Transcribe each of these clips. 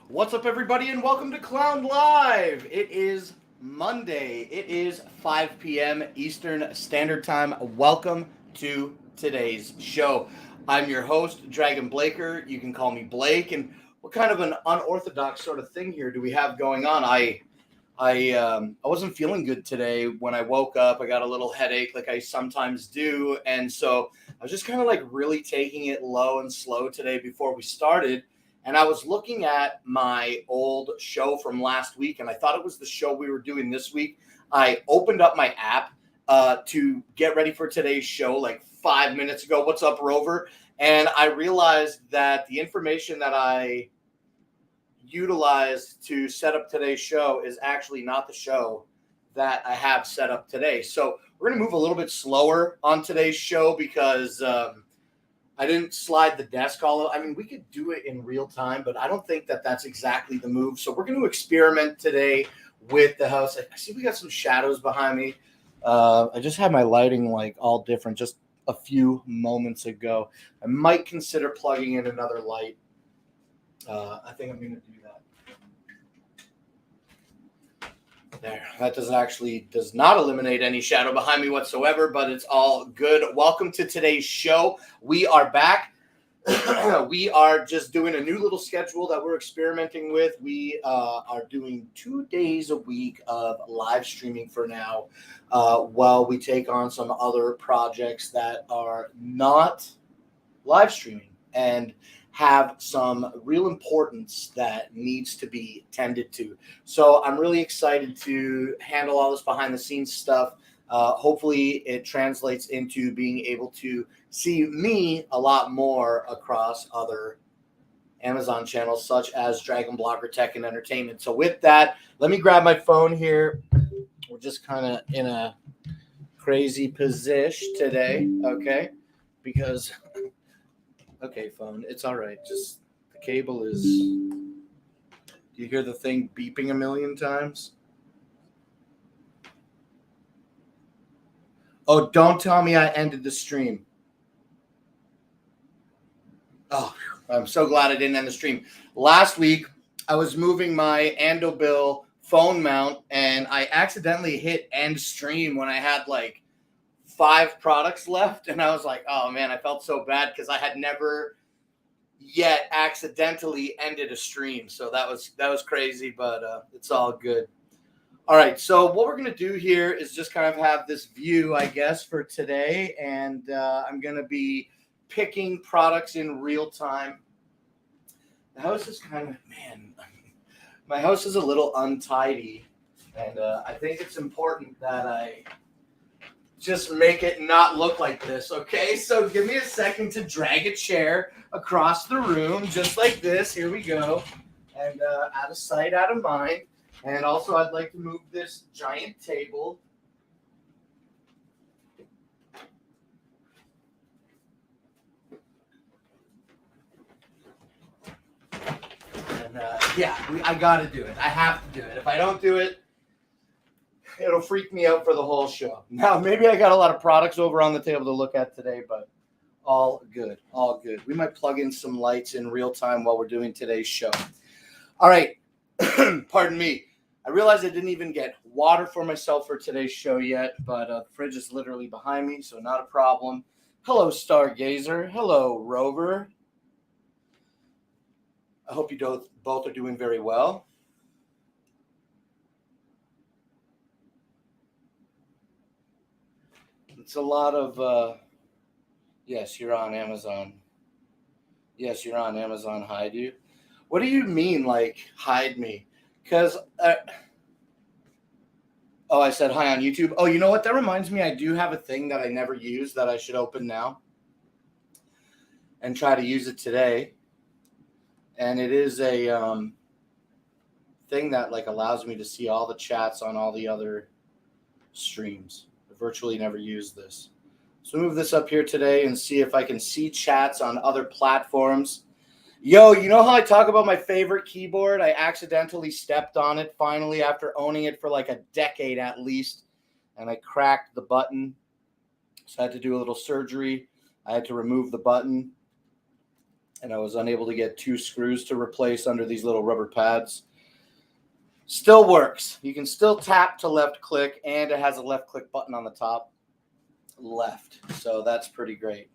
What's up, everybody, and welcome to Clown Live. It is Monday. It is 5 p.m. Eastern Standard Time. Welcome to today's show. I'm your host, Dragon Blaker. You can call me Blake. And what kind of an unorthodox sort of thing here do we have going on? I wasn't feeling good today when I woke up. I got a little headache, like I sometimes do, and so I was just kind of like really taking it low and slow today before we started. And I was looking at my old show from last week, and I thought it was the show we were doing this week. I opened up my app to get ready for today's show like 5 minutes ago. What's up, Rover? And I realized that the information that I utilized to set up today's show is actually not the show that I have set up today. So we're going to move a little bit slower on today's show because I didn't slide the desk all. I mean, we could do it in real time, but I don't think that that's exactly the move. So we're going to experiment today with the house. I see we got some shadows behind me. I just had my lighting like all different just a few moments ago. I might consider plugging in another light. I think I'm going to do that. There. That does not eliminate any shadow behind me whatsoever, but it's all good. Welcome to today's show. We are back. We are just doing a new little schedule that we're experimenting with. We are doing 2 days a week of live streaming for now, while we take on some other projects that are not live streaming and have some real importance that needs to be tended to. So I'm really excited to handle all this behind the scenes stuff. Hopefully it translates into being able to see me a lot more across other Amazon channels such as Dragon Blogger Tech and Entertainment. So with that, let me grab my phone here. We're just kind of in a crazy position today, okay? Because okay, phone, it's all right. Just the cable is. Do you hear the thing beeping a million times? Oh, don't tell me I ended the stream. Oh, I'm so glad I didn't end the stream. Last week, I was moving my Andobill phone mount, and I accidentally hit end stream when I had like 5 products left, and I was like, oh man, I felt so bad because I had never yet accidentally ended a stream. So that was crazy, but it's all good. All right, so what we're going to do here is just kind of have this view, I guess, for today, and I'm going to be picking products in real time. The house is kind of, man, my house is a little untidy, and I think it's important that I just make it not look like this, okay? So give me a second to drag a chair across the room, just like this. Here we go. And out of sight, out of mind. And also, I'd like to move this giant table. And I got to do it. I have to do it. If I don't do it, it'll freak me out for the whole show. Now, maybe I got a lot of products over on the table to look at today, but all good, all good. We might plug in some lights in real time while we're doing today's show. All right, pardon me. I realized I didn't even get water for myself for today's show yet, but the fridge is literally behind me, so not a problem. Hello, Stargazer. Hello, Rover. I hope you both are doing very well. It's a lot of, yes, you're on Amazon. Yes, you're on Amazon. Hide you? What do you mean, like, hide me? Because, oh, I said hi on YouTube. Oh, you know what? That reminds me, I do have a thing that I never use that I should open now and try to use it today. And it is a thing that like allows me to see all the chats on all the other streams. I virtually never use this. So move this up here today and see if I can see chats on other platforms. Yo, you know how I talk about my favorite keyboard? I accidentally stepped on it finally after owning it for like a decade at least, and I cracked the button. So I had to do a little surgery. I had to remove the button. and I was unable to get 2 screws to replace under these little rubber pads. Still works. You can still tap to left click, and it has a left click button on the top left. So that's pretty great.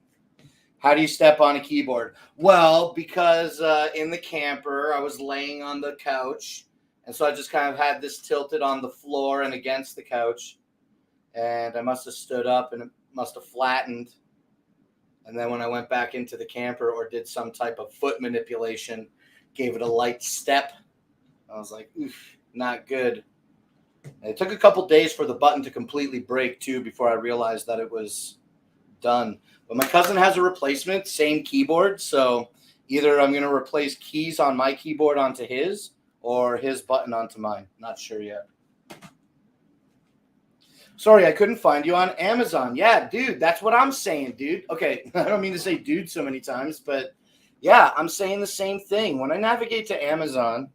How do you step on a keyboard? Well, because in the camper, I was laying on the couch, and so I just kind of had this tilted on the floor and against the couch, and I must have stood up, and it must have flattened. And then when I went back into the camper or did some type of foot manipulation, gave it a light step, I was like, oof, not good. And it took a couple days for the button to completely break, too, before I realized that it was done. But my cousin has a replacement, same keyboard. So either I'm going to replace keys on my keyboard onto his or his button onto mine. Not sure yet. Sorry, I couldn't find you on Amazon. Yeah, dude, that's what I'm saying, dude. Okay, I don't mean to say dude so many times, but yeah, I'm saying the same thing. When I navigate to Amazon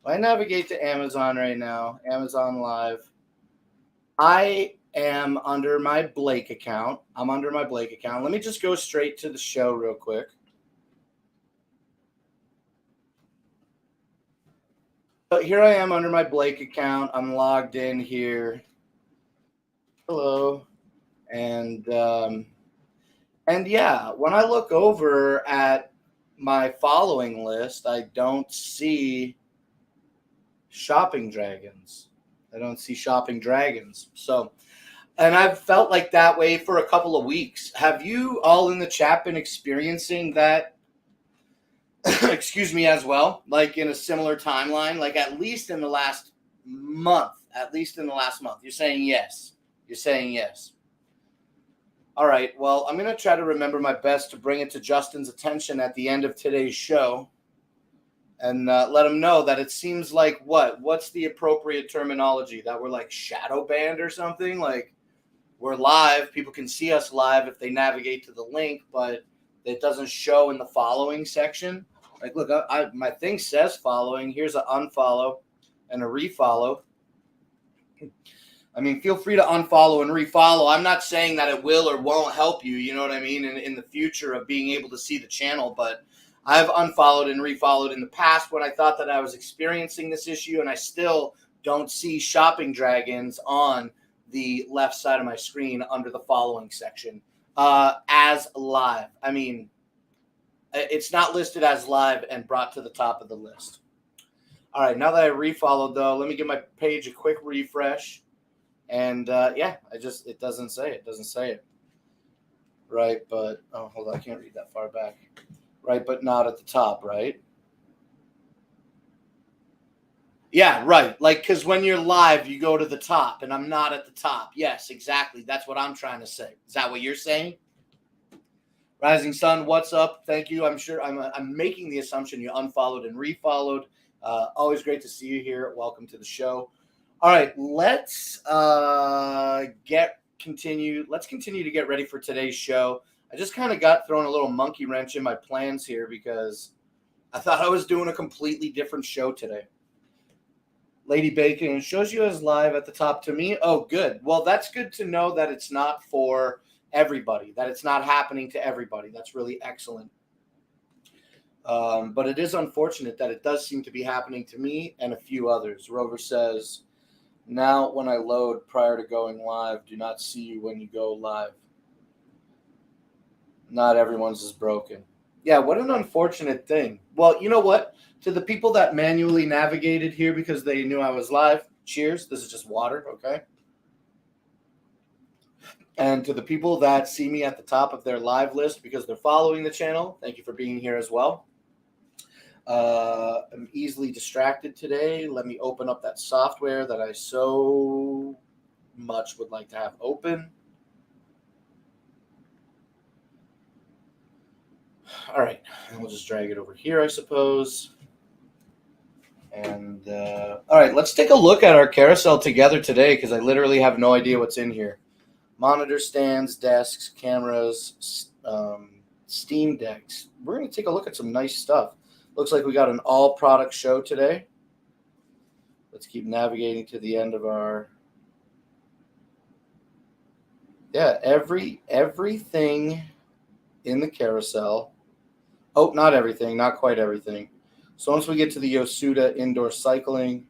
right now, Amazon Live, I am under my Blake account. Let me just go straight to the show real quick. But here I am under my Blake account. I'm logged in here. Hello. And yeah, when I look over at my following list, I don't see Shopping Dragons. So, and I've felt like that way for a couple of weeks. Have you all in the chat been experiencing that? Excuse me, as well, like in a similar timeline, like at least in the last month. You're saying yes. All right. Well, I'm going to try to remember my best to bring it to Justin's attention at the end of today's show and let him know that it seems like what's the appropriate terminology, that we're like shadow banned or something. Like we're live. People can see us live if they navigate to the link, but it doesn't show in the following section. Like, look, my thing says following. Here's an unfollow and a refollow. I mean, feel free to unfollow and refollow. I'm not saying that it will or won't help you, you know what I mean, in the future of being able to see the channel. But I've unfollowed and refollowed in the past when I thought that I was experiencing this issue, and I still don't see Shopping Dragons on the left side of my screen under the following section as live. I mean, it's not listed as live and brought to the top of the list. All right, now that I refollowed, though, let me give my page a quick refresh. And, yeah, it doesn't say it. Right, but, oh, hold on, I can't read that far back. Right, but not at the top, right? Yeah, right. Like, because when you're live, you go to the top, and I'm not at the top. Yes, exactly. That's what I'm trying to say. Is that what you're saying? Rising Sun, what's up? Thank you. I'm sure I'm making the assumption you unfollowed and refollowed. Always great to see you here. Welcome to the show. All right, let's continue to get ready for today's show. I just kind of got thrown a little monkey wrench in my plans here because I thought I was doing a completely different show today. Lady Bacon shows you as live at the top to me. Oh, good. Well, that's good to know that it's not for everybody, that it's not happening to everybody. That's really excellent. But it is unfortunate that it does seem to be happening to me and a few others. Rover says, now when I load prior to going live, do not see you when you go live. Not everyone's is broken. Yeah, what an unfortunate thing. Well, you know what? To the people that manually navigated here because they knew I was live, cheers. This is just water, okay? And to the people that see me at the top of their live list because they're following the channel, thank you for being here as well. I'm easily distracted today. Let me open up that software that I so much would like to have open. All right, and we'll just drag it over here, I suppose. And all right, let's take a look at our carousel together today because I literally have no idea what's in here. Monitor stands, desks, cameras, Steam decks. We're going to take a look at some nice stuff. Looks like we got an all-product show today. Let's keep navigating to the end of our... Yeah, everything in the carousel Oh, not everything, not quite everything. So once we get to the Yosuda indoor cycling,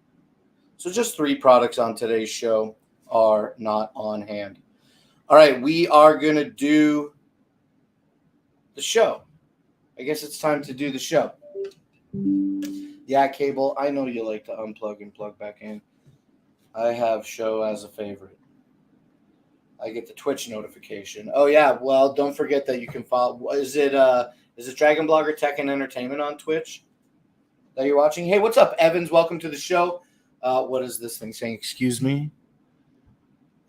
so just 3 products on today's show are not on hand. All right, we are going to do the show. I guess it's time to do the show. Yeah, Cable, I know you like to unplug and plug back in. I have show as a favorite. I get the Twitch notification. Oh yeah, well, don't forget that you can follow. Is it Dragon Blogger Tech and Entertainment on Twitch that you're watching? Hey, what's up, Evans? Welcome to the show. What is this thing saying? Excuse me.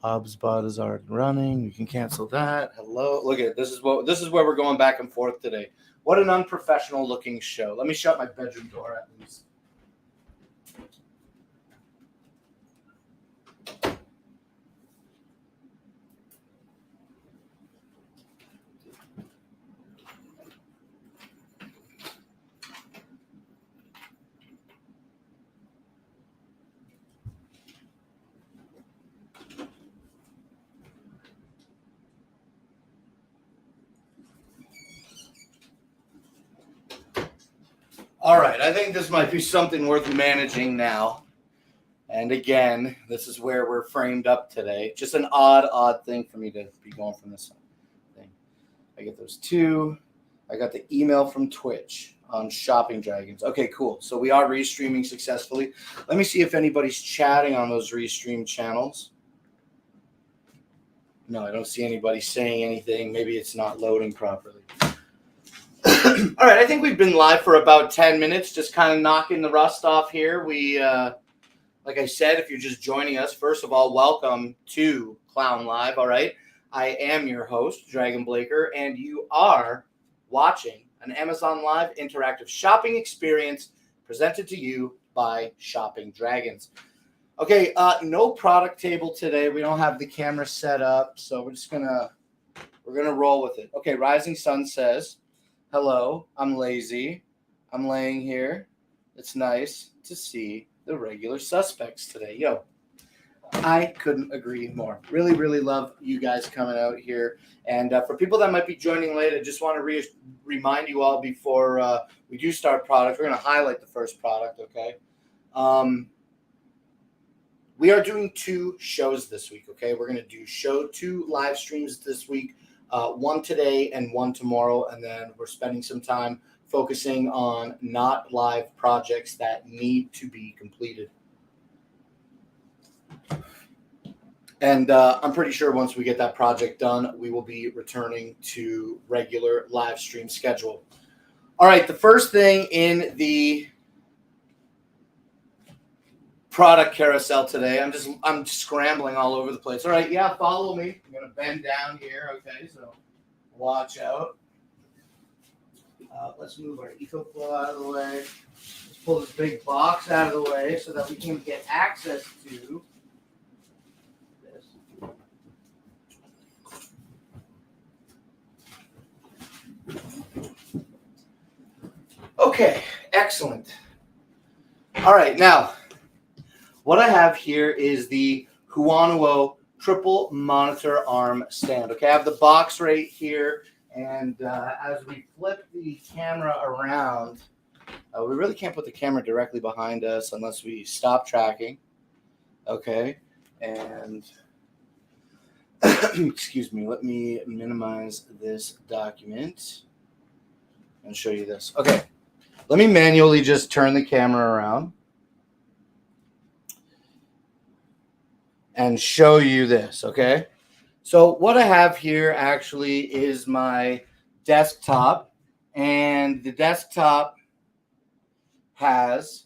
HubSpot is already running. You can cancel that. Hello. Look at it. This is where we're going back and forth today. What an unprofessional looking show. Let me shut my bedroom door at least. All right, I think this might be something worth managing now. And again, this is where we're framed up today. Just an odd thing for me to be going from this thing. I get those 2. I got the email from Twitch on Shopping Dragons. Okay, cool. So we are restreaming successfully. Let me see if anybody's chatting on those restream channels. No, I don't see anybody saying anything. Maybe it's not loading properly. All right, I think we've been live for about 10 minutes, just kind of knocking the rust off here. We, like I said, if you're just joining us, first of all, welcome to Clown Live, all right? I am your host, Dragon Blaker, and you are watching an Amazon Live interactive shopping experience presented to you by Shopping Dragons. Okay, no product table today. We don't have the camera set up, so we're gonna roll with it. Okay, Rising Sun says, hello, I'm lazy. I'm laying here. It's nice to see the regular suspects today. Yo, I couldn't agree more. Really, really love you guys coming out here. And for people that might be joining late, I just want to remind you all before we do start product, we're going to highlight the first product, okay? We are doing 2 shows this week, okay? We're going to do 2 live streams this week. 1 today and 1 tomorrow, and then we're spending some time focusing on not live projects that need to be completed. And I'm pretty sure once we get that project done, we will be returning to regular live stream schedule. All right, the first thing in the product carousel today. I'm scrambling all over the place. All right, yeah, follow me. I'm gonna bend down here. Okay, so watch out. Let's move our EcoFlow out of the way. Let's pull this big box out of the way so that we can get access to this. Okay, excellent. All right, now what I have here is the Huonuo triple monitor arm stand. Okay, I have the box right here, and as we flip the camera around, we really can't put the camera directly behind us unless we stop tracking. Okay, and excuse me, let me minimize this document and show you this. Okay, let me manually just turn the camera around and show you this, okay? So what I have here actually is my desktop, and the desktop has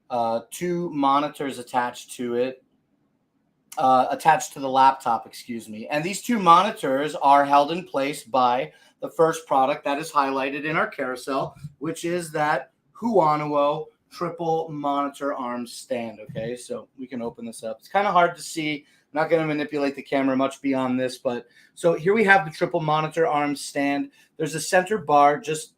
2 monitors attached to it, attached to the laptop, excuse me. And these 2 monitors are held in place by the first product that is highlighted in our carousel, which is that Huonuo triple monitor arm stand. Okay, so we can open this up. It's kind of hard to see. I'm not going to manipulate the camera much beyond this, but so here we have the triple monitor arm stand. There's a center bar just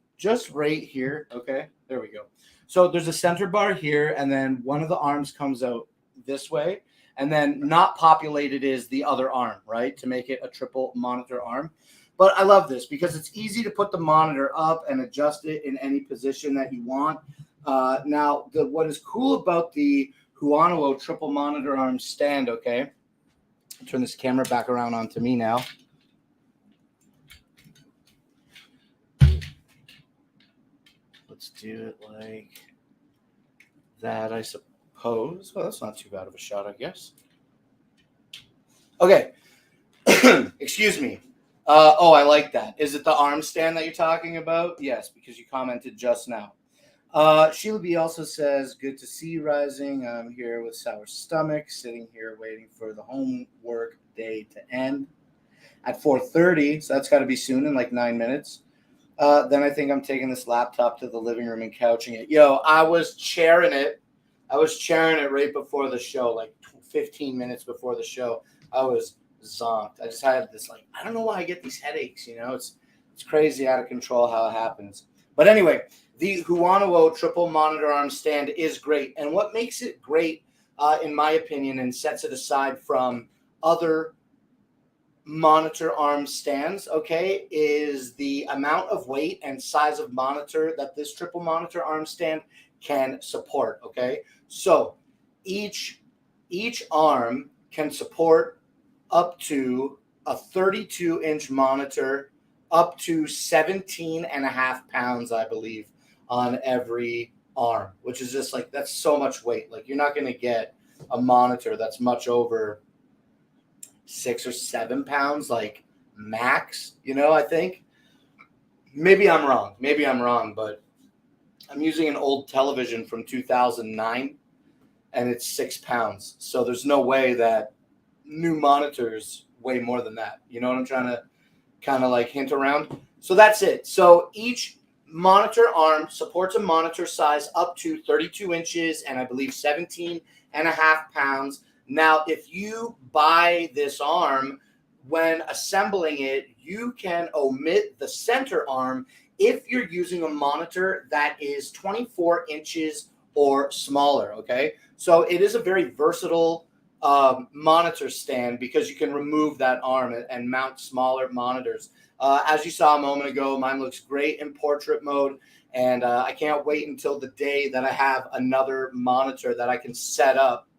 right here. Okay, there we go. So there's a center bar here, and then one of the arms comes out this way, and then not populated is the other arm, right, to make it a triple monitor arm. But I love this because it's easy to put the monitor up and adjust it in any position that you want. Now, what is cool about the Huonovo triple monitor arm stand, okay? I'll turn this camera back around onto me now. Let's do it like that, I suppose. Well, that's not too bad of a shot, I guess. Okay. Excuse me. I like that. Is it the arm stand that you're talking about? Yes, because you commented just now. Sheila B also says, good to see you, Rising. I'm here with sour stomach, sitting here waiting for the homework day to end at 4:30. So that's got to be soon, in like 9 minutes. Then I think I'm taking this laptop to the living room and couching it. Yo, I was chairing it right before the show, like 15 minutes before the show. I was zonked. I just had this, like, I don't know why I get these headaches, you know? It's crazy, out of control how it happens. But anyway, the Huonovo triple monitor arm stand is great. And what makes it great, in my opinion, and sets it aside from other monitor arm stands, okay, is the amount of weight and size of monitor that this triple monitor arm stand can support, okay? So each arm can support up to a 32-inch monitor, up to 17 and a half pounds, I believe, on every arm, which is just like, that's so much weight. Like, you're not going to get a monitor that's much over 6 or 7 pounds, like max, you know, I think. Maybe I'm wrong, but I'm using an old television from 2009 and it's 6 pounds. So there's no way that new monitors weigh more than that. You know what I'm trying to kind of like hint around? So that's it. So each monitor arm supports a monitor size up to 32 inches and I believe 17 and a half pounds. Now, if you buy this arm, when assembling it, you can omit the center arm if you're using a monitor that is 24 inches or smaller, okay? So it is a very versatile monitor stand because you can remove that arm and mount smaller monitors. As you saw a moment ago, mine looks great in portrait mode, and I can't wait until the day that I have another monitor that I can set up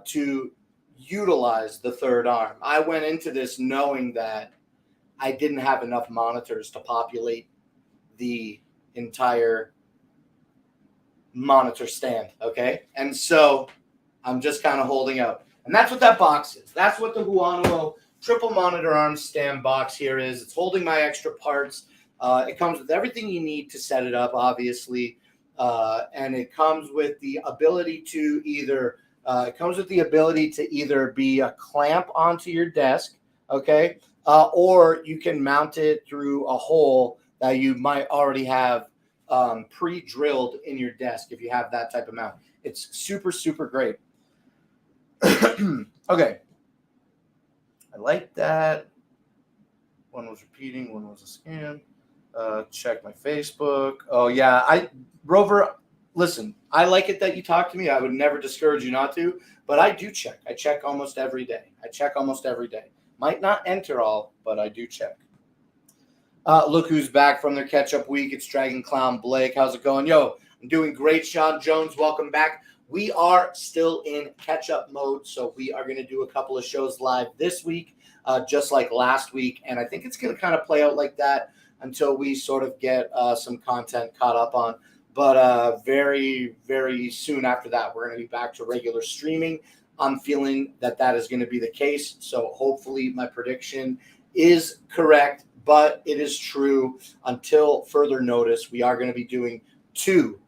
to utilize the third arm. I went into this knowing that I didn't have enough monitors to populate the entire monitor stand, okay? And so I'm just kind of holding out. And that's what that box is. That's what the Huonovo triple monitor arm stand box here is. It's holding my extra parts. It comes with everything you need to set it up, obviously. And it comes with the ability to either be a clamp onto your desk, okay? Or you can mount it through a hole that you might already have pre-drilled in your desk if you have that type of mount. It's super, super great. Okay. I like that. One was repeating, one was a scam. Check my Facebook. Oh, yeah. Rover, listen, I like it that you talk to me. I would never discourage you not to, but I do check. I check almost every day. Might not enter all, but I do check. Look who's back from their catch-up week. It's Dragon Clown Blake. How's it going? Yo, I'm doing great. Sean Jones, welcome back. We are still in catch-up mode, so we are going to do a couple of shows live this week, just like last week, and I think it's going to kind of play out like that until we sort of get some content caught up on. But very, very soon after that, we're going to be back to regular streaming. I'm feeling that is going to be the case, so hopefully my prediction is correct, but it is true. Until further notice, we are going to be doing 2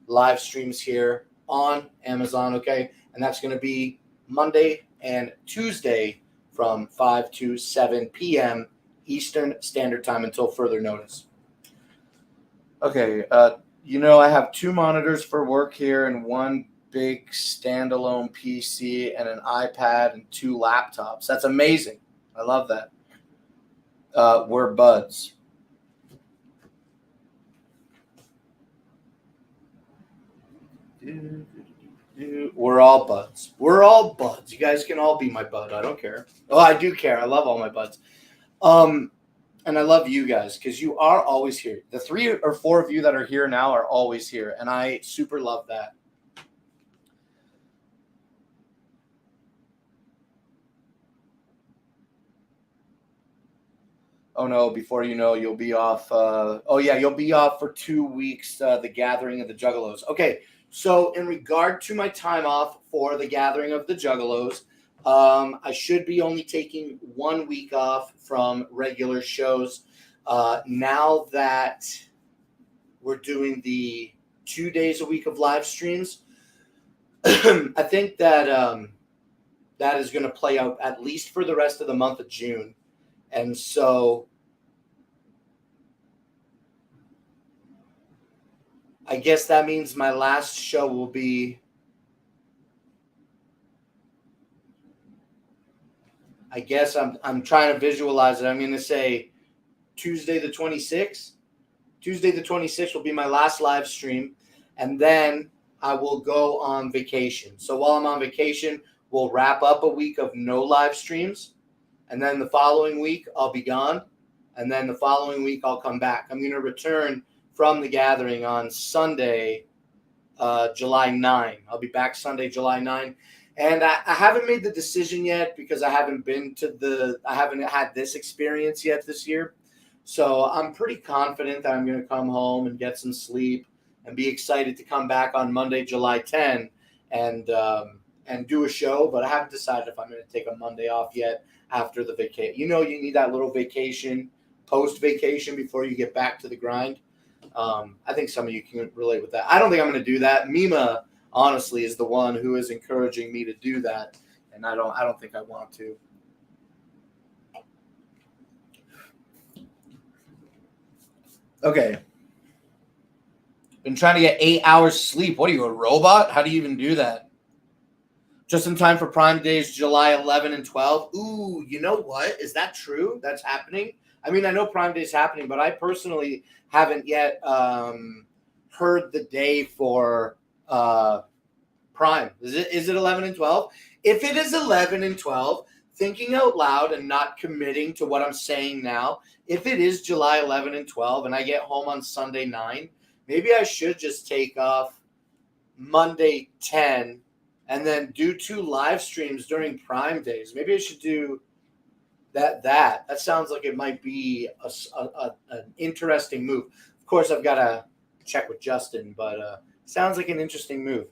live streams here on Amazon, okay? And that's going to be Monday and Tuesday from 5 to 7 p.m. Eastern Standard Time until further notice. Okay, I have 2 monitors for work here and 1 big standalone PC and an iPad and 2 laptops. That's amazing. I love that. We're buds. We're all buds. You guys can all be my bud. I don't care. Oh, I do care. I love all my buds. And I love you guys because you are always here. The 3 or 4 of you that are here now are always here. And I super love that. Oh no, before you know, you'll be off. You'll be off for 2 weeks, the Gathering of the Juggalos. Okay, so in regard to my time off for the Gathering of the Juggalos, I should be only taking 1 week off from regular shows. Now that we're doing the 2 days a week of live streams, I think that that is going to play out at least for the rest of the month of June. And so I guess that means my last show will be, I guess I'm trying to visualize it. I'm going to say Tuesday the 26th. Tuesday the 26th will be my last live stream, and then I will go on vacation. So while I'm on vacation, we'll wrap up a week of no live streams, and then the following week I'll be gone, and then the following week I'll come back. I'm going to return from the Gathering on Sunday, July 9. I'll be back Sunday, July 9. And I haven't made the decision yet because I haven't had this experience yet this year. So I'm pretty confident that I'm going to come home and get some sleep and be excited to come back on Monday, July 10 and do a show. But I haven't decided if I'm going to take a Monday off yet after the vacation. You know, you need that little vacation, post-vacation before you get back to the grind. I think some of you can relate with that. I don't think I'm going to do that. Mima, honestly, is the one who is encouraging me to do that, and I don't think I want to. Okay. Been trying to get 8 hours sleep. What are you, a robot? How do you even do that? Just in time for Prime Days, July 11 and 12. Ooh, you know what? Is that true? That's happening? I mean, I know Prime Day is happening, but I personally haven't yet heard the day for Prime. Is it 11 and 12? If it is 11 and 12, thinking out loud and not committing to what I'm saying now, if it is July 11 and 12 and I get home on Sunday 9, maybe I should just take off Monday 10 and then do 2 live streams during Prime Days. Maybe I should do that sounds like it might be an interesting move. Of course, I've got to check with Justin, but sounds like an interesting move.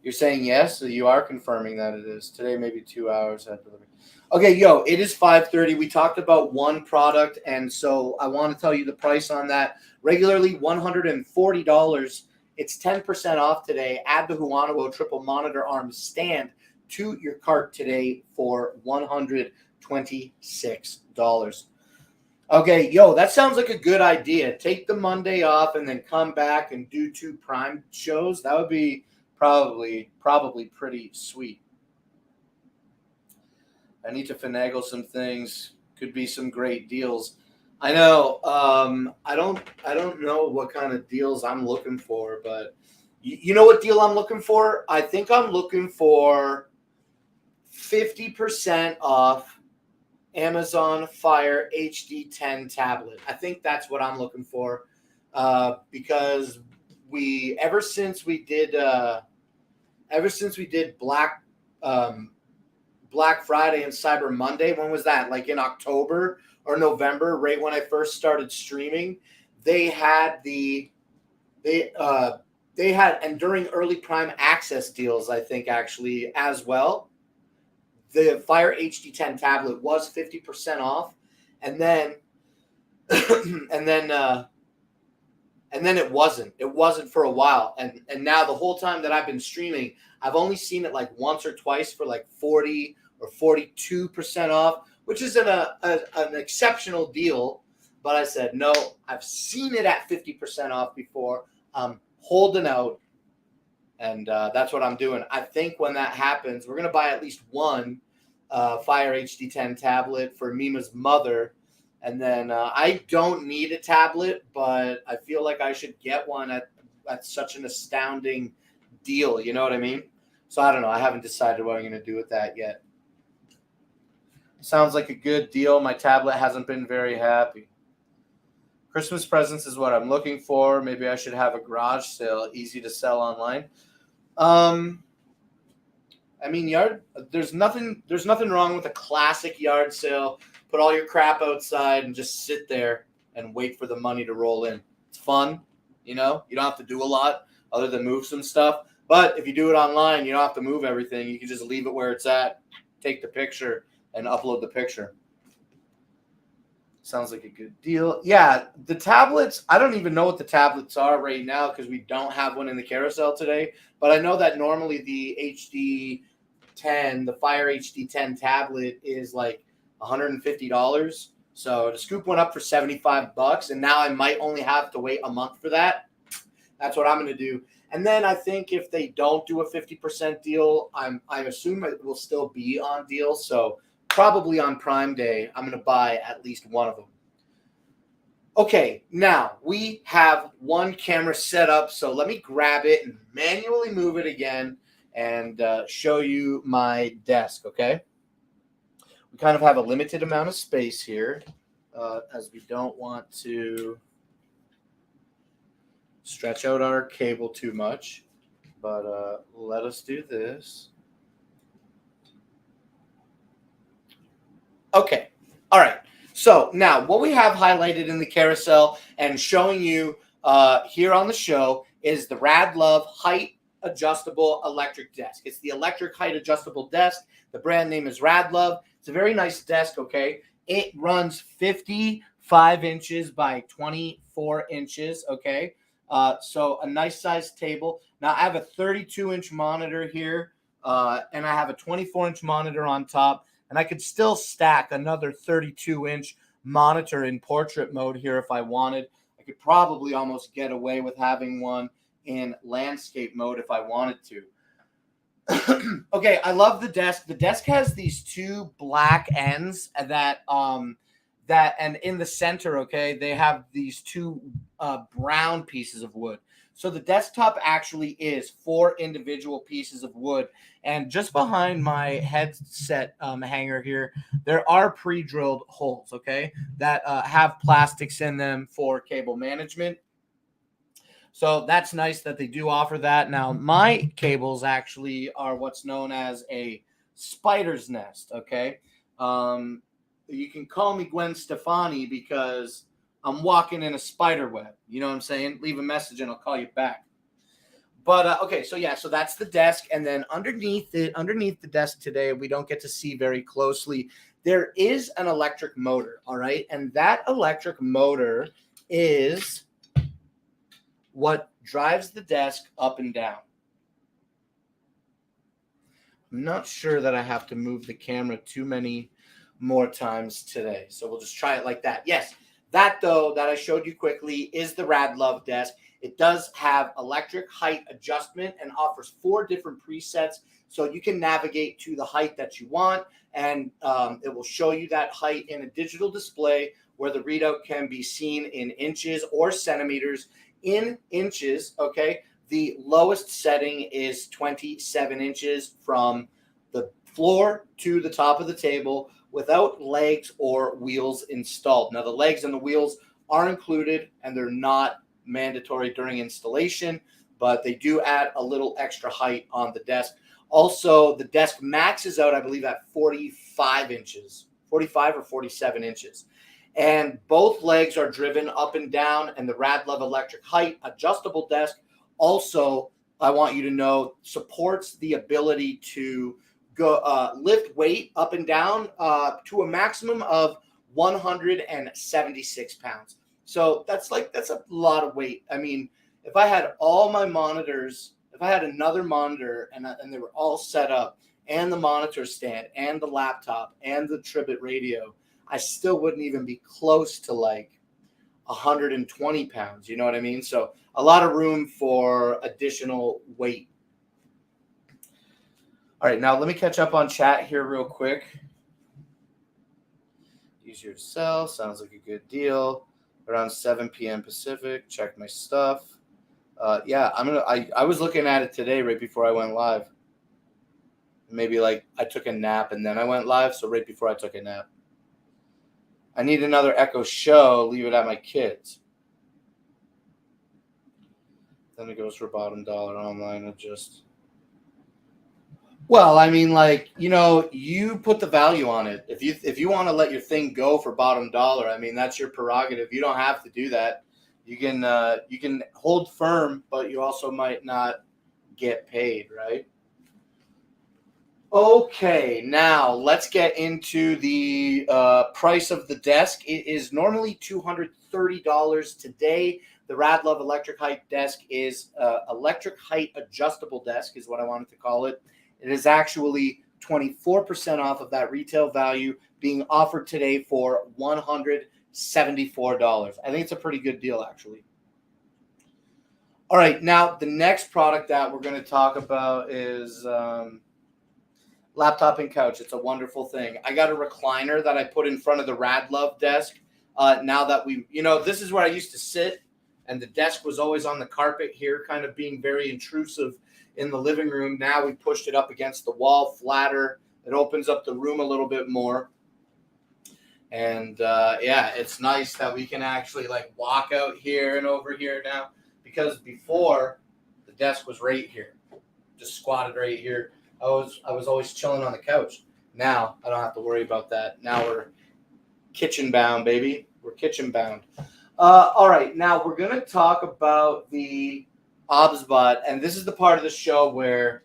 You're saying yes, so you are confirming that it is. Today, maybe 2 hours after delivery. Okay, it is 5:30. We talked about one product, and so I want to tell you the price on that. Regularly $140. It's 10% off today. Add the Huonowo triple monitor arm stand to your cart today for $126. Okay, that sounds like a good idea. Take the Monday off and then come back and do 2 Prime shows. That would be probably pretty sweet. I need to finagle some things. Could be some great deals. I know. I don't know what kind of deals I'm looking for, but you know what deal I'm looking for? I think I'm looking for 50% off Amazon Fire HD 10 tablet. I think that's what I'm looking for because ever since we did Black Friday and Cyber Monday, when was that? Like in October or November, right when I first started streaming, they had and during early Prime access deals, I think actually as well, the Fire HD 10 tablet was 50% off, and then it wasn't. It wasn't for a while, and now the whole time that I've been streaming, I've only seen it like once or twice for like 40 or 42% off, which is an exceptional deal. But I said no. I've seen it at 50% off before. I'm holding out, and that's what I'm doing. I think when that happens, we're gonna buy at least one Fire HD 10 tablet for Mima's mother. And then I don't need a tablet, but I feel like I should get one at such an astounding deal. You know what I mean? So I don't know. I haven't decided what I'm going to do with that yet. Sounds like a good deal. My tablet hasn't been very happy. Christmas presents is what I'm looking for. Maybe I should have a garage sale, easy to sell online. I mean, there's nothing wrong with a classic yard sale. Put all your crap outside and just sit there and wait for the money to roll in. It's fun, you know. You don't have to do a lot other than move some stuff. But if you do it online, you don't have to move everything. You can just leave it where it's at, take the picture, and upload the picture. Sounds like a good deal. Yeah, the tablets, I don't even know what the tablets are right now because we don't have one in the carousel today. But I know that normally the HD10, the Fire HD10 tablet is like $150. So to scoop one up for $75, and now I might only have to wait a month for that. That's what I'm going to do. And then I think if they don't do a 50% deal, I assume it will still be on deal. So probably on Prime Day, I'm going to buy at least one of them. Okay, now we have one camera set up, so let me grab it and manually move it again and show you my desk, okay? We kind of have a limited amount of space here as we don't want to stretch out our cable too much, but let us do this. Okay, all right. So now what we have highlighted in the carousel and showing you here on the show is the Radlove height adjustable electric desk. It's the electric height adjustable desk. The brand name is Radlove. It's a very nice desk, okay? It runs 55 inches by 24 inches, okay? So a nice sized table. Now I have a 32-inch monitor here, and I have a 24-inch monitor on top. And I could still stack another 32-inch monitor in portrait mode here if I wanted. I could probably almost get away with having one in landscape mode if I wanted to. Okay, I love the desk. The desk has these two black ends that and in the center, okay, they have these two brown pieces of wood. So the desktop actually is 4 individual pieces of wood. And just behind my headset hanger here, there are pre-drilled holes, okay, that have plastics in them for cable management. So that's nice that they do offer that. Now, my cables actually are what's known as a spider's nest, okay? You can call me Gwen Stefani because I'm walking in a spider web. You know what I'm saying? Leave a message and I'll call you back. But okay, so yeah, so that's the desk, and then underneath the desk today, we don't get to see very closely. There is an electric motor, all right, and that electric motor is what drives the desk up and down. I'm not sure that I have to move the camera too many more times today, so we'll just try it like that. Yes, that though that I showed you quickly is the Radlove desk. It does have electric height adjustment and offers 4 different presets, so you can navigate to the height that you want, and it will show you that height in a digital display where the readout can be seen in inches or centimeters. In inches, okay, the lowest setting is 27 inches from the floor to the top of the table without legs or wheels installed. Now, the legs and the wheels are included, and they're not mandatory during installation, but they do add a little extra height on the desk. Also, the desk maxes out, I believe, at 45 inches, 45 or 47 inches. And both legs are driven up and down, and the Radlove electric height adjustable desk also, I want you to know, supports the ability to go lift weight up and down to a maximum of 176 pounds. So that's a lot of weight. I mean, if I had all my monitors, if I had another monitor and they were all set up, and the monitor stand and the laptop and the Tribit radio, I still wouldn't even be close to like 120 pounds. You know what I mean? So a lot of room for additional weight. All right, now let me catch up on chat here real quick. Easier to sell. Sounds like a good deal. Around 7 p.m. Pacific. Check my stuff. Yeah, I was looking at it today right before I went live. Maybe like I took a nap and then I went live. So right before I took a nap. I need another Echo Show. Leave it at my kids. Then it goes for bottom dollar online. Well, I mean, like, you put the value on it. If you want to let your thing go for bottom dollar, I mean, that's your prerogative. You don't have to do that. You can hold firm, but you also might not get paid, right? Okay, now let's get into the price of the desk. It is normally $230 today. The Radlove Electric Height desk is electric height adjustable desk is what I wanted to call it. It is actually 24% off of that retail value, being offered today for $174. I think it's a pretty good deal, actually. All right, now the next product that we're going to talk about is laptop and couch. It's a wonderful thing. I got a recliner that I put in front of the Radlove desk. Now that this is where I used to sit, and the desk was always on the carpet here, kind of being very intrusive in the living room. Now we pushed it up against the wall, flatter. It opens up the room a little bit more. And it's nice that we can actually like walk out here and over here now, because before the desk was right here, just squatted right here. I was always chilling on the couch. Now I don't have to worry about that. Now we're kitchen bound, baby. We're kitchen bound. All right, now we're gonna talk about the OBSBot, and this is the part of the show where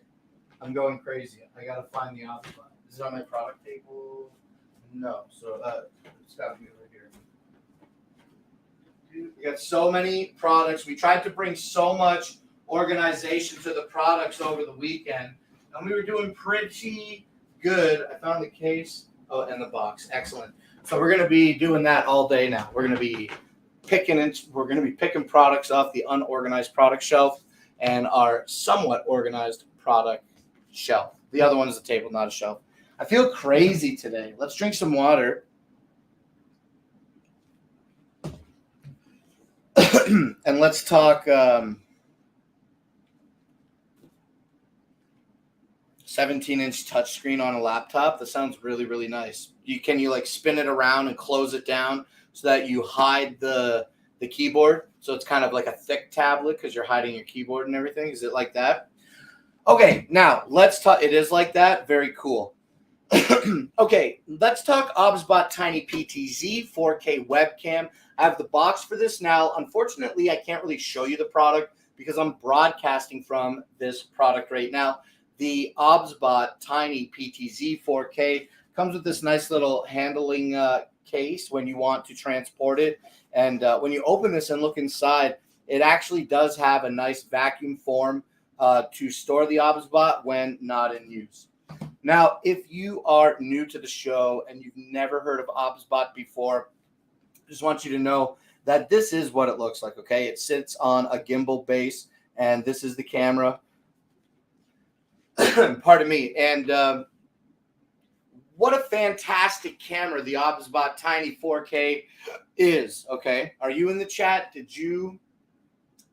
I'm going crazy. I gotta find the OBSBot. Is it on my product table? No, so it's gotta be over here. Dude, we got so many products. We tried to bring so much organization to the products over the weekend, and we were doing pretty good. I found the case. Oh, and the box. Excellent. So we're gonna be doing that all day now. We're gonna be picking products off the unorganized product shelf and our somewhat organized product shelf. The other one is a table, not a shelf. I feel crazy today. Let's drink some water. And let's talk 17-inch touchscreen on a laptop. That sounds really, really nice. Can you like spin it around and close it down so that you hide the keyboard? So it's kind of like a thick tablet because you're hiding your keyboard and everything. Is it like that? Okay, now let's talk. It is like that. Very cool. Okay, let's talk OBSBot Tiny PTZ 4K webcam. I have the box for this now. Unfortunately, I can't really show you the product because I'm broadcasting from this product right now. The OBSBot Tiny PTZ 4K comes with this nice little handling case when you want to transport it. And when you open this and look inside, it actually does have a nice vacuum form to store the OBSBot when not in use. Now, if you are new to the show and you've never heard of OBSBot before, I just want you to know that this is what it looks like, okay? It sits on a gimbal base, and this is the camera. Pardon me. And what a fantastic camera the OBSBot Tiny 4K is, okay? Are you in the chat? Did you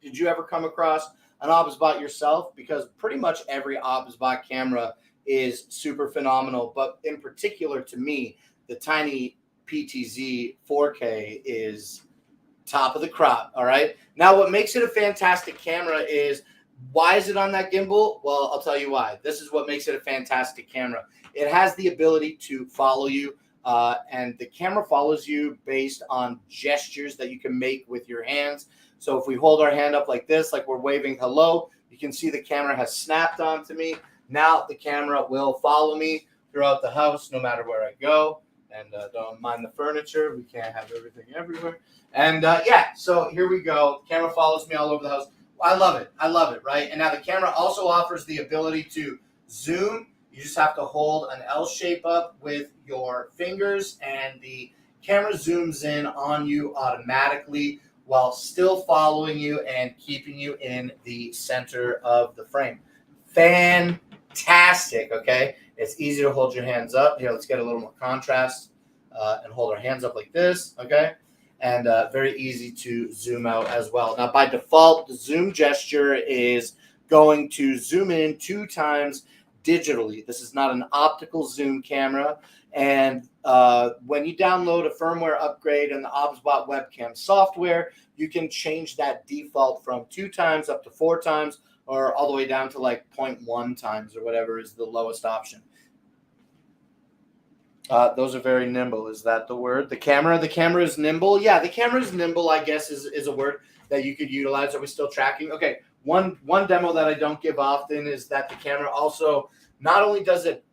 ever come across an OBSBot yourself? Because pretty much every OBSBot camera is super phenomenal, but in particular to me, the Tiny PTZ 4K is top of the crop, all right? Now, what makes it a fantastic camera is, why is it on that gimbal? Well, I'll tell you why. This is what makes it a fantastic camera. It has the ability to follow you, and the camera follows you based on gestures that you can make with your hands. So if we hold our hand up like this, like we're waving hello, you can see the camera has snapped onto me. Now the camera will follow me throughout the house, no matter where I go. And don't mind the furniture. We can't have everything everywhere. And so here we go. Camera follows me all over the house. I love it. I love it, right? And now the camera also offers the ability to zoom. You just have to hold an L shape up with your fingers, and the camera zooms in on you automatically while still following you and keeping you in the center of the frame. Fantastic, okay? It's easy to hold your hands up. Here, let's get a little more contrast and hold our hands up like this, okay? And very easy to zoom out as well. Now, by default, the zoom gesture is going to zoom in 2 times digitally. This is not an optical zoom camera. And when you download a firmware upgrade in the OBSBot webcam software, you can change that default from 2 times up to 4 times, or all the way down to like 0.1 times or whatever is the lowest option. Those are very nimble. Is that the word? The camera is nimble. Yeah, the camera is nimble, I guess, is a word that you could utilize. Are we still tracking? Okay. One demo that I don't give often is that the camera also, not only does it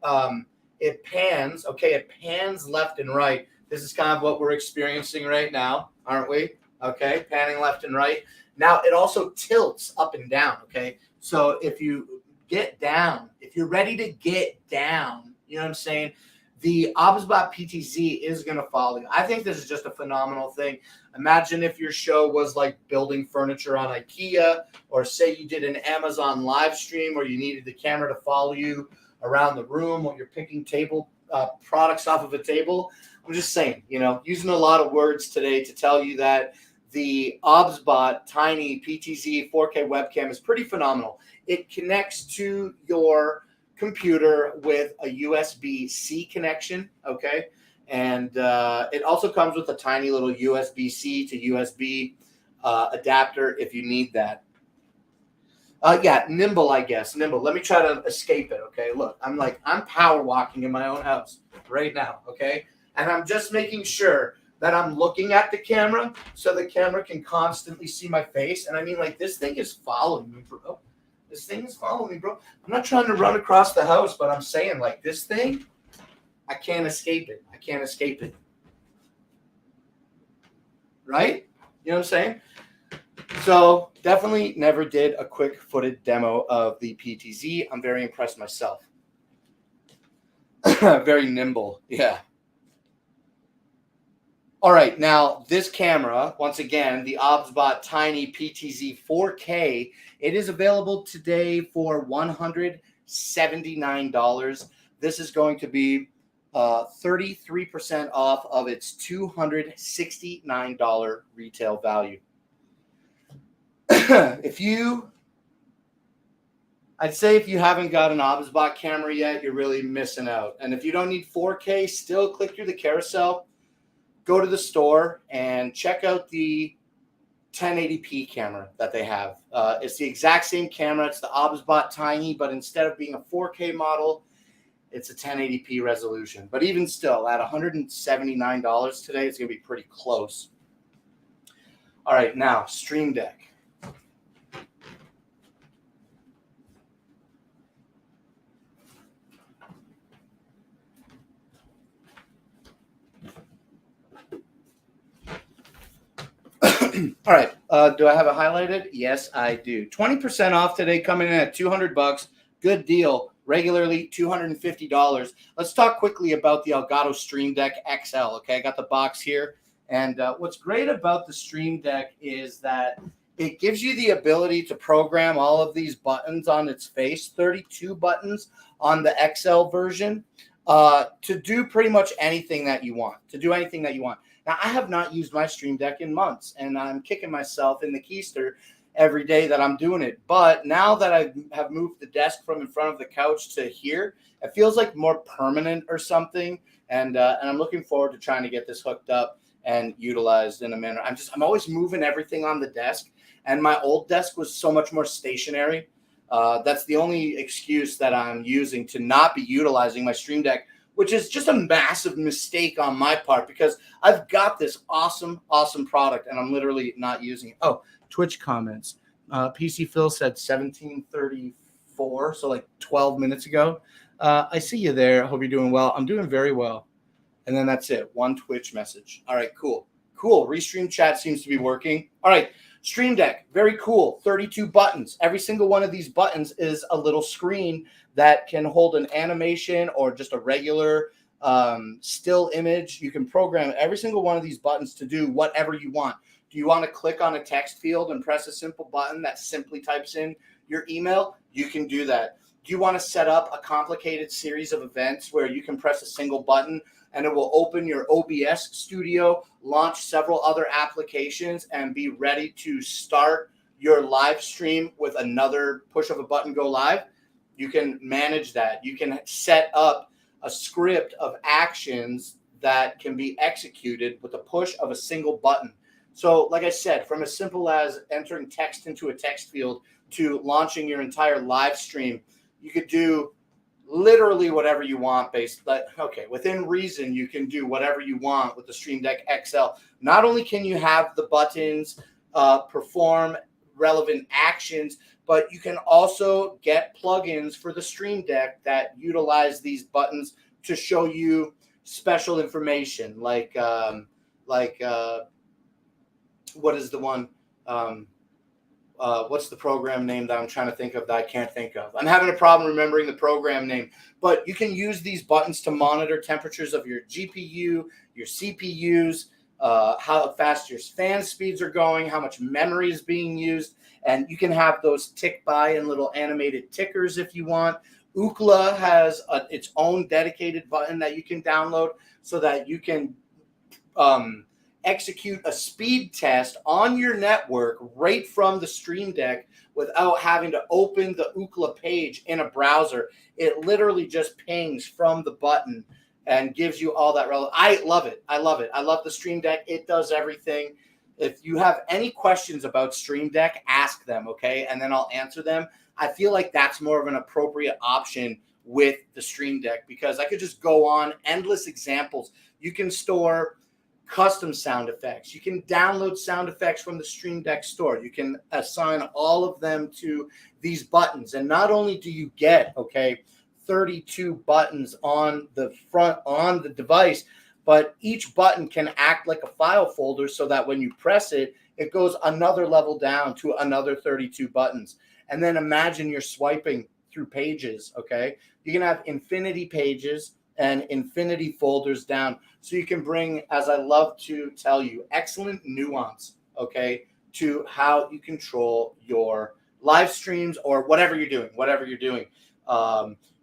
it pans, okay, it pans left and right. This is kind of what we're experiencing right now, aren't we? Okay, panning left and right. Now it also tilts up and down, okay? So if you get down, if you're ready to get down, you know what I'm saying? The OBSBot PTZ is going to follow you. I think this is just a phenomenal thing. Imagine if your show was like building furniture on IKEA, or say you did an Amazon live stream where you needed the camera to follow you around the room while you're picking table products off of a table. I'm just saying, you know, using a lot of words today to tell you that the OBSBot Tiny PTZ 4K webcam is pretty phenomenal. It connects to your computer with a USB-C connection, okay? And it also comes with a tiny little USB-C to USB adapter if you need that. Yeah, nimble, I guess. Nimble. Let me try to escape it, okay? Look, I'm power walking in my own house right now, okay? And I'm just making sure that I'm looking at the camera so the camera can constantly see my face. And I mean, like, this thing is following me, bro. This thing is following me, bro. I'm not trying to run across the house, but I'm saying, like, this thing, I can't escape it. I can't escape it. Right? You know what I'm saying? So definitely never did a quick-footed demo of the PTZ. I'm very impressed myself. Very nimble. Yeah. All right. Now, this camera, once again, the OBSBot Tiny PTZ 4K, it is available today for $179. This is going to be 33% off of its $269 retail value. I'd say if you haven't got an OBSBot camera yet, you're really missing out. And if you don't need 4K, still click through the carousel, go to the store, and check out the 1080p camera that they have. It's the exact same camera. It's the OBSBot Tiny, but instead of being a 4K model, it's a 1080p resolution. But even still, at $179 today, it's going to be pretty close. All right, now, Stream Deck. All right. Do I have it highlighted? Yes, I do. 20% off today, coming in at $200. Good deal. Regularly $250. Let's talk quickly about the Elgato Stream Deck XL. Okay, I got the box here. And what's great about the Stream Deck is that it gives you the ability to program all of these buttons on its face, 32 buttons on the XL version, to do pretty much anything that you want, Now, I have not used my Stream Deck in months, and I'm kicking myself in the keister every day that I'm doing it. But now that I have moved the desk from in front of the couch to here, it feels like more permanent or something. And I'm looking forward to trying to get this hooked up and utilized in a manner. I'm always moving everything on the desk, and my old desk was so much more stationary. That's the only excuse that I'm using to not be utilizing my Stream Deck, which is just a massive mistake on my part because I've got this awesome product and I'm literally not using it. Oh, Twitch comments. PC Phil said 1734, so like 12 minutes ago. I see you there. I hope you're doing well. I'm doing very well. And then that's it. One Twitch message. All right, cool. Restream chat seems to be working. All right, Stream Deck, very cool. 32 buttons. Every single one of these buttons is a little screen that can hold an animation or just a regular still image. You can program every single one of these buttons to do whatever you want. Do you want to click on a text field and press a simple button that simply types in your email? You can do that. Do you want to set up a complicated series of events where you can press a single button and it will open your OBS studio, launch several other applications, and be ready to start your live stream with another push of a button, go live? You can manage that. You can set up a script of actions that can be executed with the push of a single button. So, like I said, from as simple as entering text into a text field to launching your entire live stream, you could do literally whatever you want within reason. You can do whatever you want with the Stream Deck XL. Not only can you have the buttons perform relevant actions, but you can also get plugins for the Stream Deck that utilize these buttons to show you special information, like what is the one? What's the program name that I'm trying to think of that I can't think of? I'm having a problem remembering the program name, but you can use these buttons to monitor temperatures of your GPU, your CPUs, how fast your fan speeds are going, how much memory is being used, and you can have those tick by and little animated tickers if you want. Ookla has its own dedicated button that you can download so that you can execute a speed test on your network right from the Stream Deck without having to open the Ookla page in a browser. It literally just pings from the button and gives you all that relevant. I love it. I love it. I love the Stream Deck. It does everything. If you have any questions about Stream Deck, ask them, okay? And then I'll answer them. I feel like that's more of an appropriate option with the Stream Deck because I could just go on endless examples. You can store custom sound effects. You can download sound effects from the Stream Deck store. You can assign all of them to these buttons. And not only do you get, 32 buttons on the front on the device, but each button can act like a file folder so that when you press it, it goes another level down to another 32 buttons. And then imagine you're swiping through pages, okay? You can have infinity pages and infinity folders down. So you can bring, as I love to tell you, excellent nuance, to how you control your live streams or whatever you're doing.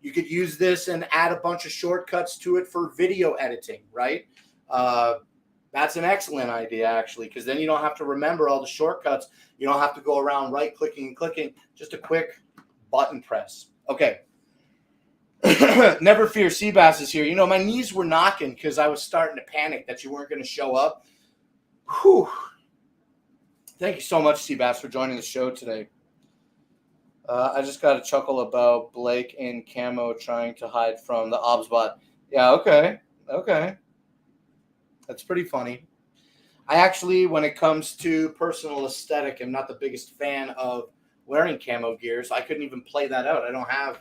You could use this and add a bunch of shortcuts to it for video editing, right? That's an excellent idea, actually, because then you don't have to remember all the shortcuts. You don't have to go around right-clicking and clicking. Just a quick button press. Okay. Never fear, Seabass is here. My knees were knocking because I was starting to panic that you weren't going to show up. Whew. Thank you so much, Seabass, for joining the show today. I just got a chuckle about Blake in camo trying to hide from the OBSbot. Yeah, okay. That's pretty funny. I actually, when it comes to personal aesthetic, am not the biggest fan of wearing camo gears. I couldn't even play that out. I don't have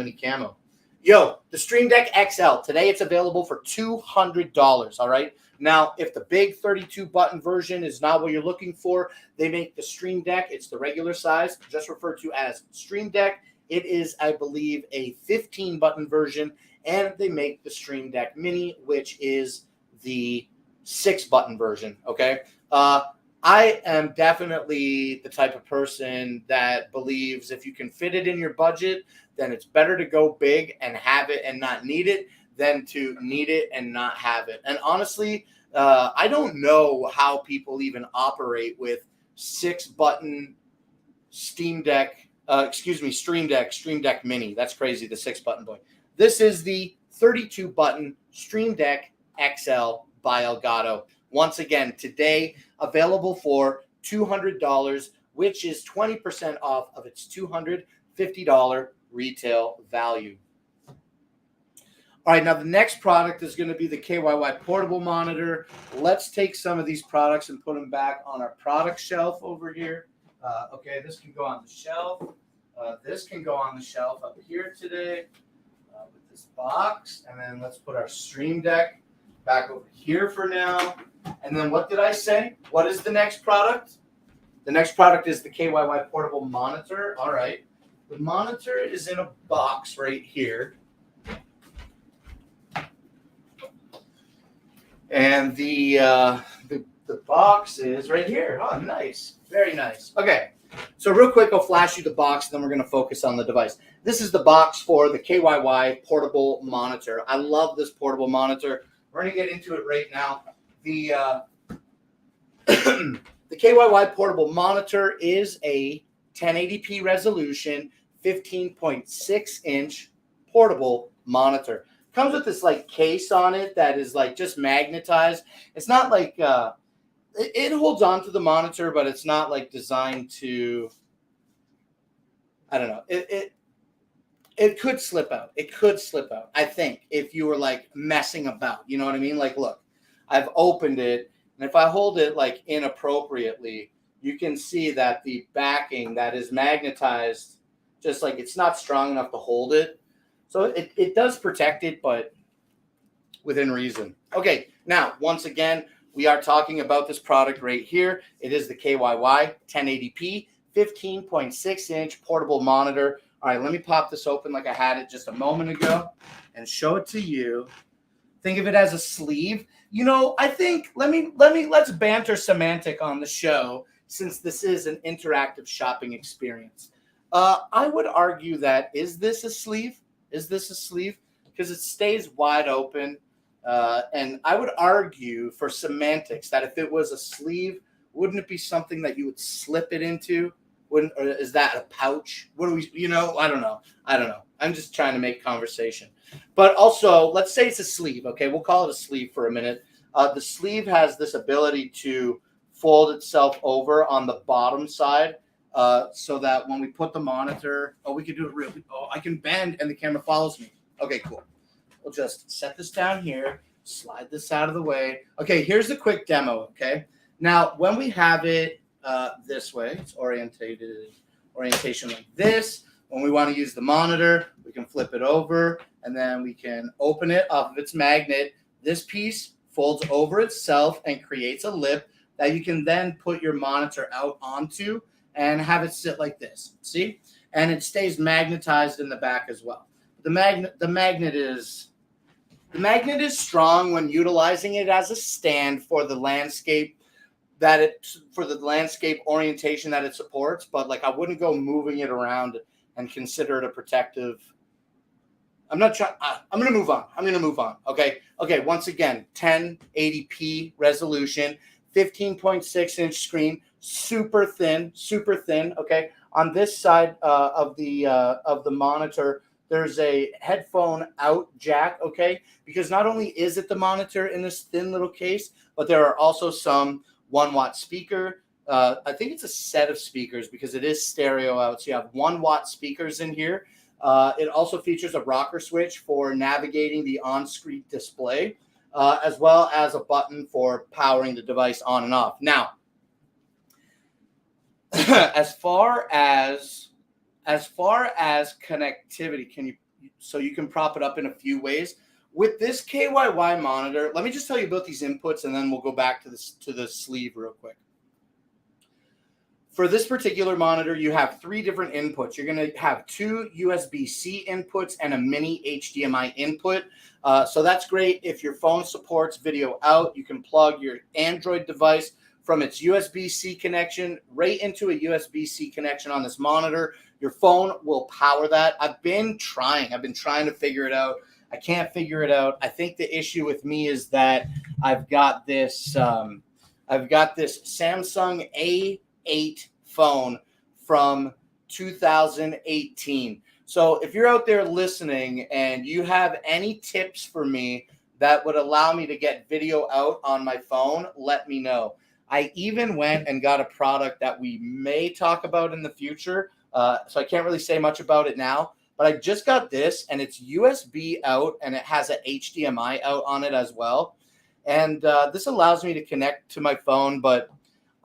any camo. Yo, the Stream Deck XL. Today it's available for $200, all right? Now, if the big 32-button version is not what you're looking for, they make the Stream Deck. It's the regular size, just referred to as Stream Deck. It is, I believe, a 15-button version, and they make the Stream Deck Mini, which is the 6-button version, okay? I am definitely the type of person that believes if you can fit it in your budget, then it's better to go big and have it and not need it than to need it and not have it. And honestly, I don't know how people even operate with 6-button Stream Deck Mini. That's crazy, the 6-button boy. This is the 32-button Stream Deck XL by Elgato. Once again, today available for $200, which is 20% off of its $250 retail value. All right, now the next product is going to be the KYY portable monitor. Let's take some of these products and put them back on our product shelf over here. This can go on the shelf. This can go on the shelf up here today with this box. And then let's put our Stream Deck back over here for now. And then what did I say? What is the next product? The next product is the KYY portable monitor. All right. The monitor is in a box right here. And the box is right here. Oh, nice. Very nice. Okay. So real quick, I'll flash you the box, then we're going to focus on the device. This is the box for the KYY portable monitor. I love this portable monitor. We're going to get into it right now. The KYY portable monitor is a 1080p resolution, 15.6-inch portable monitor. Comes with this like case on it that is like just magnetized. It's not like it holds on to the monitor, but it's not like designed to, I don't know. It could slip out. It could slip out, I think, if you were like messing about. You know what I mean? Like, look, I've opened it, and if I hold it like inappropriately, you can see that the backing that is magnetized, just like it's not strong enough to hold it. So it does protect it, but within reason. Okay, now, once again, we are talking about this product right here. It is the KYY 1080p 15.6-inch portable monitor. All right, let me pop this open like I had it just a moment ago and show it to you. Think of it as a sleeve. You know, I think let's banter semantic on the show since this is an interactive shopping experience. I would argue that is this a sleeve? Is this a sleeve? Because it stays wide open. And I would argue for semantics that if it was a sleeve, wouldn't it be something that you would slip it into? Or is that a pouch? What do we, I don't know. I'm just trying to make conversation. But also, let's say it's a sleeve. Okay, we'll call it a sleeve for a minute. The sleeve has this ability to fold itself over on the bottom side so that when we put the monitor, we can do it really. I can bend and the camera follows me. Okay, cool. We'll just set this down here, slide this out of the way. Okay, here's the quick demo, okay? Now, when we have it this way, it's orientation like this. When we want to use the monitor, we can flip it over, and then we can open it off of its magnet. This piece folds over itself and creates a lip that you can then put your monitor out onto and have it sit like this, see? And it stays magnetized in the back as well. The magnet is strong when utilizing it as a stand for the landscape orientation that it supports, but like I wouldn't go moving it around and consider it a protective. I'm going to move on. Okay. Once again, 1080p resolution, 15.6-inch screen, super thin. Okay. On this side of the monitor, there's a headphone out jack, okay? Because not only is it the monitor in this thin little case, but there are also some 1-watt speaker. I think it's a set of speakers because it is stereo out. So you have 1-watt speakers in here. It also features a rocker switch for navigating the on-screen display, as well as a button for powering the device on and off. Now, as far as connectivity, you can prop it up in a few ways. With this KYY monitor, let me just tell you about these inputs, and then we'll go back to the sleeve real quick. For this particular monitor, you have 3 different inputs. You're going to have 2 USB-C inputs and a mini HDMI input. So that's great. If your phone supports video out, you can plug your Android device from its USB-C connection right into a USB-C connection on this monitor. Your phone will power that. I've been trying to figure it out. I can't figure it out. I think the issue with me is that I've got this Samsung A8 phone from 2018. So if you're out there listening and you have any tips for me that would allow me to get video out on my phone, let me know. I even went and got a product that we may talk about in the future. So I can't really say much about it now, but I just got this, and it's USB out, and it has an HDMI out on it as well. And this allows me to connect to my phone, but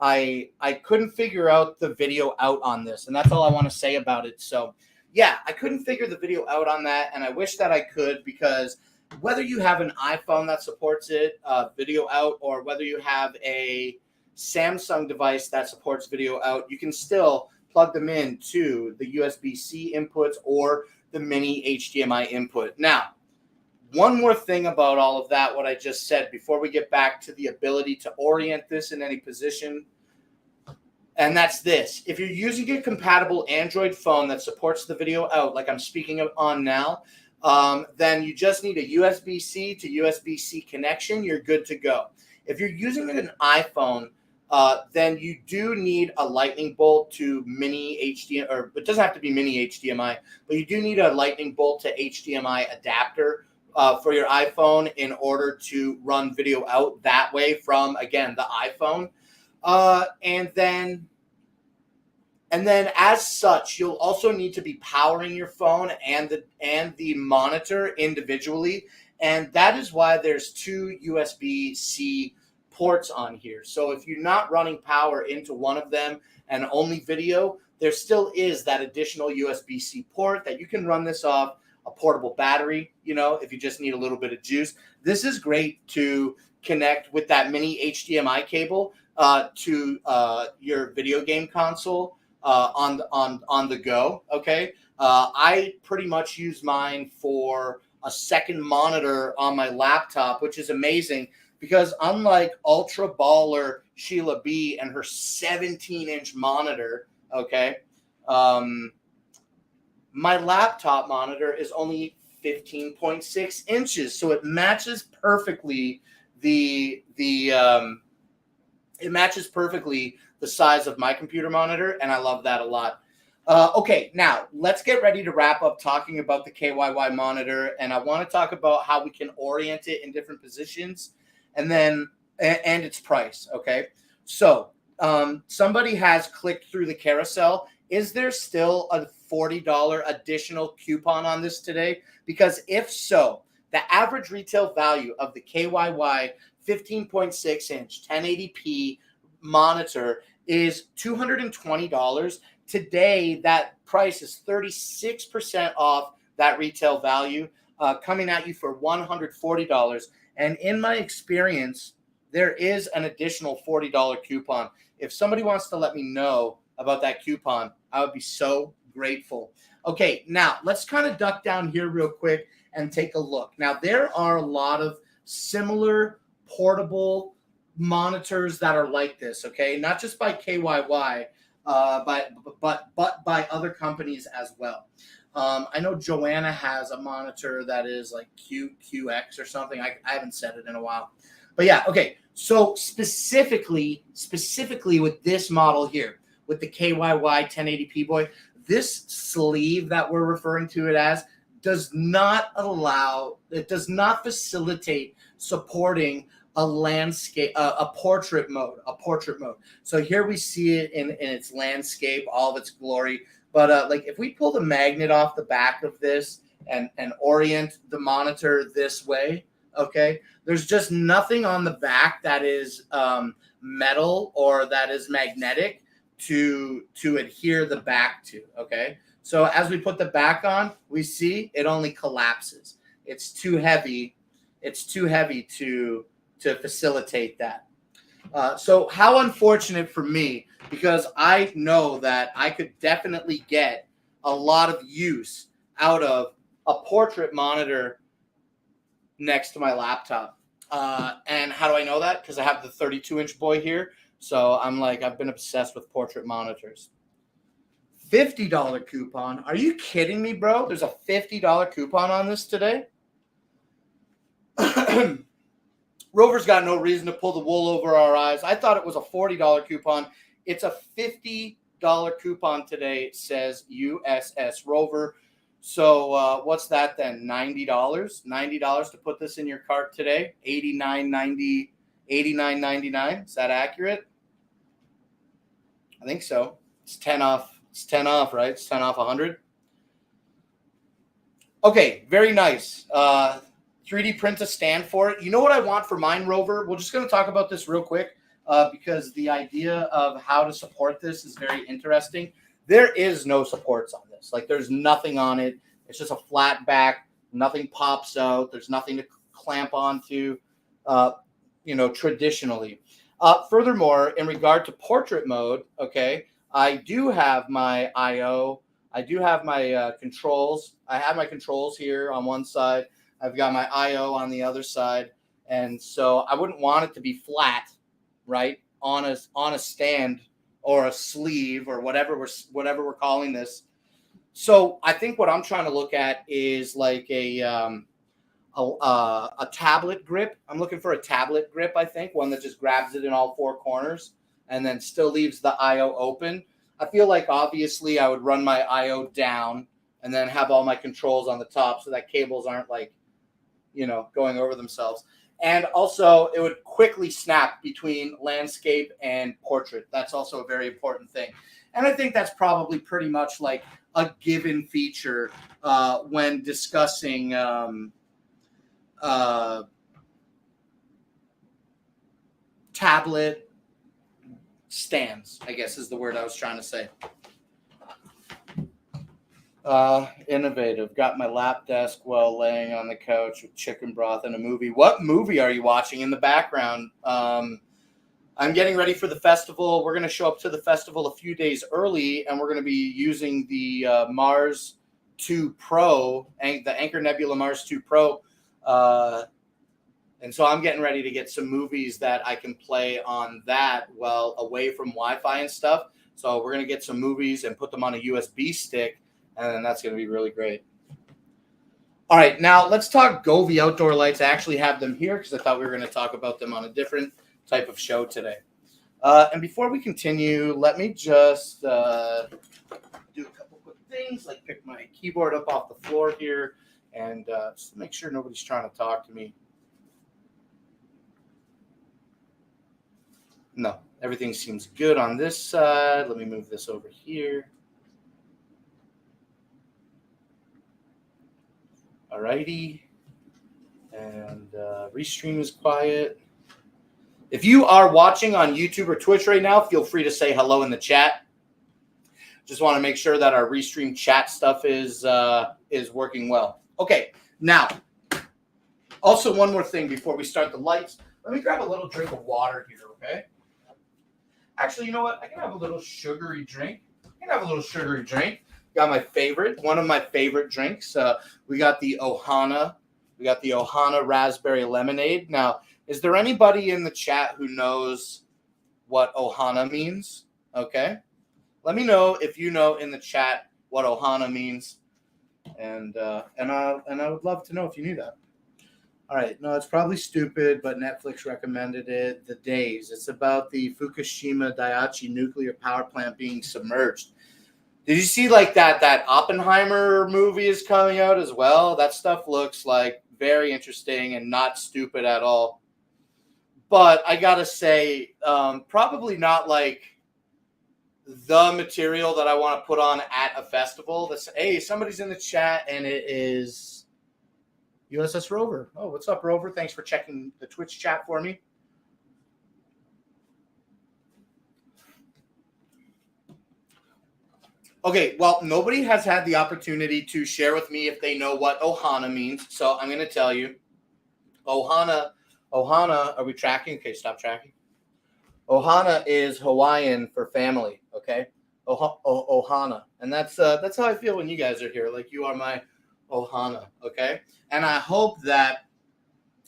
I couldn't figure out the video out on this, and that's all I want to say about it. So yeah, I couldn't figure the video out on that, and I wish that I could, because whether you have an iPhone that supports it, video out, or whether you have a Samsung device that supports video out, you can still plug them in to the USB-C inputs or the mini HDMI input. Now, one more thing about all of that, what I just said, before we get back to the ability to orient this in any position, and that's this. If you're using a compatible Android phone that supports the video out, like I'm speaking on now, then you just need a USB-C to USB-C connection. You're good to go. If you're using an iPhone then you do need a lightning bolt to mini HDMI, or it doesn't have to be mini HDMI, but you do need a lightning bolt to HDMI adapter for your iPhone in order to run video out that way from, again, the iPhone. And then as such, you'll also need to be powering your phone and the monitor individually. And that is why there's two USB-C ports on here. So if you're not running power into one of them and only video, there still is that additional USB-C port that you can run this off a portable battery, if you just need a little bit of juice. This is great to connect with that mini HDMI cable to your video game console on the go. Okay. I pretty much use mine for a second monitor on my laptop, which is amazing because unlike Ultra Baller Sheila B and her 17-inch monitor, okay, my laptop monitor is only 15.6 inches, so it matches perfectly the size of my computer monitor, and I love that a lot. Okay, now let's get ready to wrap up talking about the KYY monitor, and I want to talk about how we can orient it in different positions, and its price. Okay, so somebody has clicked through the carousel. Is there still a $40 additional coupon on this today? Because if so, the average retail value of the KYY 15.6 inch 1080p monitor is $220. Today, that price is 36% off that retail value, coming at you for $140. And in my experience, there is an additional $40 coupon. If somebody wants to let me know about that coupon, I would be so grateful. Okay, now let's kind of duck down here real quick and take a look. Now, there are a lot of similar portable monitors that are like this, okay? Not just by KYY, but by other companies as well. I know Joanna has a monitor that is like QX or something. I haven't said it in a while. But yeah, okay. So specifically with this model here, with the KYY 1080p boy, this sleeve that we're referring to it as does not facilitate supporting a landscape, a portrait mode. So here we see it in its landscape, all of its glory. But like if we pull the magnet off the back of this and orient the monitor this way, okay, there's just nothing on the back that is metal or that is magnetic to adhere the back to, okay? So as we put the back on, we see it only collapses. It's too heavy. It's too heavy to facilitate that. So how unfortunate for me, because I know that I could definitely get a lot of use out of a portrait monitor next to my laptop. And how do I know that? Because I have the 32-inch boy here. So I've been obsessed with portrait monitors. $50 coupon. Are you kidding me, bro? There's a $50 coupon on this today. Rover's got no reason to pull the wool over our eyes. I thought it was a $40 coupon. It's a $50 coupon today, says USS Rover. So what's that then? $90? $90 to put this in your cart today? $89.90, $89.99. Is that accurate? I think so. It's 10 off. It's 10 off, right? It's 10 off 100. Okay, very nice. 3D print a stand for it. You know what I want for mine, Rover? We're just going to talk about this real quick because the idea of how to support this is very interesting. There is no supports on this. Like, there's nothing on it. It's just a flat back. Nothing pops out. There's nothing to clamp onto, traditionally. Furthermore, in regard to portrait mode, okay, I do have my I/O. I do have my controls. I have my controls here on one side. I've got my I/O on the other side. And so I wouldn't want it to be flat, right, on a stand or a sleeve or whatever we're calling this. So I think what I'm trying to look at is like a tablet grip. I'm looking for a tablet grip, I think, one that just grabs it in all four corners. and then still leaves the IO open. I feel like obviously I would run my IO down and then have all my controls on the top so that cables aren't like, going over themselves. And also it would quickly snap between landscape and portrait. That's also a very important thing. And I think that's probably pretty much like a given feature when discussing tablet stands, I guess is the word I was trying to say. Innovative. Got my lap desk while laying on the couch with chicken broth and a movie. What movie are you watching in the background? I'm getting ready for the festival. We're going to show up to the festival a few days early, and we're going to be using the Mars 2 Pro, the Anchor Nebula Mars 2 Pro. And so I'm getting ready to get some movies that I can play on that while away from Wi-Fi and stuff. So we're going to get some movies and put them on a USB stick, and that's going to be really great. All right, now let's talk Govee outdoor lights. I actually have them here because I thought we were going to talk about them on a different type of show today. And before we continue, let me just do a couple quick things, like pick my keyboard up off the floor here and just to make sure nobody's trying to talk to me. No, everything seems good on this side. Let me move this over here. All righty. And Restream is quiet. If you are watching on YouTube or Twitch right now, feel free to say hello in the chat. Just want to make sure that our Restream chat stuff is working well. Okay, now, also one more thing before we start the lights. Let me grab a little drink of water here, okay? Actually, you know what? I can have a little sugary drink. Got my favorite, one of my favorite drinks. We got the Ohana. We got the Ohana Raspberry Lemonade. Now, is there anybody in the chat who knows what Ohana means? Okay. Let me know if you know in the chat what Ohana means. And I would love to know if you knew that. All right. No, it's probably stupid, but Netflix recommended it. The Days. It's about the Fukushima Daiichi nuclear power plant being submerged. Did you see like that Oppenheimer movie is coming out as well? That stuff looks like very interesting and not stupid at all. But I got to say, probably not like the material that I want to put on at a festival. Hey, somebody's in the chat and it is USS Rover. Oh, what's up, Rover? Thanks for checking the Twitch chat for me. Okay, well, nobody has had the opportunity to share with me if they know what Ohana means. So I'm going to tell you. Ohana, are we tracking? Okay, stop tracking. Ohana is Hawaiian for family, okay? Ohana. And that's how I feel when you guys are here. Like, you are my Ohana, okay? And I hope that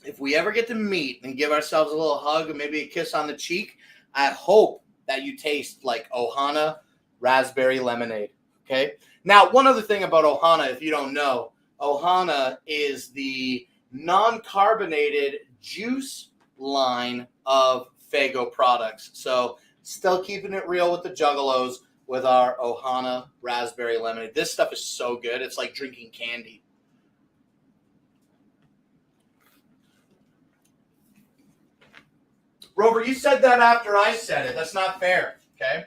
if we ever get to meet and give ourselves a little hug and maybe a kiss on the cheek, I hope that you taste like Ohana Raspberry Lemonade, okay? Now, one other thing about Ohana, if you don't know, Ohana is the non-carbonated juice line of Faygo products. So still keeping it real with the juggalos with our Ohana Raspberry Lemonade. This stuff is so good. It's like drinking candy. Rover, you said that after I said it. That's not fair, okay?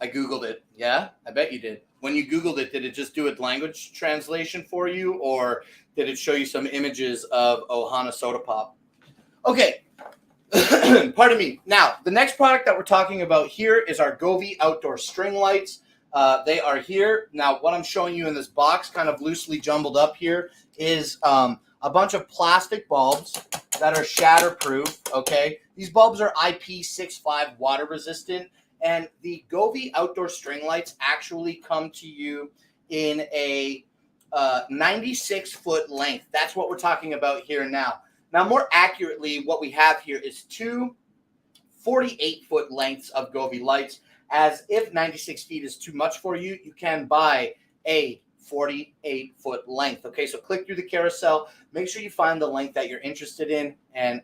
I Googled it. Yeah, I bet you did. When you Googled it, did it just do a language translation for you, or did it show you some images of Ohana Soda Pop? Okay, pardon me. Now, the next product that we're talking about here is our Govee outdoor string lights. They are here. Now, what I'm showing you in this box, kind of loosely jumbled up here, is a bunch of plastic bulbs that are shatterproof, okay? These bulbs are IP65 water resistant. And the Govee outdoor string lights actually come to you in a 96-foot length. That's what we're talking about here now. Now, more accurately, what we have here is two 48-foot lengths of Govee lights. As if 96 feet is too much for you, you can buy a 248-foot length. Okay, so click through the carousel. Make sure you find the length that you're interested in and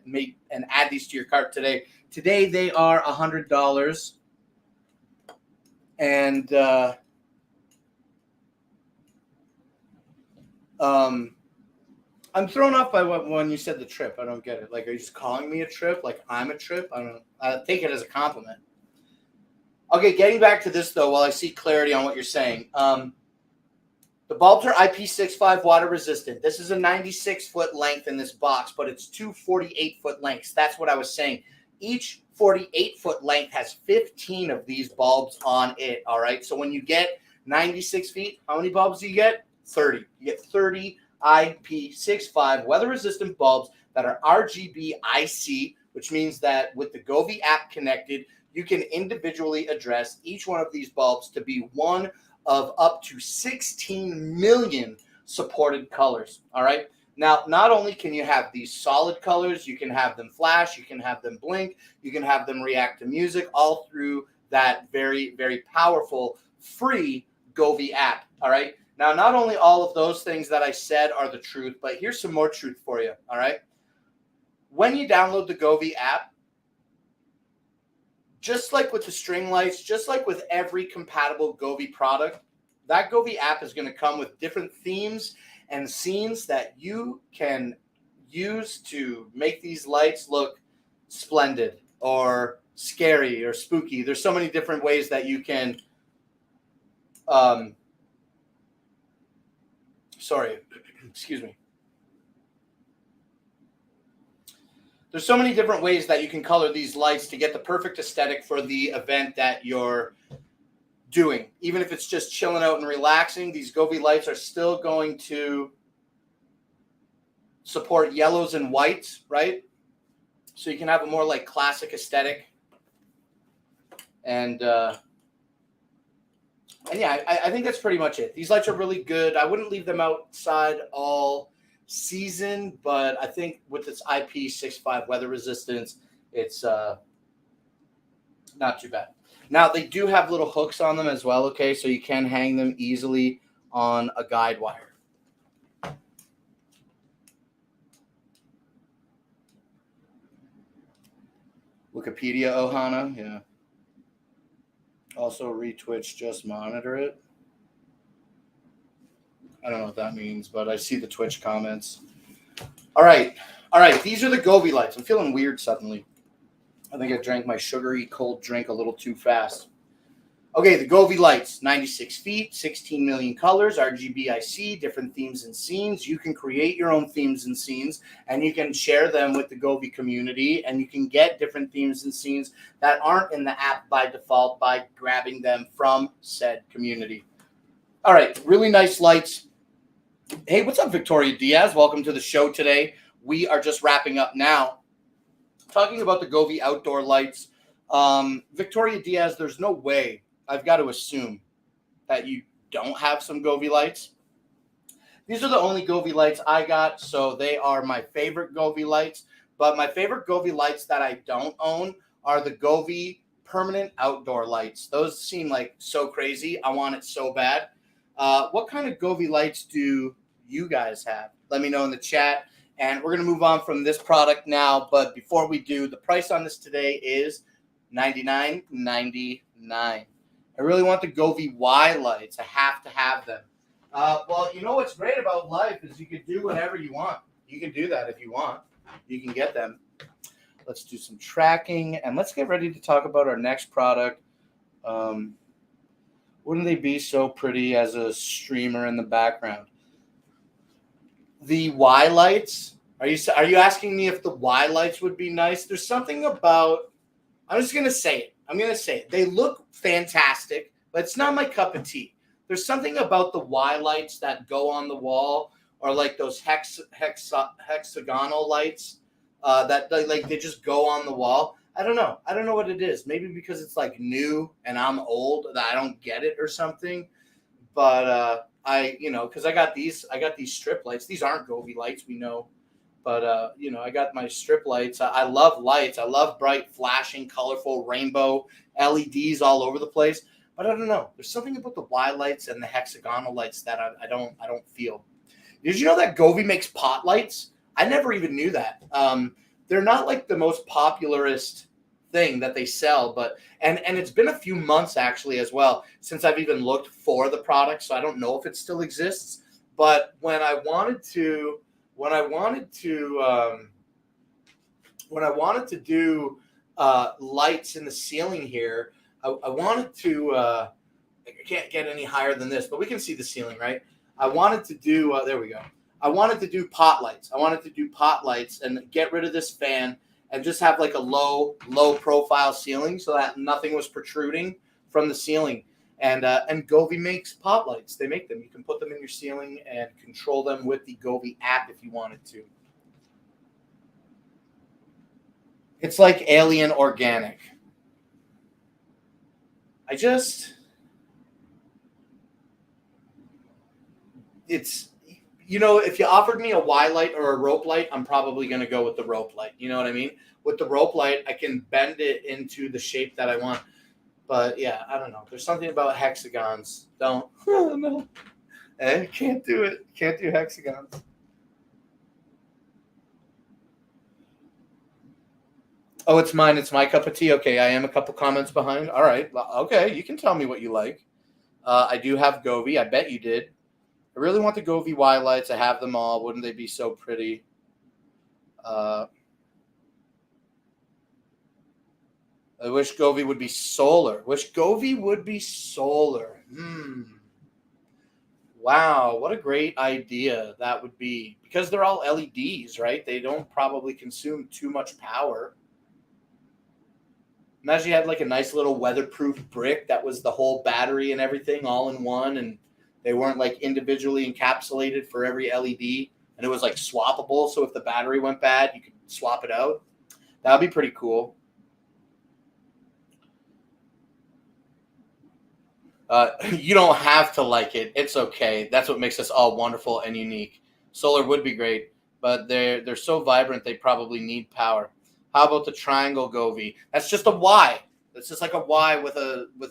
add these to your cart today. Today they are $100, and I'm thrown off by when you said the trip. I don't get it. Like, are you just calling me a trip? Like I'm a trip? I take it as a compliment. Okay, getting back to this though, while I see clarity on what you're saying. The bulbs are IP65 water resistant. This is a 96-foot length in this box, but it's two 48-foot lengths. That's what I was saying. Each 48-foot length has 15 of these bulbs on it, all right? So when you get 96 feet, how many bulbs do you get? 30. You get 30 IP65 weather-resistant bulbs that are RGB IC, which means that with the Govee app connected, you can individually address each one of these bulbs to be one of up to 16 million supported colors. All right. Now, not only can you have these solid colors, you can have them flash, you can have them blink, you can have them react to music, all through that very, very powerful free Govee app. All right. Now, not only all of those things that I said are the truth, but here's some more truth for you. All right. When you download the Govee app, just like with the string lights, just like with every compatible Govee product, that Govee app is going to come with different themes and scenes that you can use to make these lights look splendid or scary or spooky. There's so many different ways that you can, excuse me. There's so many different ways that you can color these lights to get the perfect aesthetic for the event that you're doing. Even if it's just chilling out and relaxing, these Govee lights are still going to support yellows and whites, right? So you can have a more like classic aesthetic. And yeah, I think that's pretty much it. These lights are really good. I wouldn't leave them outside all season, but I think with its IP65 weather resistance, it's not too bad. Now, they do have little hooks on them as well, okay? So you can hang them easily on a guide wire. Wikipedia Ohana, yeah. Also, retwitch, just monitor it. I don't know what that means, but I see the Twitch comments. All right. These are the Govee lights. I'm feeling weird suddenly. I think I drank my sugary cold drink a little too fast. Okay, the Govee lights, 96 feet, 16 million colors, RGB IC, different themes and scenes. You can create your own themes and scenes, and you can share them with the Govee community, and you can get different themes and scenes that aren't in the app by default by grabbing them from said community. All right, really nice lights. Hey, what's up, Victoria Diaz? Welcome to the show today. We are just wrapping up now, talking about the Govee outdoor lights. Victoria Diaz, there's no way, I've got to assume, that you don't have some Govee lights. These are the only Govee lights I got, so they are my favorite Govee lights. But my favorite Govee lights that I don't own are the Govee permanent outdoor lights. Those seem like so crazy. I want it so bad. What kind of Govee lights do you guys have? Let me know in the chat. And we're going to move on from this product now. But before we do, the price on this today is $99.99. I really want the Govee Y lights. I have to have them. Well, you know what's great about life is you can do whatever you want. You can do that if you want. You can get them. Let's do some tracking. And let's get ready to talk about our next product. Wouldn't they be so pretty as a streamer in the background? The Y lights. Are you asking me if the Y lights would be nice? There's something about, I'm just going to say it. I'm going to say it. They look fantastic, but it's not my cup of tea. There's something about the Y lights that go on the wall, or like those hexagonal lights that they just go on the wall. I don't know. I don't know what it is. Maybe because it's like new and I'm old that I don't get it or something. But because I got these strip lights. These aren't Govee lights, we know. But I got my strip lights. I love lights. I love bright, flashing, colorful rainbow LEDs all over the place. But I don't know. There's something about the Y lights and the hexagonal lights that I don't feel. Did you know that Govee makes pot lights? I never even knew that. They're not like the most popularist thing that they sell, but and it's been a few months actually as well since I've even looked for the product, so I don't know if it still exists. But when I wanted to do lights in the ceiling here, I wanted to. I can't get any higher than this, but we can see the ceiling, right? I wanted to do. There we go. I wanted to do pot lights. And get rid of this fan and just have like a low profile ceiling so that nothing was protruding from the ceiling. And Govee makes pot lights. They make them. You can put them in your ceiling and control them with the Govee app if you wanted to. It's like Alien Organic. It's, if you offered me a Y light or a rope light, I'm probably going to go with the rope light. You know what I mean? With the rope light, I can bend it into the shape that I want. But yeah, I don't know. There's something about hexagons. No. Can't do it. Can't do hexagons. Oh, it's mine. It's my cup of tea. Okay, I am a couple comments behind. All right. Okay, you can tell me what you like. I do have Govee. I bet you did. I really want the Govee Y lights. I have them all. Wouldn't they be so pretty? I wish Govee would be solar. Wow, what a great idea that would be. Because they're all LEDs, right? They don't probably consume too much power. Imagine you had like a nice little weatherproof brick that was the whole battery and everything all in one, and they weren't like individually encapsulated for every LED, and it was like swappable. So if the battery went bad, you could swap it out. That would be pretty cool. You don't have to like it. It's okay. That's what makes us all wonderful and unique. Solar would be great, but they're so vibrant they probably need power. How about the triangle Govee? That's just a Y. That's just like a Y with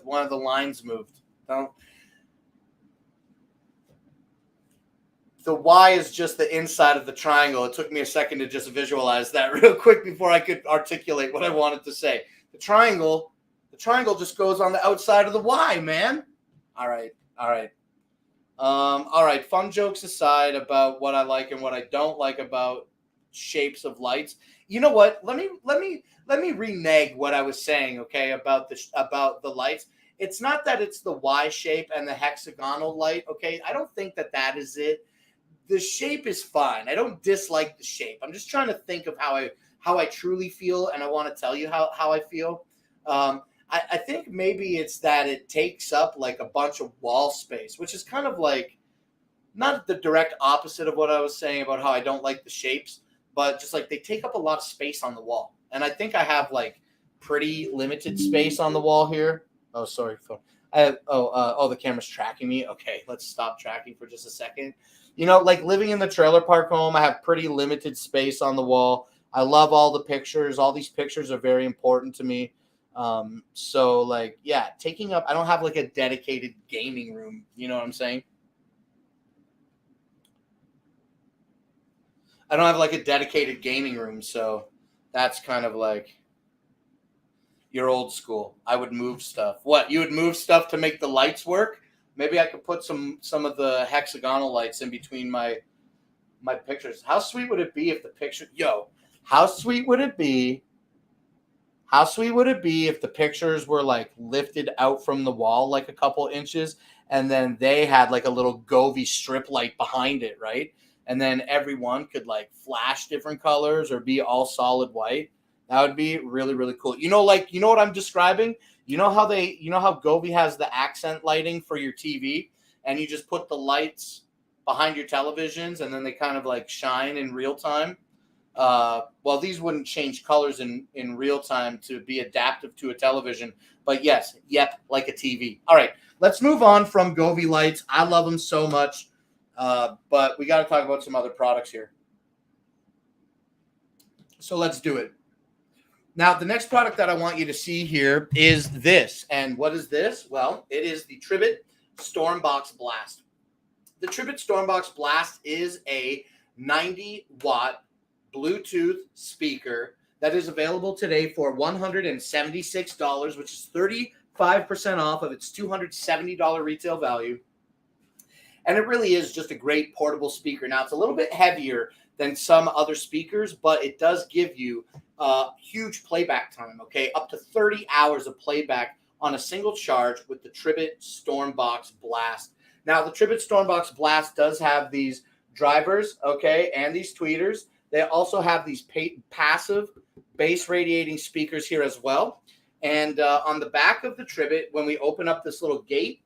one of the lines moved. Don't. The Y is just the inside of the triangle. It took me a second to just visualize that real quick before I could articulate what I wanted to say. The triangle just goes on the outside of the Y, man. All right. All right. Fun jokes aside about what I like and what I don't like about shapes of lights. You know what? Let me renege what I was saying. Okay, about the lights. It's not that it's the Y shape and the hexagonal light. Okay, I don't think that is it. The shape is fine. I don't dislike the shape. I'm just trying to think of how I truly feel, and I want to tell you how I feel. I think maybe it's that it takes up like a bunch of wall space, which is kind of like not the direct opposite of what I was saying about how I don't like the shapes, but just like they take up a lot of space on the wall. And I think I have like pretty limited space on the wall here. Oh, sorry, phone. The camera's tracking me. Okay, let's stop tracking for just a second. Like living in the trailer park home, I have pretty limited space on the wall. I love all the pictures. All these pictures are very important to me. So like, yeah, taking up, I don't have like a dedicated gaming room. You know what I'm saying? I don't have like a dedicated gaming room. So that's kind of like, you're old school. I would move stuff. What? You would move stuff to make the lights work? Maybe I could put some of the hexagonal lights in between my pictures. How sweet would it be if the picture? How sweet would it be? How sweet would it be if the pictures were like lifted out from the wall like a couple inches, and then they had like a little Govee strip light behind it, right? And then everyone could like flash different colors or be all solid white. That would be really, really cool. You know what I'm describing? You know how Govee has the accent lighting for your TV, and you just put the lights behind your televisions, and then they kind of like shine in real time. Well, these wouldn't change colors in real time to be adaptive to a television, but yes, like a TV. All right, let's move on from Govee lights. I love them so much, but we got to talk about some other products here. So let's do it. Now, the next product that I want you to see here is this. And what is this? Well, it is the Tribit Stormbox Blast. The Tribit Stormbox Blast is a 90-watt Bluetooth speaker that is available today for $176, which is 35% off of its $270 retail value. And it really is just a great portable speaker. Now, it's a little bit heavier than some other speakers, but it does give you huge playback time, okay? Up to 30 hours of playback on a single charge with the Tribit Stormbox Blast. Now, the Tribit Stormbox Blast does have these drivers, okay, and these tweeters. They also have these passive bass radiating speakers here as well. And on the back of the Tribit, when we open up this little gate,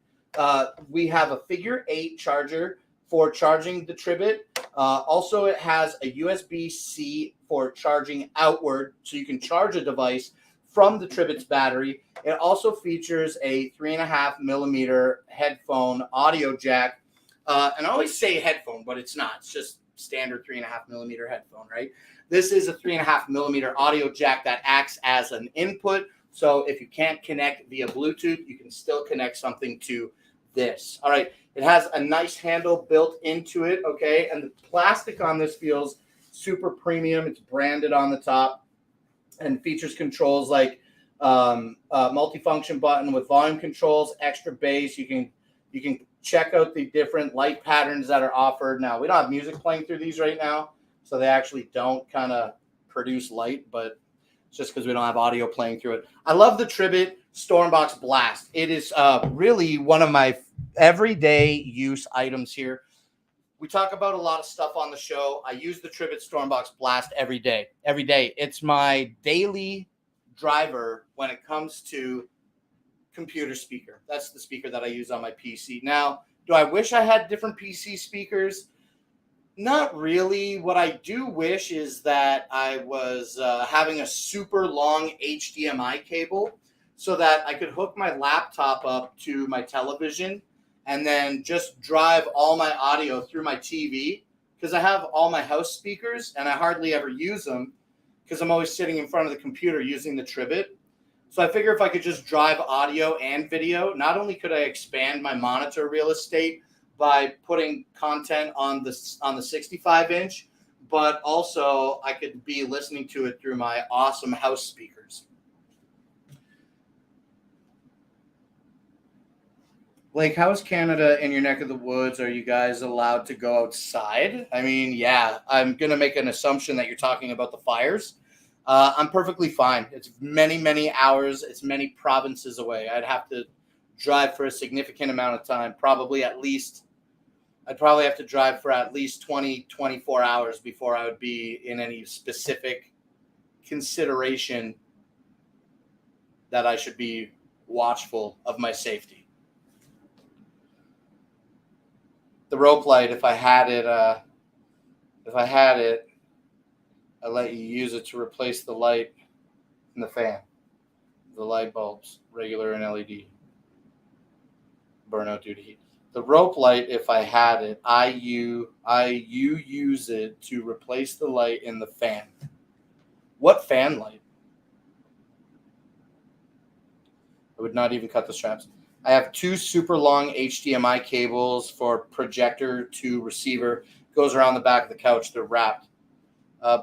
we have a figure 8 charger for charging the Tribit. Also, it has a USB-C for charging outward, so you can charge a device from the Tribit's battery. It also features a 3.5 millimeter headphone audio jack. And I always say headphone, but it's not. It's just standard 3.5 millimeter headphone, right? This is a 3.5 millimeter audio jack that acts as an input. So if you can't connect via Bluetooth, you can still connect something to this. All right. It has a nice handle built into it, okay? And the plastic on this feels super premium. It's branded on the top and features controls like multifunction button with volume controls, extra bass. You can check out the different light patterns that are offered. Now, we don't have music playing through these right now, so they actually don't kind of produce light, but it's just because we don't have audio playing through it. I love the Tribit Stormbox Blast. It is really one of my everyday use items here. We talk about a lot of stuff on the show. I use the Tribit Stormbox Blast every day. Every day. It's my daily driver when it comes to computer speaker. That's the speaker that I use on my PC. Now, do I wish I had different PC speakers? Not really. What I do wish is that I was having a super long HDMI cable so that I could hook my laptop up to my television and then just drive all my audio through my TV, because I have all my house speakers and I hardly ever use them because I'm always sitting in front of the computer using the Tribit. So I figure if I could just drive audio and video, not only could I expand my monitor real estate by putting content on the 65-inch, but also I could be listening to it through my awesome house speakers. Blake, how's Canada in your neck of the woods? Are you guys allowed to go outside? I mean, yeah, I'm going to make an assumption that you're talking about the fires. I'm perfectly fine. It's many, many hours. It's many provinces away. I'd have to drive for a significant amount of time, I'd probably have to drive for at least 20, 24 hours before I would be in any specific consideration that I should be watchful of my safety. The rope light, if I had it, I let you use it to replace the light in the fan, the light bulbs, regular and LED, burnout due to heat. The rope light, if I had it, you use it to replace the light in the fan. What fan light? I would not even cut the straps. I have 2 super long HDMI cables for projector to receiver. Goes around the back of the couch. They're wrapped.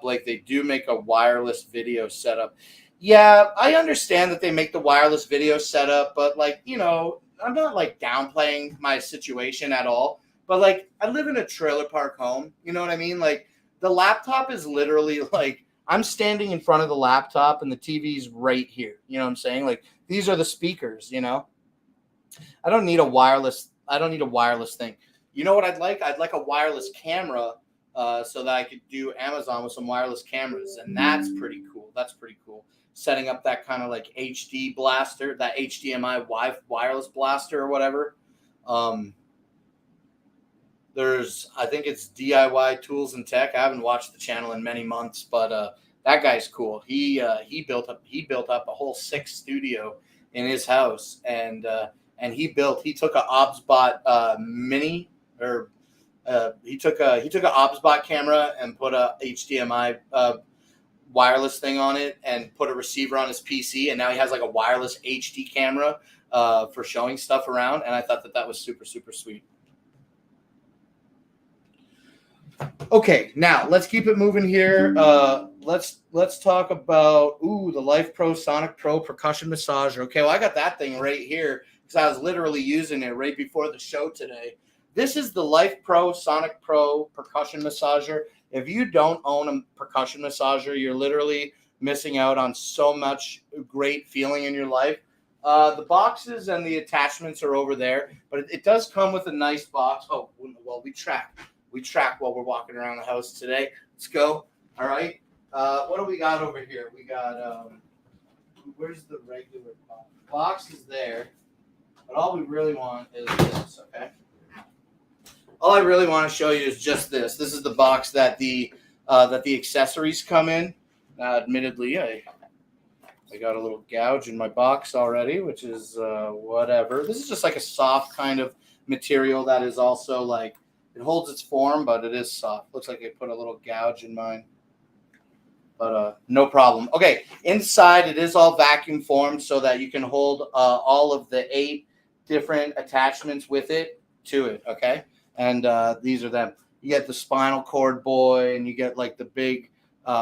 Blake, they do make a wireless video setup. Yeah, I understand that they make the wireless video setup, but I'm not downplaying my situation at all. But I live in a trailer park home. You know what I mean? The laptop is literally I'm standing in front of the laptop and the TV's right here. You know what I'm saying? These are the speakers, I don't need a wireless thing. You know what I'd like? I'd like a wireless camera so that I could do Amazon with some wireless cameras. And that's pretty cool. Setting up that kind of HD blaster, that HDMI wireless blaster or whatever. I think it's DIY Tools and Tech. I haven't watched the channel in many months, but that guy's cool. He built up a whole 6 studio in his house, and he took a OBSBot mini, or he took a OBSBot camera and put a HDMI wireless thing on it and put a receiver on his PC, and now he has like a wireless HD camera for showing stuff around, and I thought that was super, super sweet. Okay, now let's keep it moving here. Let's talk about the Life Pro Sonic Pro percussion massager. Okay, well I got that thing right here because I was literally using it right before the show today. This is the Life Pro Sonic Pro percussion massager. If you don't own a percussion massager, you're literally missing out on so much great feeling in your life. The boxes and the attachments are over there, but it does come with a nice box. Oh, well, we track while we're walking around the house today. Let's go. All right. What do we got over here? We got, where's the regular box? The box is there, but all we really want is this, okay? All I really want to show you is just this. This is the box that the accessories come in. Admittedly, I got a little gouge in my box already, which is whatever. This is just like a soft kind of material that is also like, it holds its form, but it is soft. Looks like I put a little gouge in mine, but no problem. Okay, inside it is all vacuum formed so that you can hold all of the 8 different attachments with it to it, okay? And these are them. You get the spinal cord boy, and you get like the big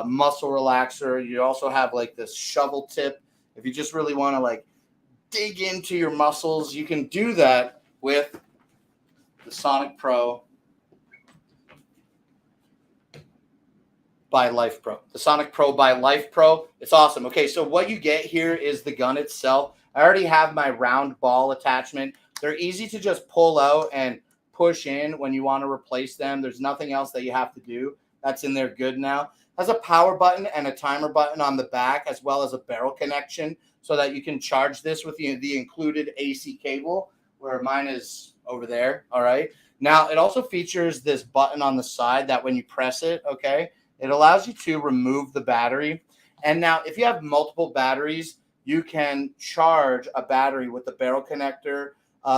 muscle relaxer. You also have like this shovel tip. If you just really want to like dig into your muscles, you can do that with the Sonic Pro by Life Pro. The Sonic Pro by Life Pro. It's awesome. Okay, so what you get here is the gun itself. I already have my round ball attachment. They're easy to just pull out and push in when you want to replace them. There's nothing else that you have to do. That's in there good now. It has a power button and a timer button on the back, as well as a barrel connection so that you can charge this with the included AC cable, where mine is over there. All right. Now, it also features this button on the side that when you press it, okay, it allows you to remove the battery. And now if you have multiple batteries, you can charge a battery with the barrel connector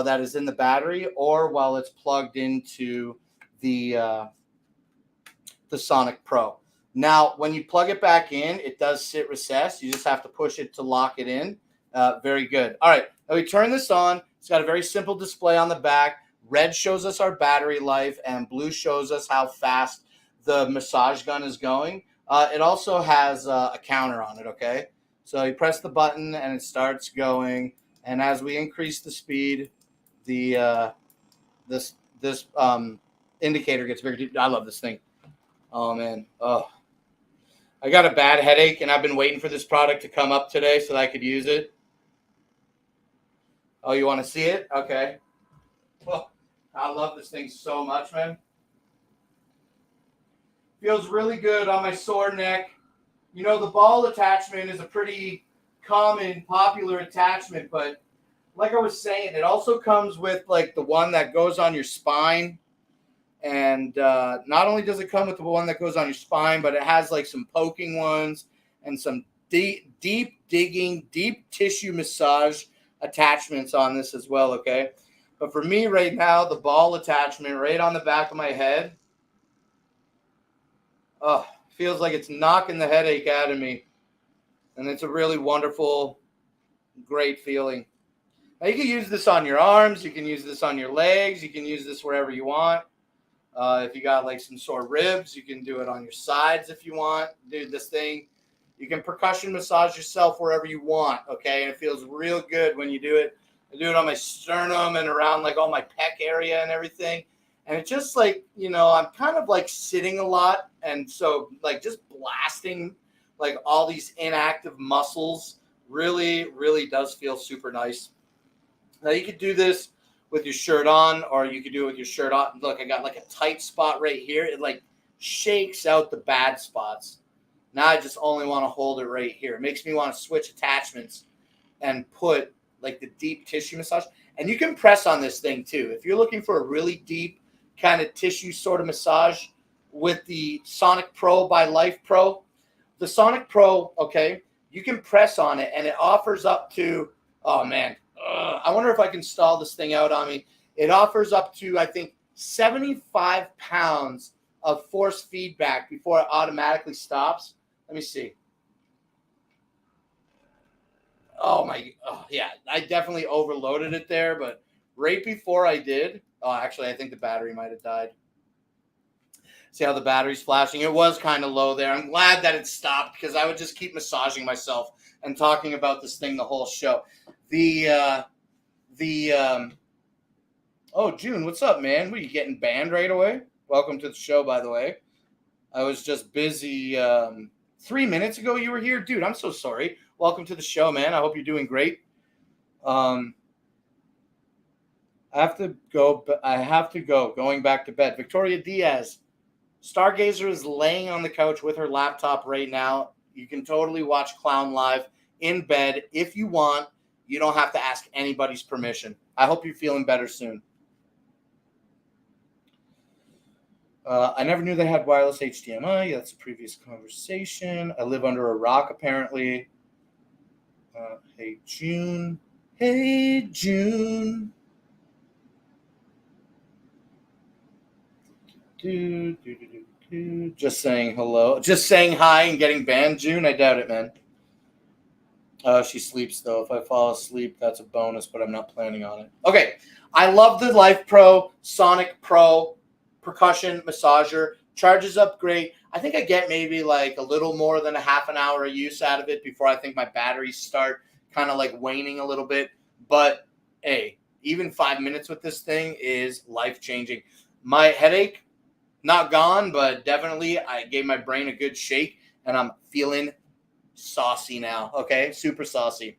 that is in the battery, or while it's plugged into the Sonic Pro. Now, when you plug it back in, it does sit recessed. You just have to push it to lock it in. Very good. All right, now we turn this on. It's got a very simple display on the back. Red shows us our battery life, and blue shows us how fast the massage gun is going. It also has a counter on it, okay? So you press the button, and it starts going. And as we increase the speed, this indicator gets bigger. I love this thing. Oh man, I got a bad headache, and I've been waiting for this product to come up today so that I could use it. Oh, you want to see it? Okay. Well, I love this thing so much, man. Feels really good on my sore neck. You know, the ball attachment is a pretty common, popular attachment, but like I was saying, it also comes with like the one that goes on your spine. And not only does it come with the one that goes on your spine, but it has like some poking ones and some deep digging, deep tissue massage attachments on this as well, okay? But for me right now, the ball attachment right on the back of my head, feels like it's knocking the headache out of me. And it's a really wonderful, great feeling. Now you can use this on your arms. You can use this on your legs. You can use this wherever you want. If you got like some sore ribs, you can do it on your sides if you want. Dude, this thing, you can percussion massage yourself wherever you want, okay? And it feels real good when you do it. I do it on my sternum and around like all my pec area and everything. And it's just like, you know, I'm kind of like sitting a lot. And so like just blasting like all these inactive muscles really, really does feel super nice. Now you could do this with your shirt on, or you could do it with your shirt off. Look, I got like a tight spot right here. It like shakes out the bad spots. Now I just only want to hold it right here. It makes me want to switch attachments and put like the deep tissue massage. And you can press on this thing too. If you're looking for a really deep kind of tissue sort of massage with the Sonic Pro by Life Pro, the Sonic Pro, okay, you can press on it and it offers up to, oh man, I wonder if I can stall this thing out on me. It offers up to, I think, 75 pounds of force feedback before it automatically stops. Let me see. yeah, I definitely overloaded it there, but right before I did, actually, I think the battery might have died. See how the battery's flashing? It was kind of low there. I'm glad that it stopped because I would just keep massaging myself and talking about this thing the whole show. Oh, June, what's up, man? Were you getting banned right away? Welcome to the show, by the way. I was just busy. 3 minutes ago you were here. Dude, I'm so sorry. Welcome to the show, man. I hope you're doing great. I have to go. Going back to bed. Victoria Diaz. Stargazer is laying on the couch with her laptop right now. You can totally watch Clown Live in bed if you want. You don't have to ask anybody's permission. I hope you're feeling better soon. I never knew they had wireless HDMI. That's a previous conversation. I live under a rock, apparently. Hey, June. Hey, June. Just saying hello. Just saying hi and getting banned, June? I doubt it, man. She sleeps, though. If I fall asleep, that's a bonus, but I'm not planning on it. Okay. I love the Life Pro, Sonic Pro percussion massager. Charges up great. I think I get maybe like a little more than a half an hour of use out of it before I think my batteries start kind of like waning a little bit. But hey, even 5 minutes with this thing is life-changing. My headache, not gone, but definitely I gave my brain a good shake and I'm feeling saucy now. Okay, super saucy.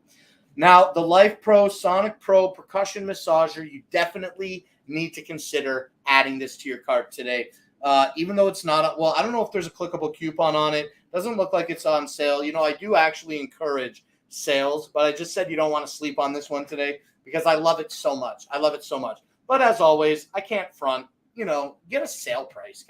Now, the Life Pro Sonic Pro percussion massager, you definitely need to consider adding this to your cart today. Even though it's not, I don't know if there's a clickable coupon on it. Doesn't look like it's on sale. You know, I do actually encourage sales, but I just said you don't want to sleep on this one today because I love it so much. But as always, I can't front. You know, get a sale price.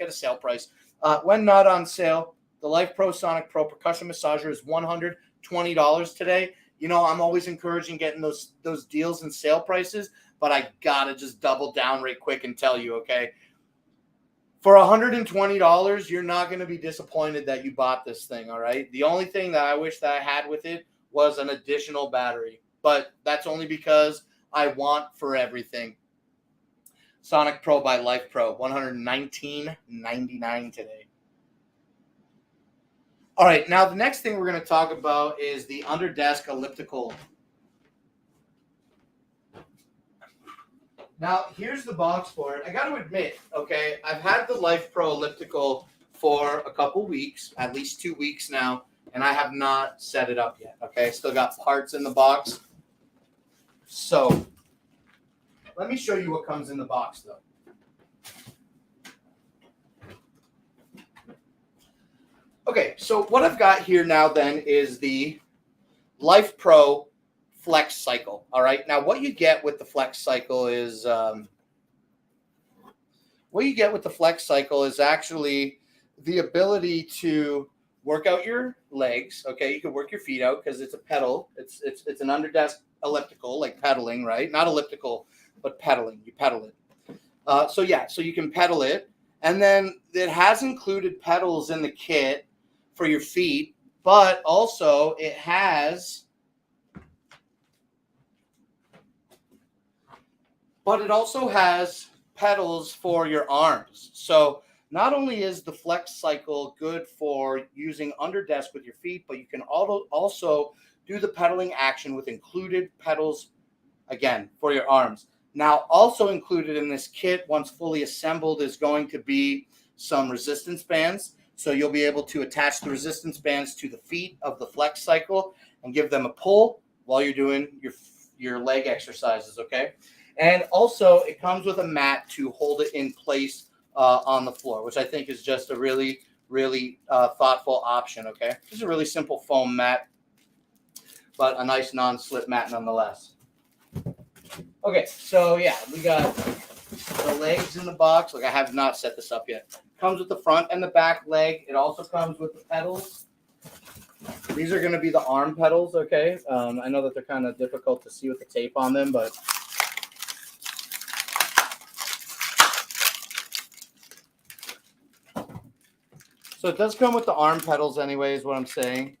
When not on sale, the Life Pro Sonic Pro percussion massager is $120 today. You know, I'm always encouraging getting those deals and sale prices, but I gotta just double down right quick and tell you, okay? For $120, you're not going to be disappointed that you bought this thing, all right? The only thing that I wish that I had with it was an additional battery, but that's only because I want for everything. Sonic Pro by Life Pro, $119.99 today. All right, now the next thing we're going to talk about is the Underdesk elliptical. Now, here's the box for it. I got to admit, okay, I've had the Life Pro elliptical for a couple weeks, at least 2 weeks now, and I have not set it up yet, okay? Still got parts in the box. So, let me show you what comes in the box, though. Okay, so what I've got here now then is the Life Pro Flex Cycle. All right, now what you get with the Flex Cycle is actually the ability to work out your legs. Okay, you can work your feet out because it's a pedal. It's an Underdesk elliptical, like pedaling, right? Not elliptical, but pedaling. You pedal it. So you can pedal it, and then it has included pedals in the kit for your feet, but also it also has pedals for your arms. So not only is the Flex Cycle good for using Underdesk with your feet, but you can also do the pedaling action with included pedals, again, for your arms. Now, also included in this kit, once fully assembled, is going to be some resistance bands. So you'll be able to attach the resistance bands to the feet of the Flex Cycle and give them a pull while you're doing your leg exercises, okay? And also, it comes with a mat to hold it in place on the floor, which I think is just a really, really thoughtful option, okay? This is a really simple foam mat, but a nice non-slip mat nonetheless. Okay, so yeah, we got the legs in the box. Like, I have not set this up yet. Comes with the front and the back leg. It also comes with the pedals. These are going to be the arm pedals, okay? I know that they're kind of difficult to see with the tape on them, but so it does come with the arm pedals anyway, is what I'm saying.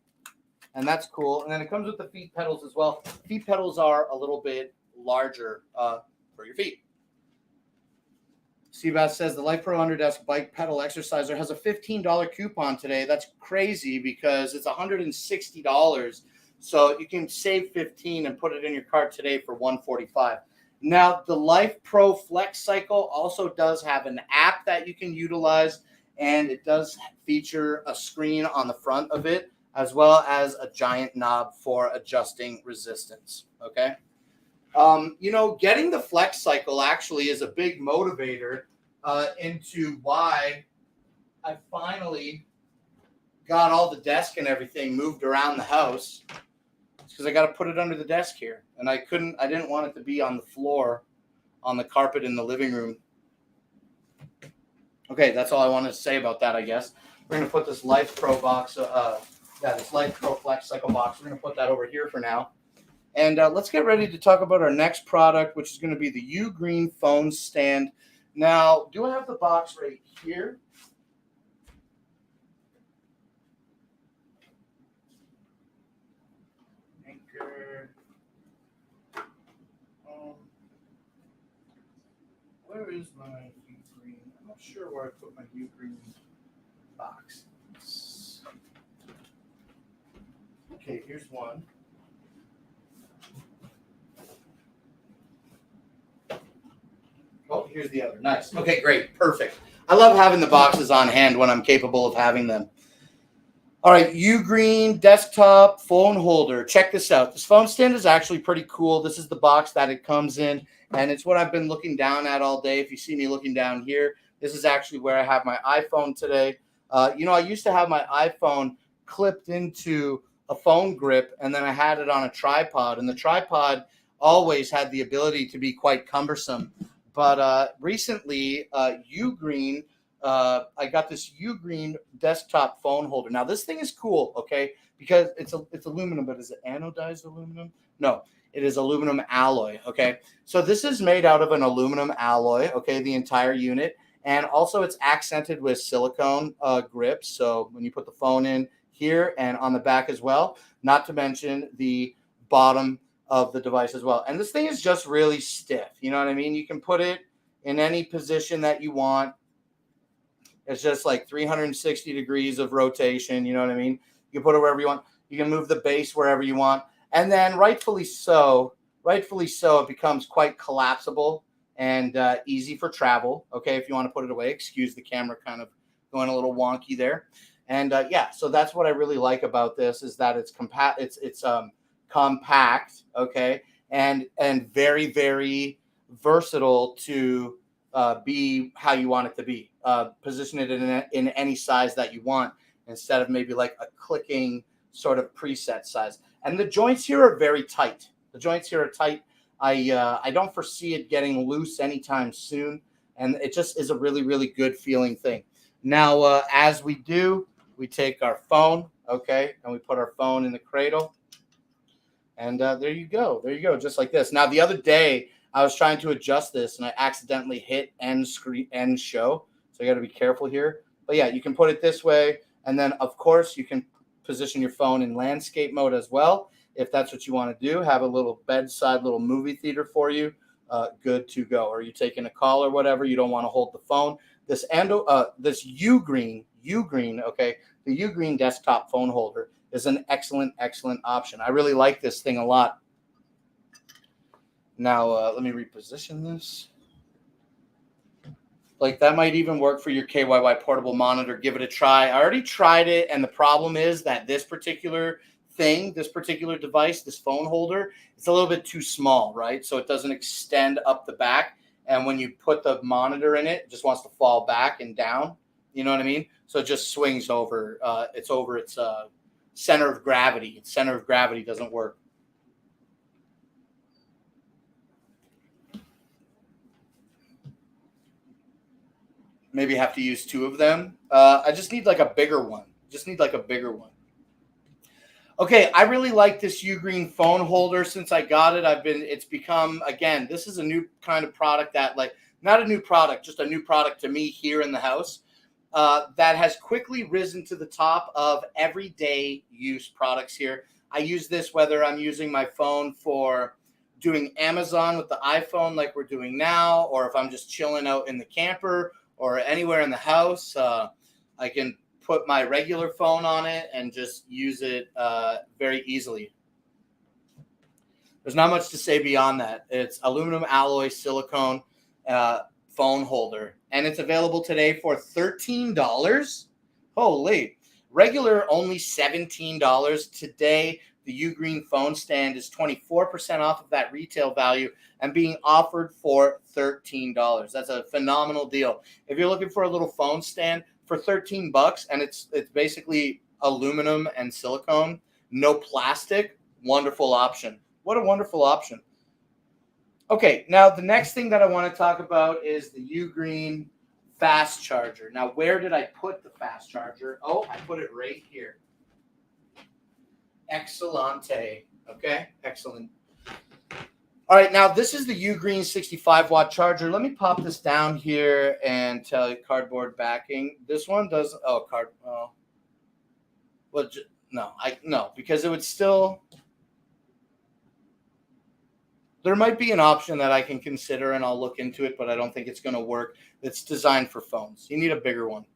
and that's cool. And then it comes with the feet pedals as well. Feet pedals are a little bit larger for your feet. Seabass says the Life Pro Underdesk Bike Pedal Exerciser has a $15 coupon today. That's crazy because it's $160. So you can save $15 and put it in your cart today for $145. Now, the Life Pro Flex Cycle also does have an app that you can utilize, and it does feature a screen on the front of it, as well as a giant knob for adjusting resistance. Okay. Getting the Flex Cycle actually is a big motivator into why I finally got all the desk and everything moved around the house. It's because I got to put it under the desk here, and I didn't want it to be on the floor, on the carpet in the living room. Okay, that's all I wanted to say about that, I guess. We're going to put this Life Pro box, this Life Pro Flex Cycle box, we're going to put that over here for now. And let's get ready to talk about our next product, which is going to be the Ugreen phone stand. Now, do I have the box right here? Anchor. Where is my Ugreen? I'm not sure where I put my Ugreen box. Okay, here's one. Oh, here's the other. Nice. Okay, great. Perfect. I love having the boxes on hand when I'm capable of having them. All right, Ugreen desktop phone holder. Check this out. This phone stand is actually pretty cool. This is the box that it comes in, and it's what I've been looking down at all day. If you see me looking down here, this is actually where I have my iPhone today. I used to have my iPhone clipped into a phone grip, and then I had it on a tripod, and the tripod always had the ability to be quite cumbersome. But recently, Ugreen, I got this Ugreen desktop phone holder. Now, this thing is cool, okay, because it's aluminum, but is it anodized aluminum? No, it is aluminum alloy, okay? So this is made out of an aluminum alloy, okay, the entire unit. And also it's accented with silicone grips. So when you put the phone in here and on the back as well, not to mention the bottom of the device as well. And this thing is just really stiff. You know what I mean? You can put it in any position that you want. It's just like 360 degrees of rotation. You know what I mean? You can put it wherever you want. You can move the base wherever you want. And then rightfully so, it becomes quite collapsible and easy for travel. Okay, if you want to put it away, excuse the camera kind of going a little wonky there. And so that's what I really like about this is that it's compact, okay, and very, very versatile to be how you want it to be. Position it in any size that you want instead of maybe like a clicking sort of preset size. And the joints here are very tight. I don't foresee it getting loose anytime soon, and it just is a really, really good feeling thing. Now, as we do, we take our phone, okay, and we put our phone in the cradle. And there you go, just like this. Now, the other day, I was trying to adjust this, and I accidentally hit end show. So you got to be careful here. But yeah, you can put it this way. And then, of course, you can position your phone in landscape mode as well. If that's what you want to do, have a little bedside, little movie theater for you. Good to go. Or you're taking a call or whatever. You don't want to hold the phone. This Ugreen, okay, the Ugreen desktop phone holder is an excellent option. I really like this thing a lot. Now, let me reposition this. Like that might even work for your KYY portable monitor. Give it a try. I already tried it, and the problem is that this particular device, this phone holder, it's a little bit too small, right? So it doesn't extend up the back, and when you put the monitor in it, it just wants to fall back and down. You know what I mean? So it just swings over. It's over its center of gravity. Its center of gravity doesn't work. Maybe have to use two of them. I just need like a bigger one. Okay, I really like this Ugreen phone holder since I got it. It's become, again, this is a new kind of product that, like, not a new product, just a new product to me here in the house. that has quickly risen to the top of everyday use products here. I use this whether I'm using my phone for doing Amazon with the iPhone like we're doing now, or if I'm just chilling out in the camper or anywhere in the house. I can put my regular phone on it and just use it very easily. There's not much to say beyond that. It's aluminum alloy silicone phone holder, and it's available today for $13. Holy, regular only $17 today. The Ugreen phone stand is 24% off of that retail value and being offered for $13. That's a phenomenal deal. If you're looking for a little phone stand for $13 and it's basically aluminum and silicone, no plastic, wonderful option. What a wonderful option. Okay, now the next thing that I want to talk about is the Ugreen fast charger. Now, where did I put the fast charger? Oh, I put it right here. Excellente. Okay, excellent. All right, now this is the Ugreen 65-watt charger. Let me pop this down here and tell you cardboard backing. This one does, no, because it would still, there might be an option that I can consider and I'll look into it, but I don't think it's going to work. It's designed for phones. You need a bigger one.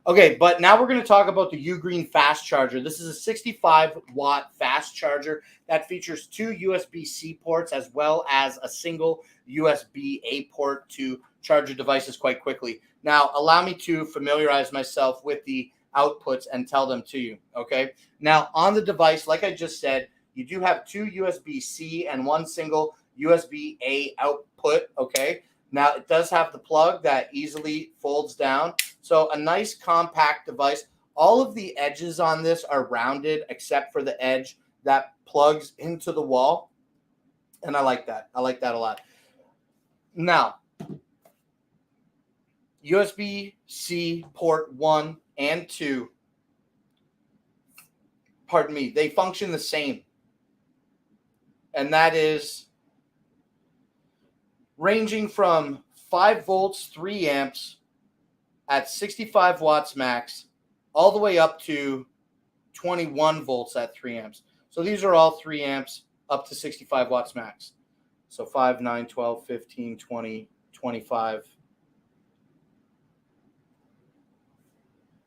Okay, but now we're going to talk about the Ugreen fast charger. This is a 65-watt fast charger that features two USB-C ports as well as a single USB-A port to charge your devices quite quickly. Now, allow me to familiarize myself with the outputs and tell them to you, okay? Now, on the device, like I just said, you do have two USB-C and one single USB-A output, okay? Now, it does have the plug that easily folds down. So a nice compact device. All of the edges on this are rounded except for the edge that plugs into the wall. And I like that. I like that a lot. Now, USB-C port 1 and 2, pardon me, they function the same. And that is ranging from 5 volts, 3 amps at 65 watts max, all the way up to 21 volts at 3 amps. So these are all 3 amps up to 65 watts max. So 5, 9, 12, 15, 20, 25.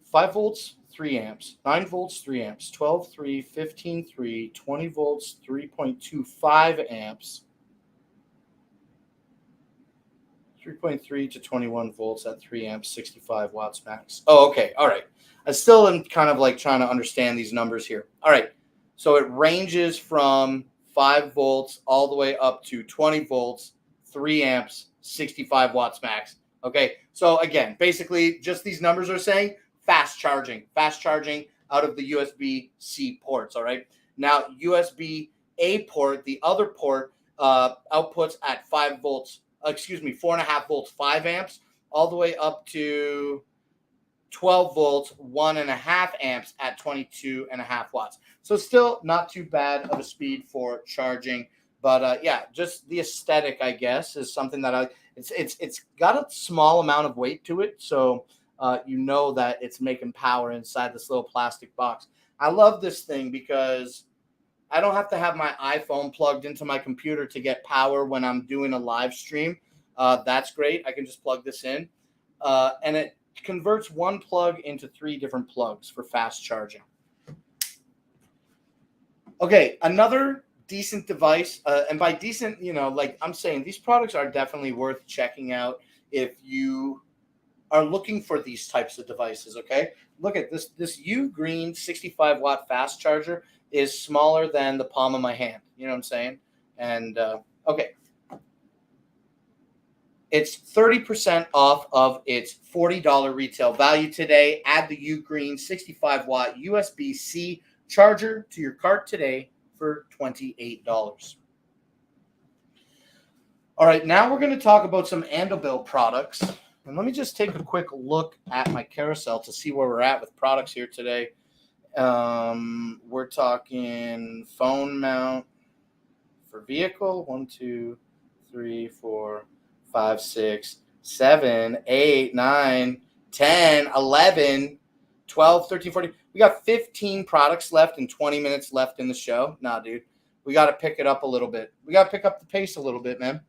5 volts, 3 amps, 9 volts, 3 amps, 12, 3, 15, 3, 20 volts, 3.25 amps, 3.3 to 21 volts at 3 amps, 65 watts max. Oh, okay. All right. I still am kind of like trying to understand these numbers here. All right. So it ranges from 5 volts all the way up to 20 volts, 3 amps, 65 watts max. Okay. So again, basically just these numbers are saying fast charging out of the USB-C ports. All right. Now USB-A port, the other port, outputs at 5 volts, 4.5 volts, 5 amps, all the way up to 12 volts, 1.5 amps at 22.5 watts. So still not too bad of a speed for charging. But yeah, just the aesthetic, I guess, is something that it's got a small amount of weight to it. So you know that it's making power inside this little plastic box. I love this thing because I don't have to have my iPhone plugged into my computer to get power when I'm doing a live stream. That's great. I can just plug this in. And it converts one plug into 3 different plugs for fast charging. Okay, another decent device. And by decent, like I'm saying, these products are definitely worth checking out if you are looking for these types of devices, okay? Look at this Ugreen 65-watt fast charger is smaller than the palm of my hand. You know what I'm saying? And, okay. It's 30% off of its $40 retail value today. Add the Ugreen 65-watt USB-C charger to your cart today for $28. All right, now we're going to talk about some Andobuilt products. And let me just take a quick look at my carousel to see where we're at with products here today. We're talking phone mount for vehicle. 1, 2, 3, 4, 5, 6, 7, 8, 9, 10, 11, 12, 13, 14. We got 15 products left and 20 minutes left in the show. Nah, dude. We got to pick it up a little bit. We got to pick up the pace a little bit, man.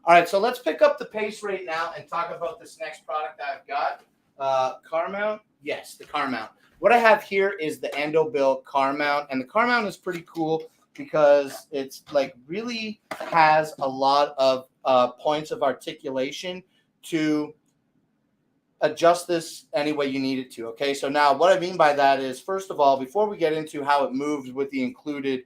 All right, so let's pick up the pace right now and talk about this next product I've got. Car mount? Yes, the car mount. What I have here is the Andobil car mount, and the car mount is pretty cool because it's like really has a lot of points of articulation to adjust this any way you need it to. Okay, so now what I mean by that is, first of all, before we get into how it moves with the included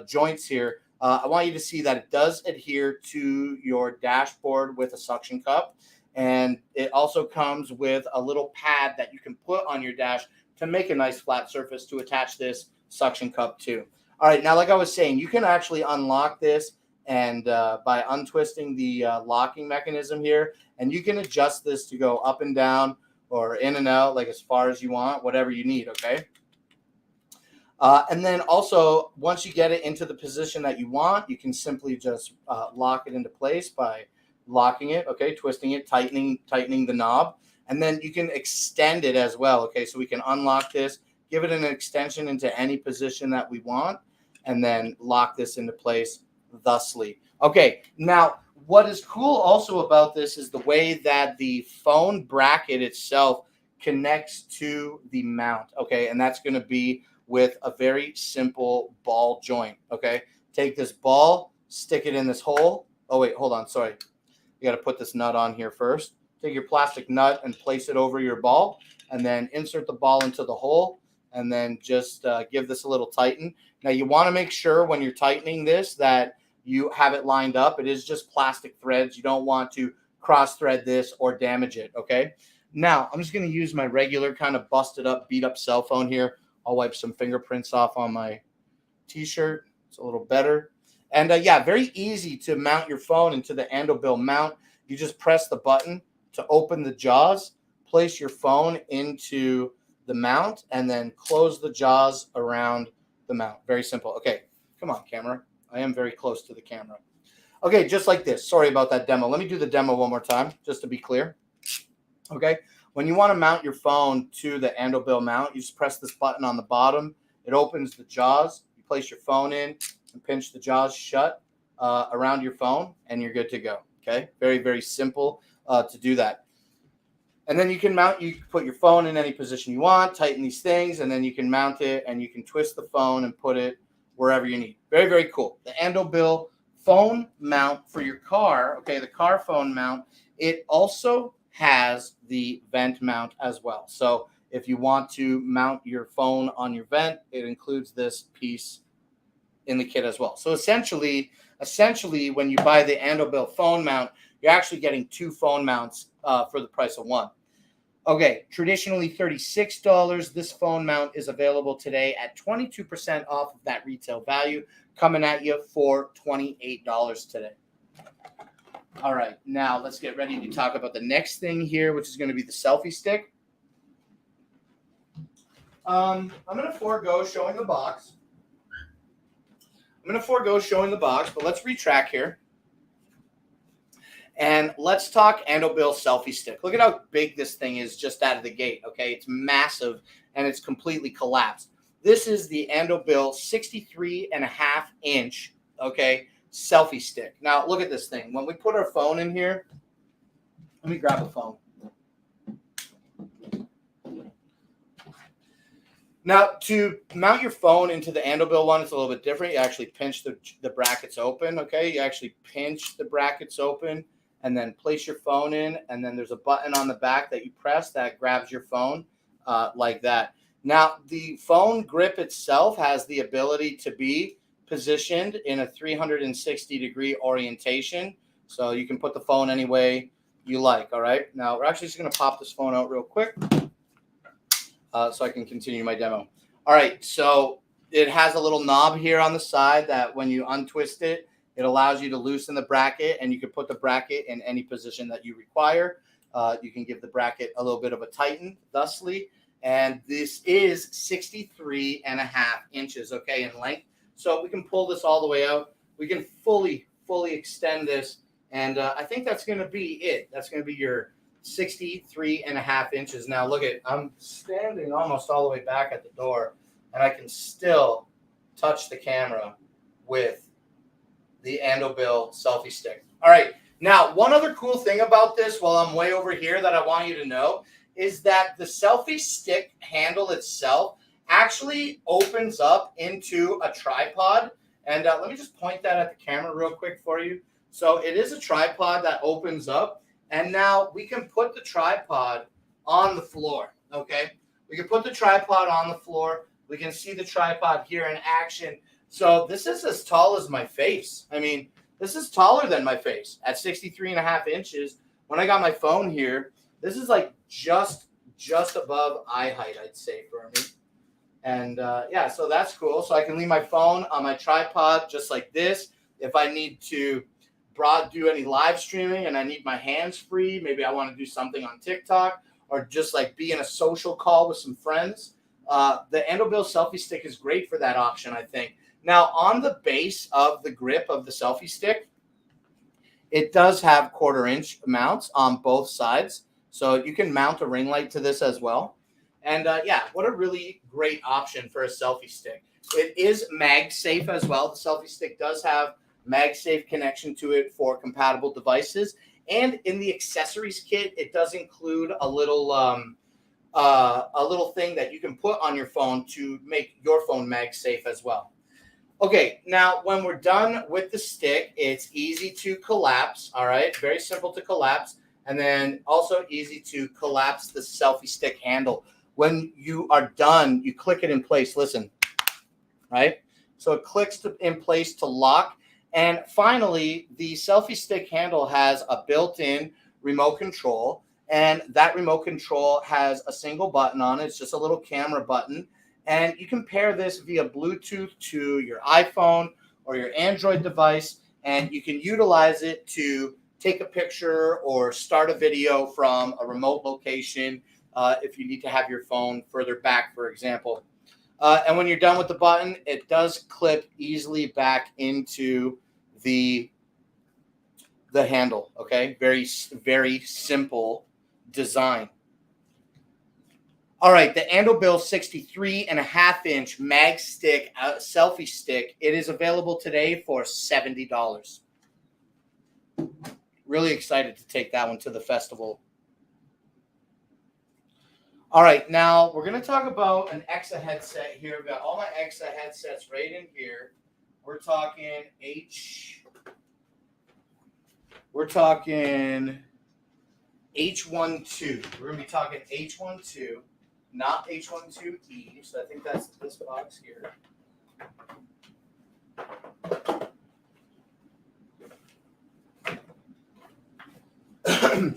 joints here, I want you to see that it does adhere to your dashboard with a suction cup, and it also comes with a little pad that you can put on your dash to make a nice flat surface to attach this suction cup to. All right, now like I was saying, you can actually unlock this and by untwisting the locking mechanism here, and you can adjust this to go up and down or in and out, like as far as you want, whatever you need, okay? And then also, once you get it into the position that you want, you can simply just lock it into place by locking it, okay, twisting it, tightening the knob, and then you can extend it as well, okay? So we can unlock this, give it an extension into any position that we want, and then lock this into place thusly. Okay, now what is cool also about this is the way that the phone bracket itself connects to the mount, okay? And that's going to be with a very simple ball joint, okay? Take this ball, stick it in this hole. Oh, wait, hold on, sorry. You got to put this nut on here first. Take your plastic nut and place it over your ball, and then insert the ball into the hole, and then just give this a little tighten. Now, you want to make sure when you're tightening this that you have it lined up. It is just plastic threads. You don't want to cross-thread this or damage it, okay? Now, I'm just going to use my regular kind of busted up, beat up cell phone here. I'll wipe some fingerprints off on my T-shirt. It's a little better. And yeah, very easy to mount your phone into the Andobil mount. You just press the button to open the jaws, place your phone into the mount, and then close the jaws around the mount. Very simple. Okay, come on, camera. I am very close to the camera. Okay, just like this. Sorry about that demo. Let me do the demo one more time, just to be clear. Okay, when you want to mount your phone to the Andobil mount, you just press this button on the bottom. It opens the jaws. You place your phone in and pinch the jaws shut around your phone, and you're good to go. Okay, very, very simple to do that. And then you can put your phone in any position you want, tighten these things, and then you can mount it, and you can twist the phone and put it wherever you need. Very, very cool. The Andobil phone mount for your car, okay, the car phone mount, it also has the vent mount as well. So if you want to mount your phone on your vent, it includes this piece in the kit as well. So essentially, when you buy the Andobil phone mount, you're actually getting two phone mounts for the price of one. Okay, traditionally $36. This phone mount is available today at 22% off of that retail value, coming at you for $28 today. All right, now let's get ready to talk about the next thing here, which is going to be the selfie stick. I'm going to forego showing the box. But let's retract here. And let's talk Andobil selfie stick. Look at how big this thing is just out of the gate, okay? It's massive, and it's completely collapsed. This is the Andobil 63.5-inch, okay, selfie stick. Now, look at this thing. When we put our phone in here, let me grab a phone. Now, to mount your phone into the Andobil one, it's a little bit different. You actually pinch the brackets open, okay? You actually pinch the brackets open and then place your phone in, and then there's a button on the back that you press that grabs your phone like that. Now, the phone grip itself has the ability to be positioned in a 360-degree orientation, so you can put the phone any way you like, all right? Now, we're actually just going to pop this phone out real quick so I can continue my demo. All right, so it has a little knob here on the side that when you untwist it, it allows you to loosen the bracket, and you can put the bracket in any position that you require. You can give the bracket a little bit of a tighten, thusly. And this is 63.5 inches, okay, in length. So we can pull this all the way out. We can fully extend this. And I think that's going to be it. That's going to be your 63.5 inches. Now look at, I'm standing almost all the way back at the door, and I can still touch the camera with the Andobil selfie stick. All right. Now, one other cool thing about this while I'm way over here that I want you to know is that the selfie stick handle itself actually opens up into a tripod. And let me just point that at the camera real quick for you. So it is a tripod that opens up. And now we can put the tripod on the floor, okay? We can put the tripod on the floor. We can see the tripod here in action. So this is as tall as my face. I mean, this is taller than my face at 63.5 inches. When I got my phone here, this is like just above eye height, I'd say, for me. And yeah, so that's cool. So I can leave my phone on my tripod just like this. If I need to do any live streaming and I need my hands free, maybe I want to do something on TikTok or just like be in a social call with some friends, the Andobil selfie stick is great for that option, I think. Now, on the base of the grip of the selfie stick, it does have 1/4 inch mounts on both sides. So you can mount a ring light to this as well. And yeah, what a really great option for a selfie stick. It is MagSafe as well. The selfie stick does have MagSafe connection to it for compatible devices. And in the accessories kit, it does include a little thing that you can put on your phone to make your phone MagSafe as well. Okay, now when we're done with the stick, it's easy to collapse, all right? Very simple to collapse, and then also easy to collapse the selfie stick handle. When you are done, you click it in place. Listen, right? So it clicks in place to lock. And finally, the selfie stick handle has a built-in remote control, and that remote control has a single button on it. It's just a little camera button. And you can pair this via Bluetooth to your iPhone or your Android device, and you can utilize it to take a picture or start a video from a remote location if you need to have your phone further back, for example. And when you're done with the button, it does clip easily back into the handle, okay? Very, very simple design. All right, the Andobil 63.5 inch mag stick selfie stick. It is available today for $70. Really excited to take that one to the festival. All right, now we're going to talk about an EXA headset here. We've got all my EXA headsets right in here. We're talking H12. We're going to be talking H12. Not H12E, so I think that's this box here.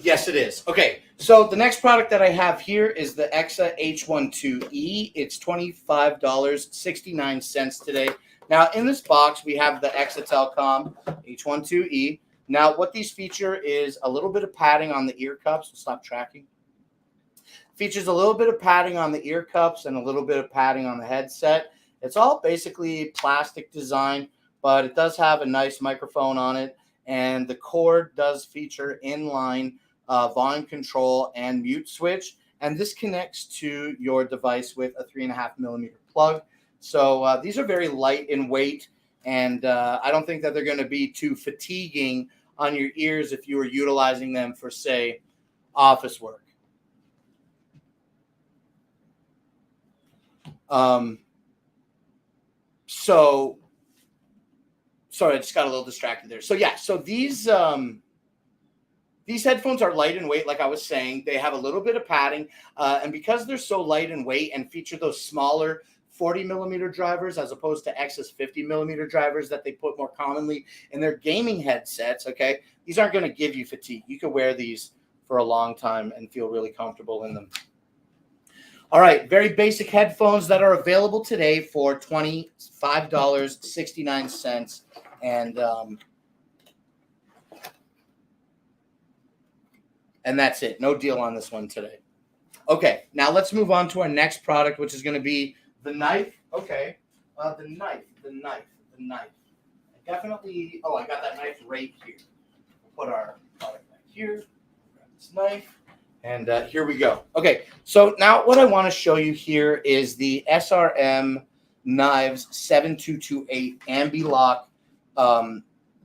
Yes, it is. Okay, so the next product that I have here is the EXA H12E. It's $25.69 today. Now, in this box, we have the EXA Telcom H12E. Now, what these feature is a little bit of padding on the ear cups. Stop tracking. Features a little bit of padding on the ear cups and a little bit of padding on the headset. It's all basically plastic design, but it does have a nice microphone on it. And the cord does feature inline volume control and mute switch. And this connects to your device with a 3.5mm plug. So these are very light in weight. And I don't think that they're going to be too fatiguing on your ears if you were utilizing them for, say, office work. Sorry, I just got a little distracted there. So yeah, so these headphones are light in weight, like I was saying. They have a little bit of padding, and because they're so light in weight and feature those smaller 40mm drivers as opposed to EXA's 50mm drivers that they put more commonly in their gaming headsets, okay, these aren't going to give you fatigue. You can wear these for a long time and feel really comfortable in them. All right, very basic headphones that are available today for $25.69. And that's it. No deal on this one today. Okay, now let's move on to our next product, which is going to be the knife. Okay, the knife. I definitely, I got that knife right here. We'll put our product back here. Grab this knife. And here we go. Okay, so now what I want to show you here is the SRM Knives 7228 Ambi-Lock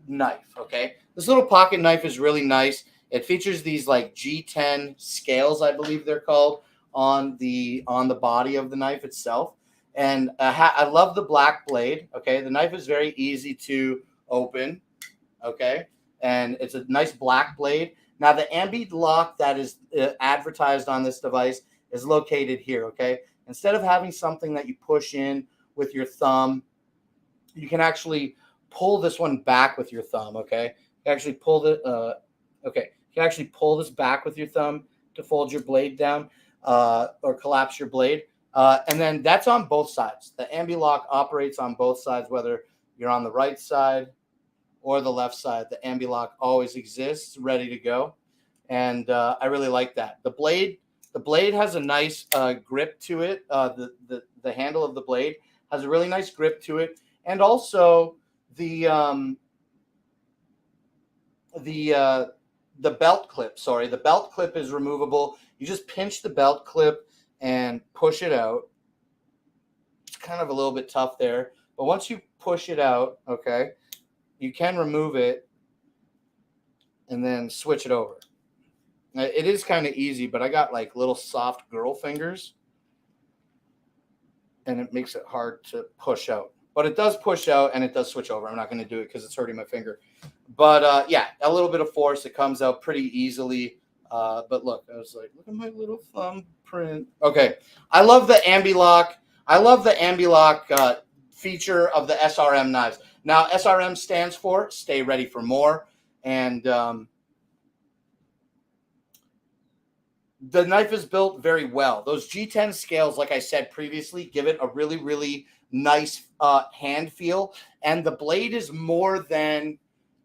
knife. Okay, this little pocket knife is really nice. It features these like G10 scales, I believe they're called, on the body of the knife itself. And I love the black blade. Okay, the knife is very easy to open. Okay, and it's a nice black blade. Now, the Ambi-Lock that is advertised on this device is located here, okay? Instead of having something that you push in with your thumb, you can actually pull this one back with your thumb, okay? You can actually pull you can actually pull this back with your thumb to fold your blade down or collapse your blade. And then that's on both sides. The Ambi-Lock operates on both sides, whether you're on the right side or the left side. The Ambi-Lock always exists, ready to go, and I really like that. The blade has a nice grip to it. The handle of the blade has a really nice grip to it, and also the belt clip. Sorry, the belt clip is removable. You just pinch the belt clip and push it out. It's kind of a little bit tough there, but once you push it out, okay, you can remove it and then switch it over. It is kind of easy, but I got like little soft girl fingers and it makes it hard to push out. But it does push out and it does switch over. I'm not going to do it because it's hurting my finger. But yeah, a little bit of force. It comes out pretty easily. But look, I was like, look at my little thumbprint. Okay. I love the Ambi-Lock. I love the Ambi-Lock feature of the SRM knives. Now, SRM stands for Stay Ready for More. And the knife is built very well. Those G10 scales, like I said previously, give it a really, really nice hand feel. And the blade is more than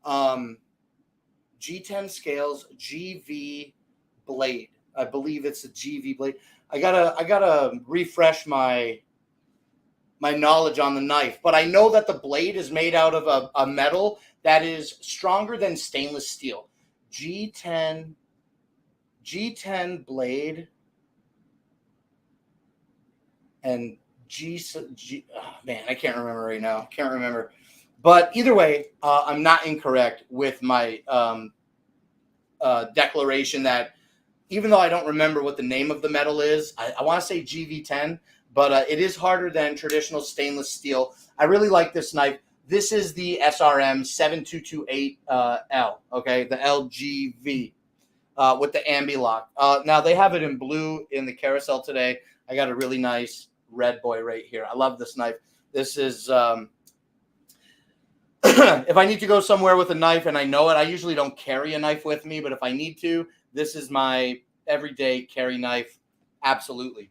G10 scales, GV blade. I believe it's a GV blade. I gotta refresh my knowledge on the knife, but I know that the blade is made out of a metal that is stronger than stainless steel. G10 blade and man, I can't remember right now. Can't remember. But either way, I'm not incorrect with my declaration that even though I don't remember what the name of the metal is, I want to say GV10, but it is harder than traditional stainless steel. I really like this knife. This is the SRM 7228L, okay, the LGV with the Ambi-Lock. Now, they have it in blue in the carousel today. I got a really nice red boy right here. I love this knife. This is, if I need to go somewhere with a knife and I know it, I usually don't carry a knife with me, but if I need to, this is my everyday carry knife. Absolutely.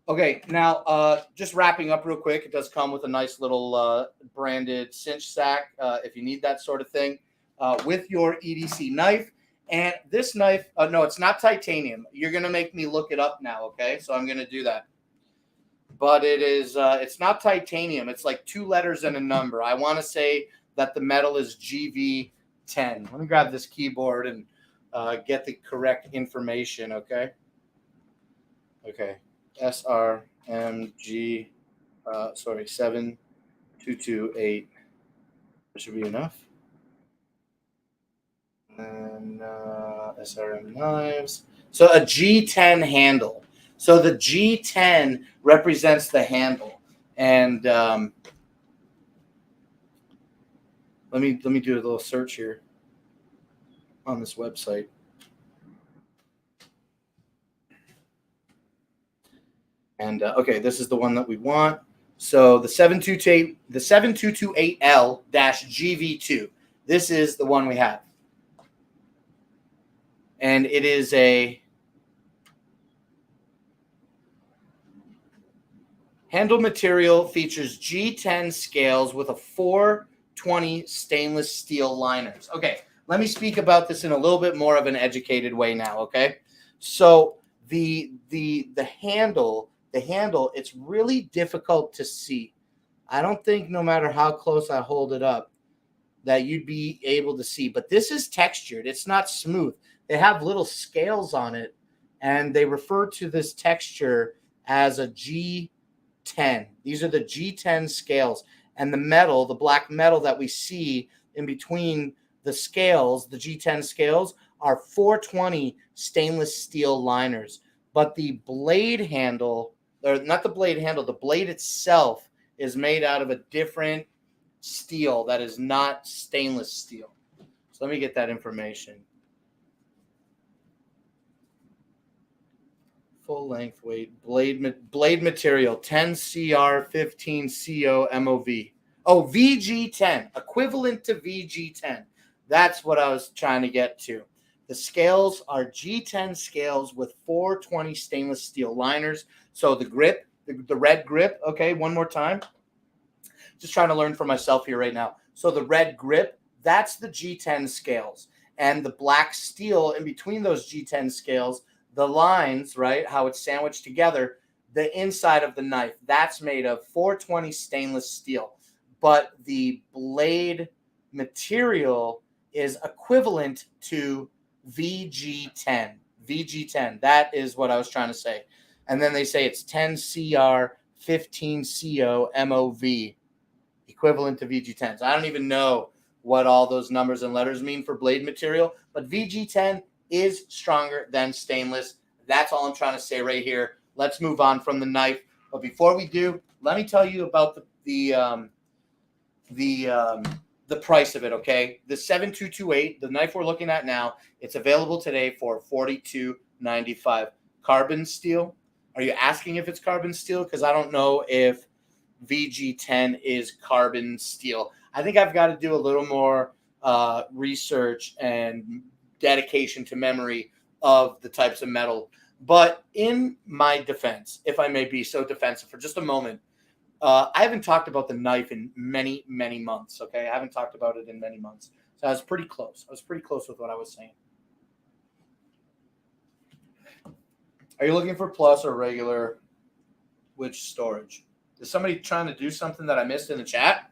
Okay, now just wrapping up real quick, it does come with a nice little branded cinch sack if you need that sort of thing with your EDC knife. And this knife, no, it's not titanium. You're going to make me look it up now, okay? So I'm going to do that. But it is, it's not titanium. It's like 2 letters and a number. I want to say that the metal is GV10. Let me grab this keyboard and get the correct information, okay? Okay. SRMG, 7228. That should be enough. And SRM knives. So a G10 handle. So the G10 represents the handle. And let me do a little search here on this website. And okay, this is the one that we want. So the 7228L-GV2. This is the one we have. And it is a handle material, features G10 scales with a 420 stainless steel liners. Okay, let me speak about this in a little bit more of an educated way now, okay? So the handle, it's really difficult to see. I don't think no matter how close I hold it up that you'd be able to see, but this is textured. It's not smooth. They have little scales on it and they refer to this texture as a G10. These are the G10 scales, and the metal, the black metal that we see in between the scales, the G10 scales, are 420 stainless steel liners. But the blade handle, or not the blade handle, the blade itself is made out of a different steel that is not stainless steel. So let me get that information. Full length weight blade material 10CR15CO MOV. Oh, VG10, equivalent to VG10. That's what I was trying to get to. The scales are G10 scales with 420 stainless steel liners. So the grip, the red grip, okay, one more time. Just trying to learn for myself here right now. So the red grip, that's the G10 scales. And the black steel in between those G10 scales, the lines, right, how it's sandwiched together, the inside of the knife, that's made of 420 stainless steel. But the blade material is equivalent to VG10. VG10, that is what I was trying to say. And then they say it's 10CR15CO MOV, equivalent to VG10s. I don't even know what all those numbers and letters mean for blade material, but VG10 is stronger than stainless. That's all I'm trying to say right here. Let's move on from the knife. But before we do, let me tell you about the price of it, okay? The 7228, the knife we're looking at now, it's available today for $42.95. Carbon steel. Are you asking if it's carbon steel? Because I don't know if VG10 is carbon steel. I think I've got to do a little more research and dedication to memory of the types of metal. But in my defense, if I may be so defensive for just a moment, I haven't talked about the knife in many, many months, okay? I haven't talked about it in many months. So I was pretty close. I was pretty close with what I was saying. Are you looking for plus or regular? Which storage? Is somebody trying to do something that I missed in the chat?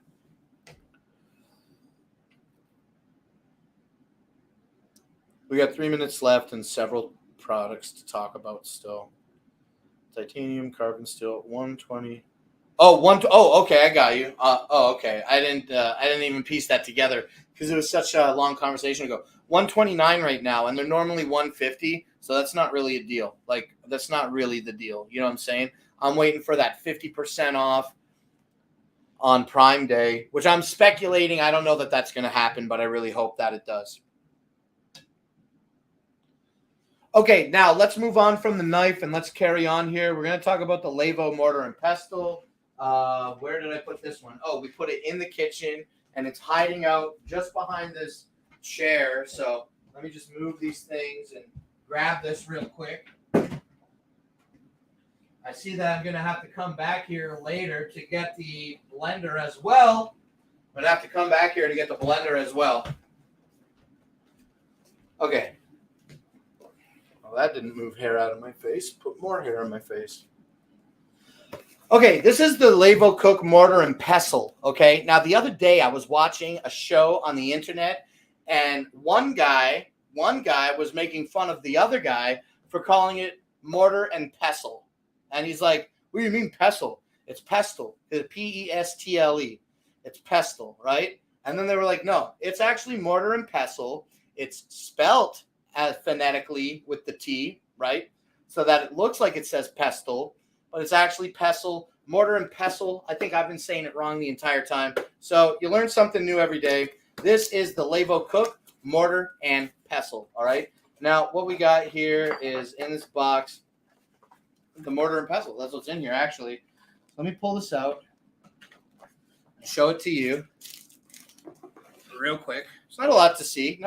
We got 3 minutes left and several products to talk about still. Titanium, carbon steel, 120. Oh, okay, I got you. Okay. I didn't even piece that together because it was such a long conversation ago. 129 right now, and they're normally 150, so that's not really a deal. Like, that's not really the deal. You know what I'm saying? I'm waiting for that 50% off on Prime Day, which I'm speculating. I don't know that that's going to happen, but I really hope that it does. Okay, now let's move on from the knife and let's carry on here. We're going to talk about the Levo mortar and pestle. Where did I put this one? Oh, we put it in the kitchen, and it's hiding out just behind this chair. So let me just move these things and grab this real quick. I see that I'm going to have to come back here later to get the blender as well. I'm going to have to come back here to get the blender as well. Okay. Well, that didn't move hair out of my face. Put more hair on my face. Okay, this is the Levocook mortar and pestle, okay? Now, the other day I was watching a show on the internet, and one guy was making fun of the other guy for calling it mortar and pestle. And he's like, what do you mean pestle? It's pestle. It's P-E-S-T-L-E. It's pestle, right? And then they were like, no, it's actually mortar and pestle. It's spelt phonetically with the T, right? So that it looks like it says pestle, but it's actually pestle, mortar and pestle. I think I've been saying it wrong the entire time. So you learn something new every day. This is the Levocook mortar and pestle, all right? Now, what we got here is in this box, the mortar and pestle. That's what's in here, actually. Let me pull this out and show it to you real quick. It's not a lot to see,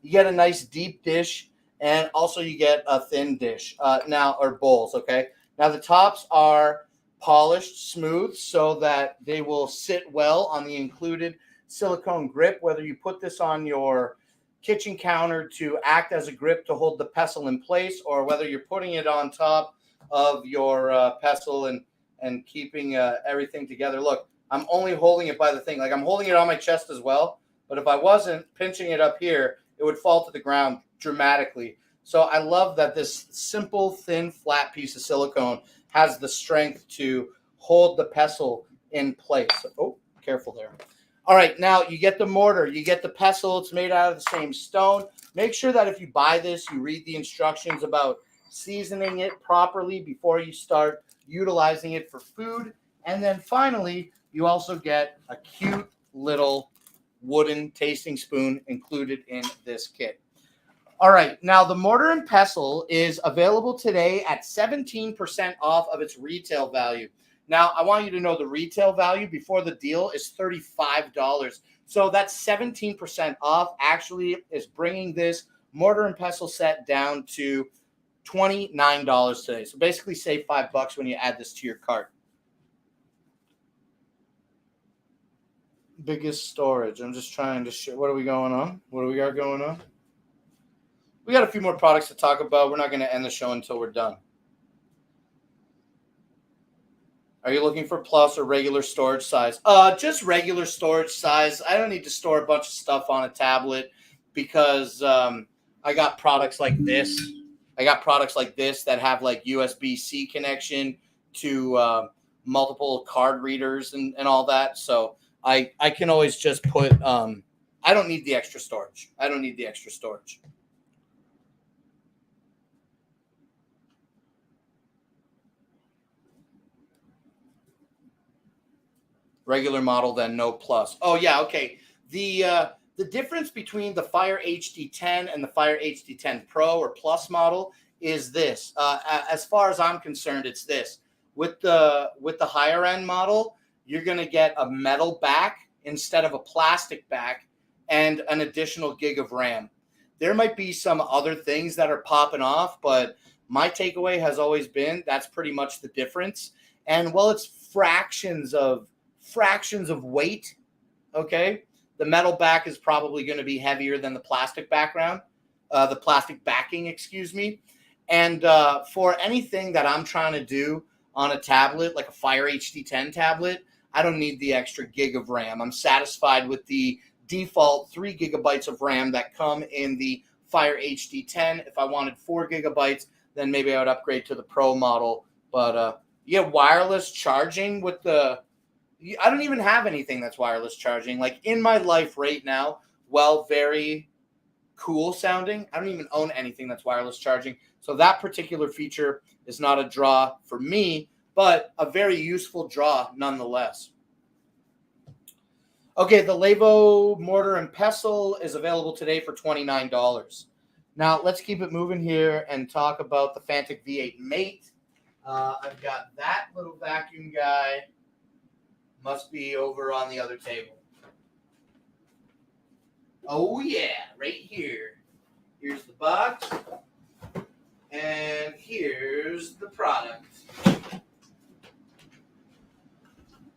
You get a nice deep dish, and also you get a thin dish or bowls, okay? Now, the tops are polished smooth so that they will sit well on the included silicone grip, whether you put this on your kitchen counter to act as a grip to hold the pestle in place, or whether you're putting it on top of your pestle and keeping everything together. Look, I'm only holding it by the thing. Like, I'm holding it on my chest as well, but if I wasn't pinching it up here, it would fall to the ground dramatically. So I love that this simple, thin, flat piece of silicone has the strength to hold the pestle in place. Oh, careful there. All right, now you get the mortar, you get the pestle. It's made out of the same stone. Make sure that if you buy this, you read the instructions about seasoning it properly before you start utilizing it for food. And then finally, you also get a cute little wooden tasting spoon included in this kit. All right, now the mortar and pestle is available today at 17% off of its retail value. Now, I want you to know the retail value before the deal is $35. So that's 17% off actually is bringing this mortar and pestle set down to $29 today. So basically save $5 when you add this to your cart. Biggest storage. I'm just trying to show. What are we going on? What do we got going on? We got a few more products to talk about. We're not going to end the show until we're done. Are you looking for plus or regular storage size? Just regular storage size. I don't need to store a bunch of stuff on a tablet because I got products like this. I got products like this that have like USB-C connection to multiple card readers and all that. So I can always just put, I don't need the extra storage. I don't need the extra storage. Regular model, then no plus. Oh yeah, okay. The difference between the Fire HD10 and the Fire HD10 Pro or Plus model is this. As far as I'm concerned, it's this. With the higher end model, you're going to get a metal back instead of a plastic back and an additional gig of RAM. There might be some other things that are popping off, but my takeaway has always been that's pretty much the difference. And well, it's fractions of weight, okay? The metal back is probably going to be heavier than the plastic background, the plastic backing, excuse me. And for anything that I'm trying to do on a tablet, like a Fire HD10 tablet, I don't need the extra gig of RAM. I'm satisfied with the default 3 gigabytes of RAM that come in the Fire HD10. If I wanted 4 gigabytes, then maybe I would upgrade to the Pro model. But yeah, wireless charging with the... I don't even have anything that's wireless charging. Like in my life right now, well, very cool sounding. I don't even own anything that's wireless charging. So that particular feature is not a draw for me, but a very useful draw nonetheless. Okay, the Levo mortar and pestle is available today for $29. Now, let's keep it moving here and talk about the Fantic V8 Mate. I've got that little vacuum guy. Must be over on the other table. Oh, yeah, right here. Here's the box. And here's the product.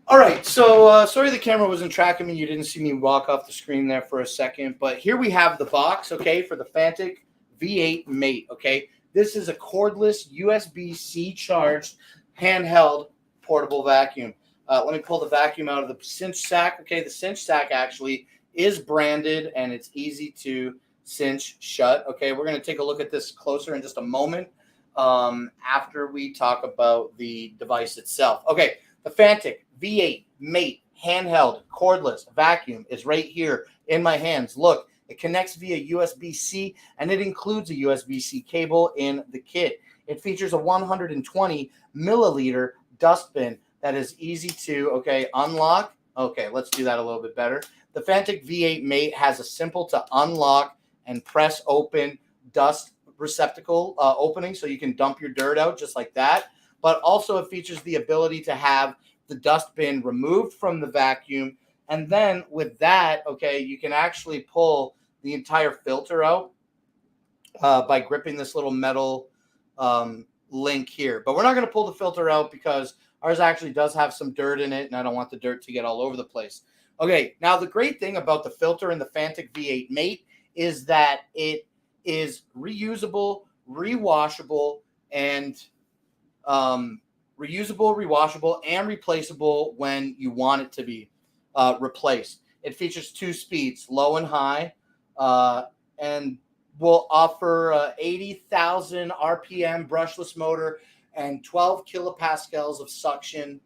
All right, so sorry the camera wasn't tracking me. You didn't see me walk off the screen there for a second. But here we have the box, okay, for the Fantic V8 Mate, okay? This is a cordless USB-C charged handheld portable vacuum. Let me pull the vacuum out of the cinch sack. Okay, the cinch sack actually is branded and it's easy to cinch shut. Okay, we're going to take a look at this closer in just a moment after we talk about the device itself. Okay, the Fantic V8 Mate handheld cordless vacuum is right here in my hands. Look, it connects via USB-C and it includes a USB-C cable in the kit. It features a 120 milliliter dustbin that is easy to, okay, unlock. Okay, let's do that a little bit better. The Fantic V8 Mate has a simple to unlock and press open dust receptacle opening so you can dump your dirt out just like that. But also it features the ability to have the dustbin removed from the vacuum. And then with that, okay, you can actually pull the entire filter out by gripping this little metal link here. But we're not going to pull the filter out because ours actually does have some dirt in it, and I don't want the dirt to get all over the place. Okay, now the great thing about the filter in the Fantic V8 Mate is that it is reusable, rewashable, and replaceable when you want it to be replaced. It features 2 speeds, low and high, and will offer 80,000 RPM brushless motor and 12 kilopascals of suction,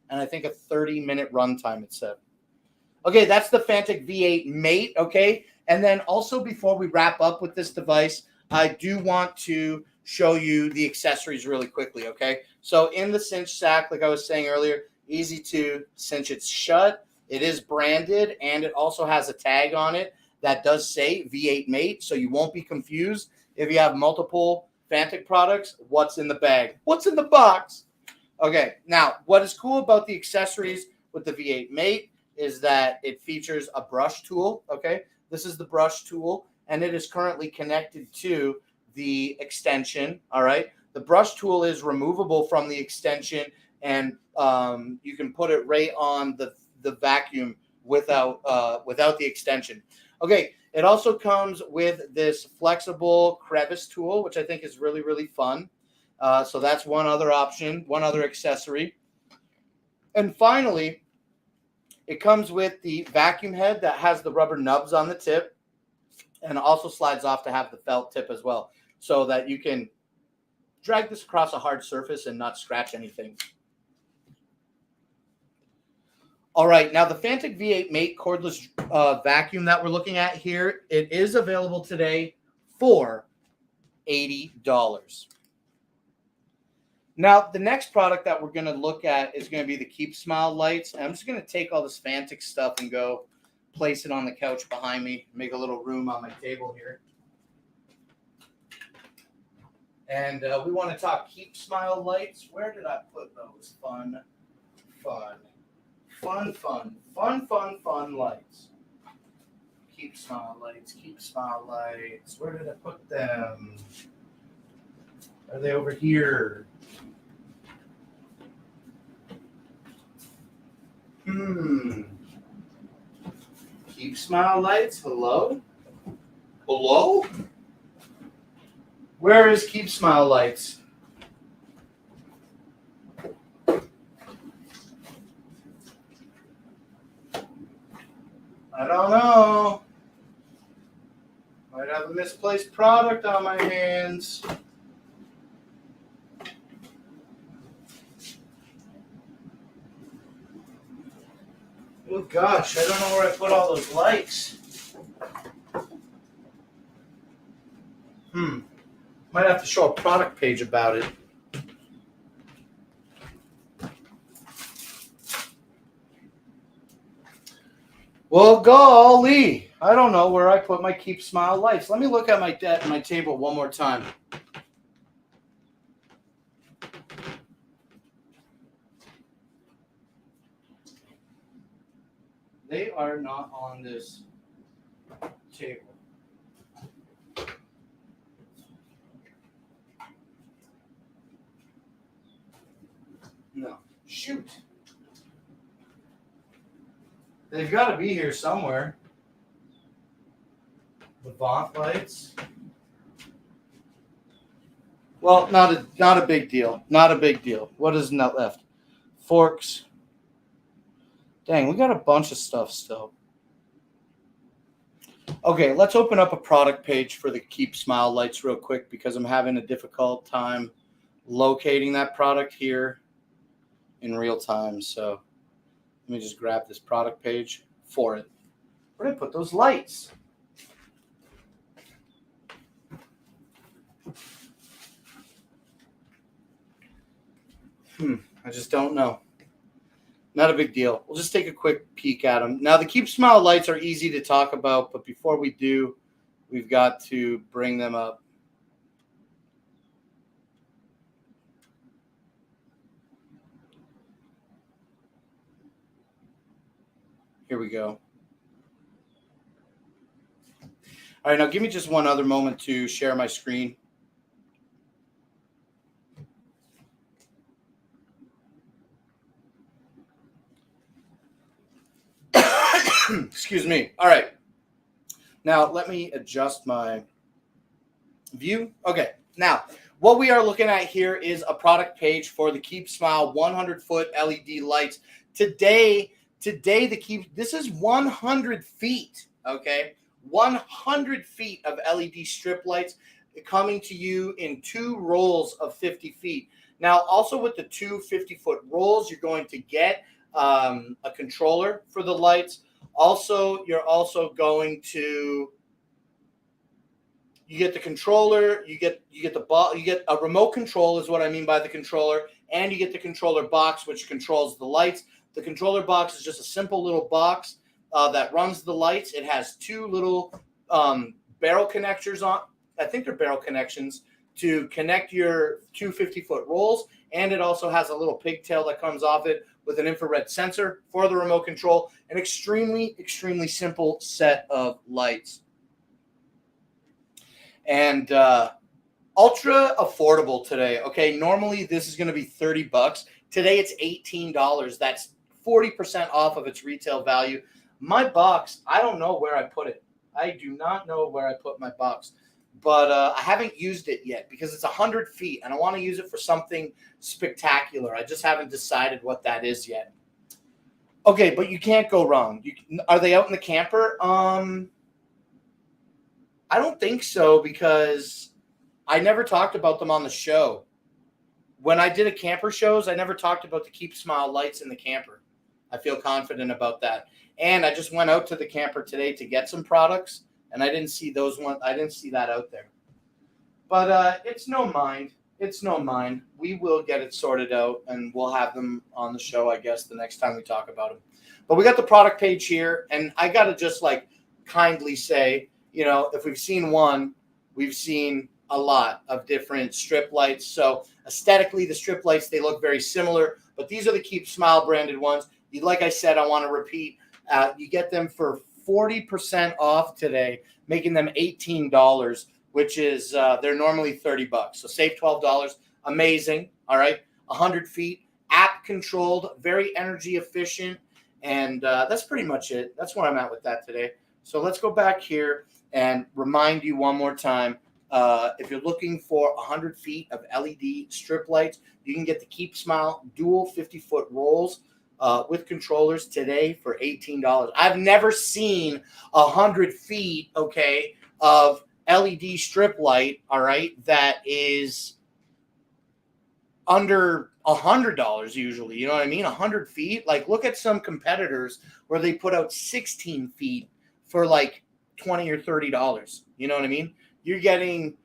and I think a 30-minute runtime, it said. Okay, that's the Fantic V8 Mate, okay? And then also before we wrap up with this device, I do want to show you the accessories really quickly, okay? So in the cinch sack, like I was saying earlier, easy to cinch it shut. It is branded, and it also has a tag on it that does say V8 Mate, so you won't be confused if you have multiple Fantic products. What's in the bag? What's in the box? Okay, now what is cool about the accessories with the V8 Mate is that it features a brush tool, okay? This is the brush tool, and it is currently connected to the extension, all right? The brush tool is removable from the extension, and you can put it right on the vacuum without the extension. Okay, it also comes with this flexible crevice tool, which I think is really, really fun. So that's one other option, one other accessory. And finally, it comes with the vacuum head that has the rubber nubs on the tip, and also slides off to have the felt tip as well, so that you can drag this across a hard surface and not scratch anything. All right, now the Fantic V8 Mate cordless vacuum that we're looking at here, it is available today for $80. Now, the next product that we're going to look at is going to be the Keep Smile lights. And I'm just going to take all this Fantic stuff and go place it on the couch behind me, make a little room on my table here. And we want to talk Keep Smile lights. Where did I put those? Fun lights. Keep Smile lights, Keep Smile lights. Where did I put them? Are they over here? Keep Smile lights. Hello? Hello? Where is Keep Smile lights? I don't know. Might have a misplaced product on my hands. Oh gosh, I don't know where I put all those lights. Might have to show a product page about it. Well, golly, I don't know where I put my Keep Smile lights. Let me look at my table one more time. They are not on this table. No. Shoot. They've got to be here somewhere. The Vaunt lights. Well, not a big deal. Not a big deal. What is not left? Forks. Dang, we got a bunch of stuff still. Okay, let's open up a product page for the Keep Smile lights real quick because I'm having a difficult time locating that product here in real time. So let me just grab this product page for it. Where did I put those lights? I just don't know. Not a big deal. We'll just take a quick peek at them. Now, the Keep Smile lights are easy to talk about, but before we do, we've got to bring them up. Here we go. All right, now give me just one other moment to share my screen. Excuse me. All right. Now, let me adjust my view. Okay. Now, what we are looking at here is a product page for the Keep Smile 100-foot LED lights. Today, this is 100 feet, okay? 100 feet of LED strip lights coming to you in 2 rolls of 50 feet. Now, also with the 2 50-foot rolls, you're going to get a controller for the lights. Also, you're also going to you get the controller, you get the ball, you get a remote control is what I mean by the controller, and you get the controller box which controls the lights. The controller box is just a simple little box that runs the lights. It has 2 little barrel connectors on. I think they're barrel connections to connect your 2 50-foot rolls, and it also has a little pigtail that comes off it with an infrared sensor for the remote control. An extremely, extremely simple set of lights. And ultra affordable today. Okay, normally this is going to be $30. Today it's $18. That's 40% off of its retail value. My box, I don't know where I put it. I do not know where I put my box. But I haven't used it yet because it's 100 feet, and I want to use it for something spectacular. I just haven't decided what that is yet. Okay, but you can't go wrong. Are they out in the camper? I don't think so because I never talked about them on the show. When I did a camper shows, I never talked about the Keep Smile lights in the camper. I feel confident about that. And I just went out to the camper today to get some products, and I didn't see those ones. I didn't see that out there. But it's no mind. It's no mind. We will get it sorted out, and we'll have them on the show, I guess, the next time we talk about them. But we got the product page here, and I got to just like kindly say, you know, if we've seen one, we've seen a lot of different strip lights. So aesthetically, the strip lights, they look very similar, but these are the Keep Smile branded ones. Like I said, I want to repeat, you get them for 40% off today, making them $18, which is they're normally $30. So save $12. Amazing. All right. 100 feet, app controlled, very energy efficient. And that's pretty much it. That's where I'm at with that today. So let's go back here and remind you one more time. If you're looking for 100 feet of LED strip lights, you can get the Keep Smile dual 50-foot rolls with controllers today for $18. I've never seen 100 feet, okay, of LED strip light, all right, that is under $100 usually. You know what I mean? 100 feet. Like, look at some competitors where they put out 16 feet for like $20 or $30. You know what I mean? You're getting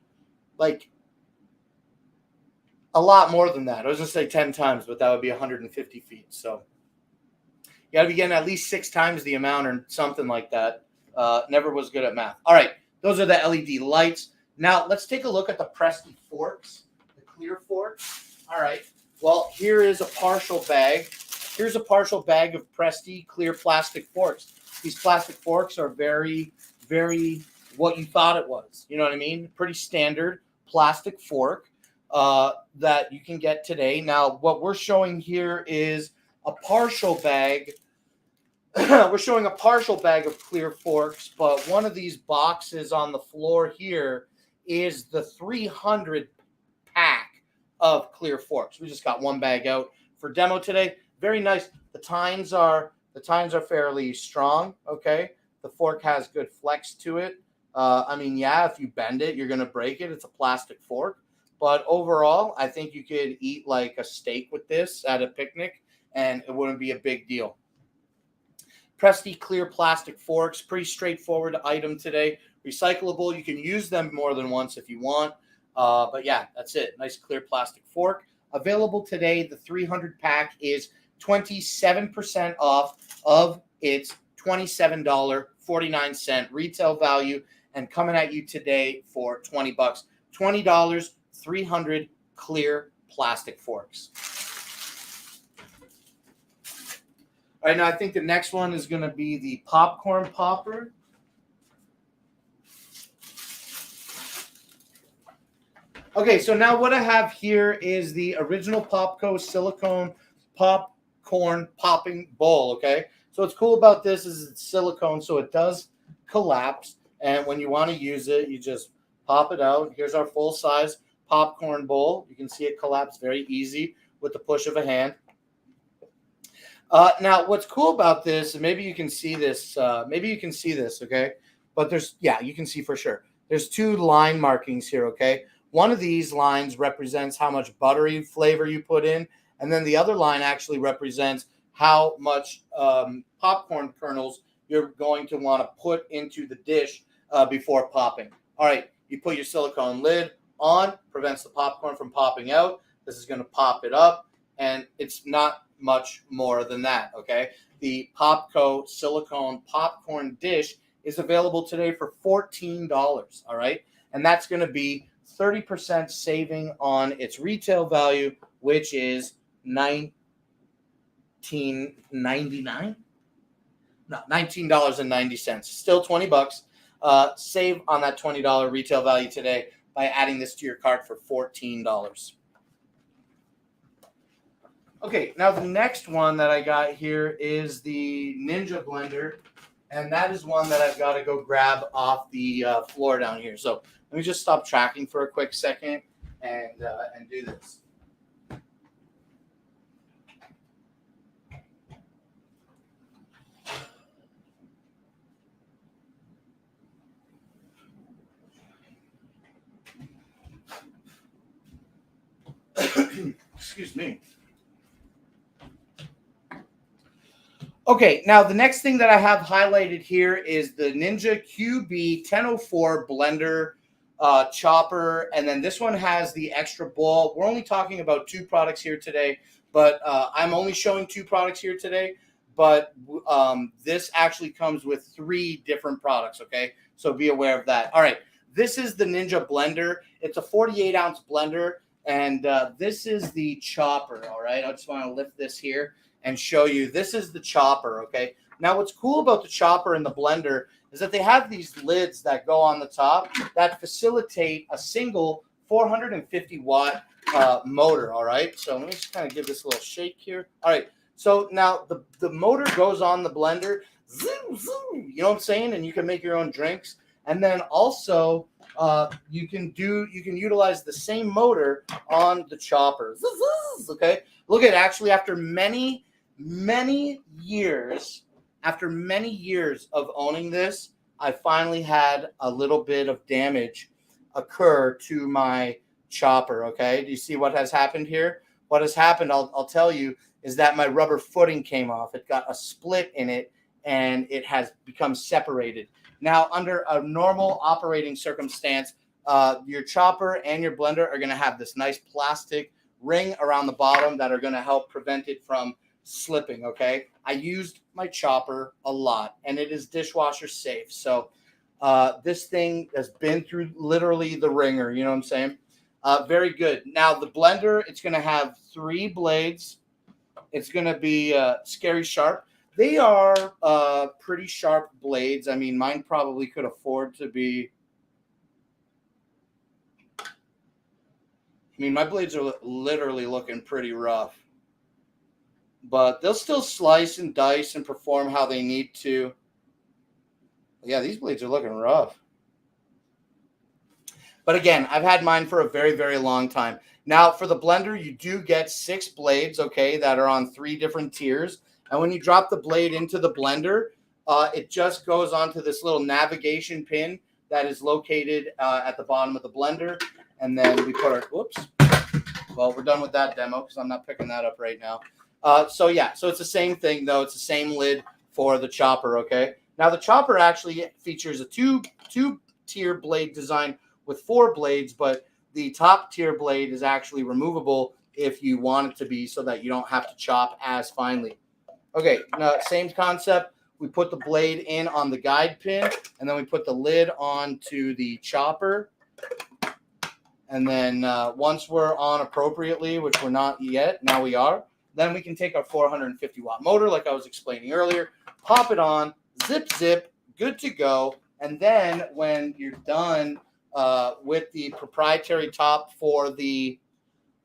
like a lot more than that. I was going to say 10 times, but that would be 150 feet. So you got to be getting at least 6 times the amount or something like that. Never was good at math. All right. Those are the LED lights. Now let's take a look at the Presti forks, the clear forks. All right. Well, here is a partial bag. Here's a partial bag of Presti clear plastic forks. These plastic forks are very, very what you thought it was. You know what I mean? Pretty standard plastic fork that you can get today. Now, what we're showing here is a partial bag. We're showing a partial bag of clear forks, but one of these boxes on the floor here is the 300 pack of clear forks. We just got one bag out for demo today. Very nice. The tines are fairly strong. Okay, the fork has good flex to it. I mean, yeah, if you bend it, you're gonna break it. It's a plastic fork, but overall, I think you could eat like a steak with this at a picnic, and it wouldn't be a big deal. Presti clear plastic forks, pretty straightforward item today. Recyclable. You can use them more than once if you want. But yeah, that's it. Nice clear plastic fork. Available today. The 300 pack is 27% off of its $27.49 retail value, and coming at you today for $20. $20, 300 clear plastic forks. All right, now I think the next one is going to be the popcorn popper. Okay, so now what I have here is the original Popco silicone popcorn popping bowl, okay? So what's cool about this is it's silicone, so it does collapse, and when you want to use it, you just pop it out. Here's our full-size popcorn bowl. You can see it collapse very easy with the push of a hand. Now, what's cool about this, and maybe you can see this, okay? but you can see for sure. There's 2 line markings here, okay? One of these lines represents how much buttery flavor you put in, and then the other line actually represents how much popcorn kernels you're going to want to put into the dish before popping. All right, you put your silicone lid on, prevents the popcorn from popping out. This is going to pop it up, and it's not much more than that, okay? The Popco silicone popcorn dish is available today for $14, all right? And that's going to be 30% saving on its retail value, which is $19.99. No, $19.90. Still $20. Save on that $20 retail value today by adding this to your cart for $14. Okay, now the next one that I got here is the Ninja blender, and that is one that I've got to go grab off the floor down here. So let me just stop tracking for a quick second and do this. Excuse me. Okay, now the next thing that I have highlighted here is the Ninja QB1004 blender chopper, and then this one has the extra bowl. We're only talking about 2 products here today, but I'm only showing 2 products here today, but this actually comes with 3 different products, okay? So be aware of that. All right, this is the Ninja blender. It's a 48-ounce blender, and this is the chopper, all right? I just want to lift this here and show you. This is the chopper, okay? Now, what's cool about the chopper and the blender is that they have these lids that go on the top that facilitate a single 450-watt motor, all right? So let me just kind of give this a little shake here. All right, so now the motor goes on the blender, zoom, zoom, you know what I'm saying? And you can make your own drinks. And then also you can utilize the same motor on the chopper, okay? Look at, actually, after many years of owning this, I finally had a little bit of damage occur to my chopper, okay? Do you see what has happened here? What has happened, I'll tell you, is that my rubber footing came off. It got a split in it, and it has become separated. Now, under a normal operating circumstance, your chopper and your blender are going to have this nice plastic ring around the bottom that are going to help prevent it from slipping, okay? I used my chopper a lot, and it is dishwasher safe. So this thing has been through literally the ringer, you know what I'm saying? Very good. Now, the blender, it's going to have 3 blades. It's going to be scary sharp. They are pretty sharp blades. I mean, mine probably could afford to be. I mean, my blades are literally looking pretty rough, but they'll still slice and dice and perform how they need to. Yeah, these blades are looking rough. But again, I've had mine for a very, very long time. Now, for the blender, you do get 6 blades, okay, that are on 3 different tiers. And when you drop the blade into the blender, it just goes onto this little navigation pin that is located at the bottom of the blender. And then we put our, whoops. Well, we're done with that demo because I'm not picking that up right now. So it's the same thing, though. It's the same lid for the chopper, okay? Now, the chopper actually features a two-tier blade design with 4 blades, but the top tier blade is actually removable if you want it to be, so that you don't have to chop as finely. Okay, now same concept. We put the blade in on the guide pin, and then we put the lid onto the chopper. And then once we're on appropriately, which we're not yet, now we are, then we can take our 450-watt motor, like I was explaining earlier, pop it on, zip, good to go. And then when you're done with the proprietary top for the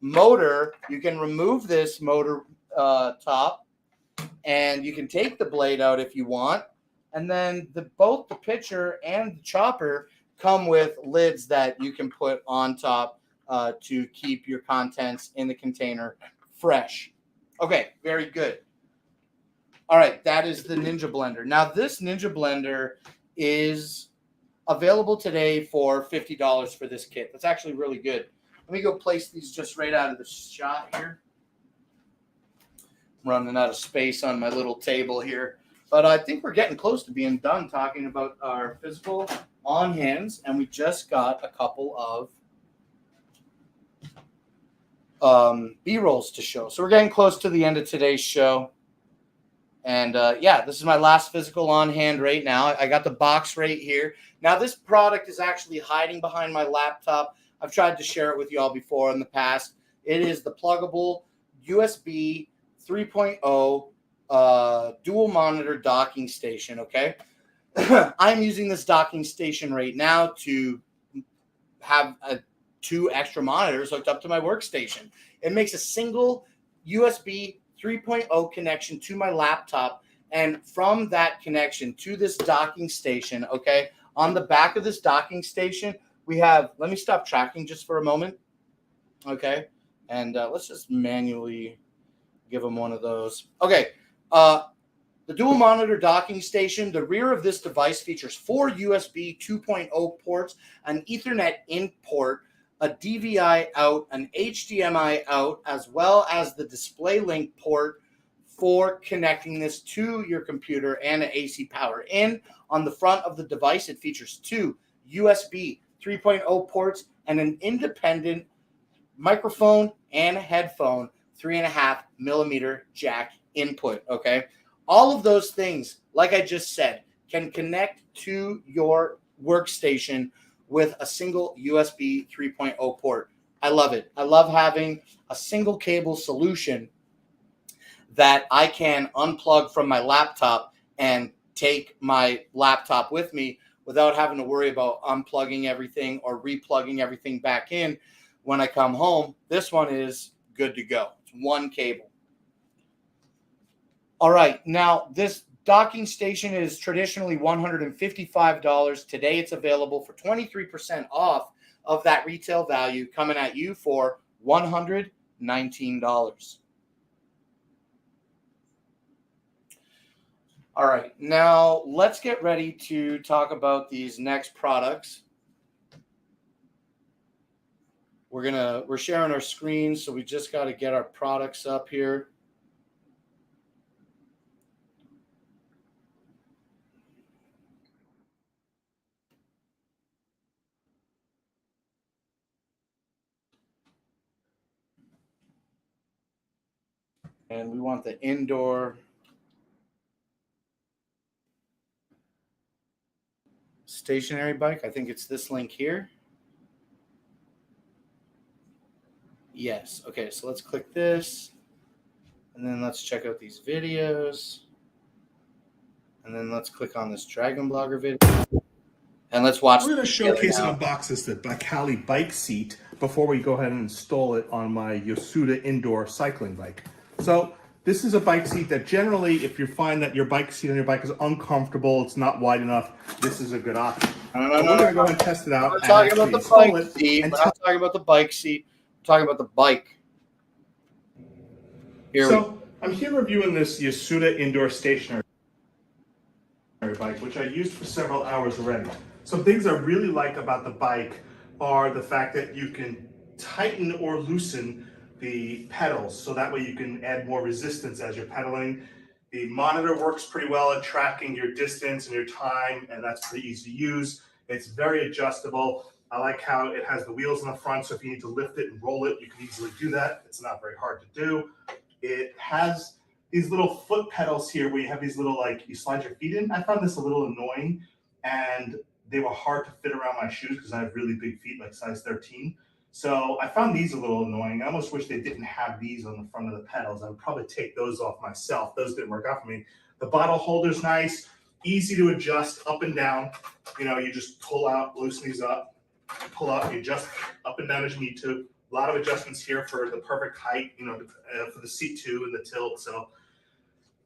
motor, you can remove this motor top, and you can take the blade out if you want. And then both the pitcher and the chopper come with lids that you can put on top to keep your contents in the container fresh. Okay, very good. All right, that is the Ninja blender. Now, this Ninja blender is available today for $50 for this kit. That's actually really good. Let me go place these just right out of the shot here. I'm running out of space on my little table here. But I think we're getting close to being done talking about our physical on hands, and we just got a couple of B-rolls to show. So we're getting close to the end of today's show. And yeah, this is my last physical on hand right now. I got the box right here. Now, this product is actually hiding behind my laptop. I've tried to share it with you all before in the past. It is the pluggable USB 3.0 dual monitor docking station, okay? I'm using this docking station right now to have 2 extra monitors hooked up to my workstation. It makes a single USB 3.0 connection to my laptop, and from that connection to this docking station, okay, on the back of this docking station, we have, let me stop tracking just for a moment, okay, and let's just manually give them one of those. Okay, the dual monitor docking station, the rear of this device features 4 USB 2.0 ports, an Ethernet in port, a DVI out, an HDMI out, as well as the DisplayLink port for connecting this to your computer, and an AC power in. On the front of the device, it features 2 USB 3.0 ports and an independent microphone and headphone 3.5 millimeter jack input, okay? All of those things, like I just said, can connect to your workstation with a single USB 3.0 port. I love it. I love having a single cable solution that I can unplug from my laptop and take my laptop with me without having to worry about unplugging everything or replugging everything back in when I come home. This one is good to go. It's one cable. All right. Now, this docking station is traditionally $155. Today, it's available for 23% off of that retail value, coming at you for $119. All right. Now, let's get ready to talk about these next products. We're sharing our screen, so we just got to get our products up here. And we want the indoor stationary bike. I think it's this link here. Yes. Okay, so let's click this. And then let's check out these videos. And then let's click on this Dragon Blogger video. And let's watch. We're going to showcase and unbox this Bikali bike seat before we go ahead and install it on my Yasuda indoor cycling bike. So this is a bike seat that generally, if you find that your bike seat on your bike is uncomfortable, it's not wide enough, this is a good option. We're going to go ahead and test it out. We're talking about the bike seat. We're not talking about the bike seat. We're talking about the bike. I'm here reviewing this Yasuda indoor stationary bike, which I used for several hours already. Some things I really like about the bike are the fact that you can tighten or loosen the pedals, so that way you can add more resistance as you're pedaling. The monitor works pretty well at tracking your distance and your time, and that's pretty easy to use. It's very adjustable. I like how it has the wheels in the front, so if you need to lift it and roll it, you can easily do that. It's not very hard to do. It has these little foot pedals here where you have these little, like, you slide your feet in. I found this a little annoying, and they were hard to fit around my shoes because I have really big feet, like size 13. So I found these a little annoying. I almost wish they didn't have these on the front of the pedals. I would probably take those off myself. Those didn't work out for me. The bottle holder's nice, easy to adjust up and down. You know, you just pull out, loosen these up, pull out, you adjust up and down as you need to. A lot of adjustments here for the perfect height, you know, for the seat too and the tilt. So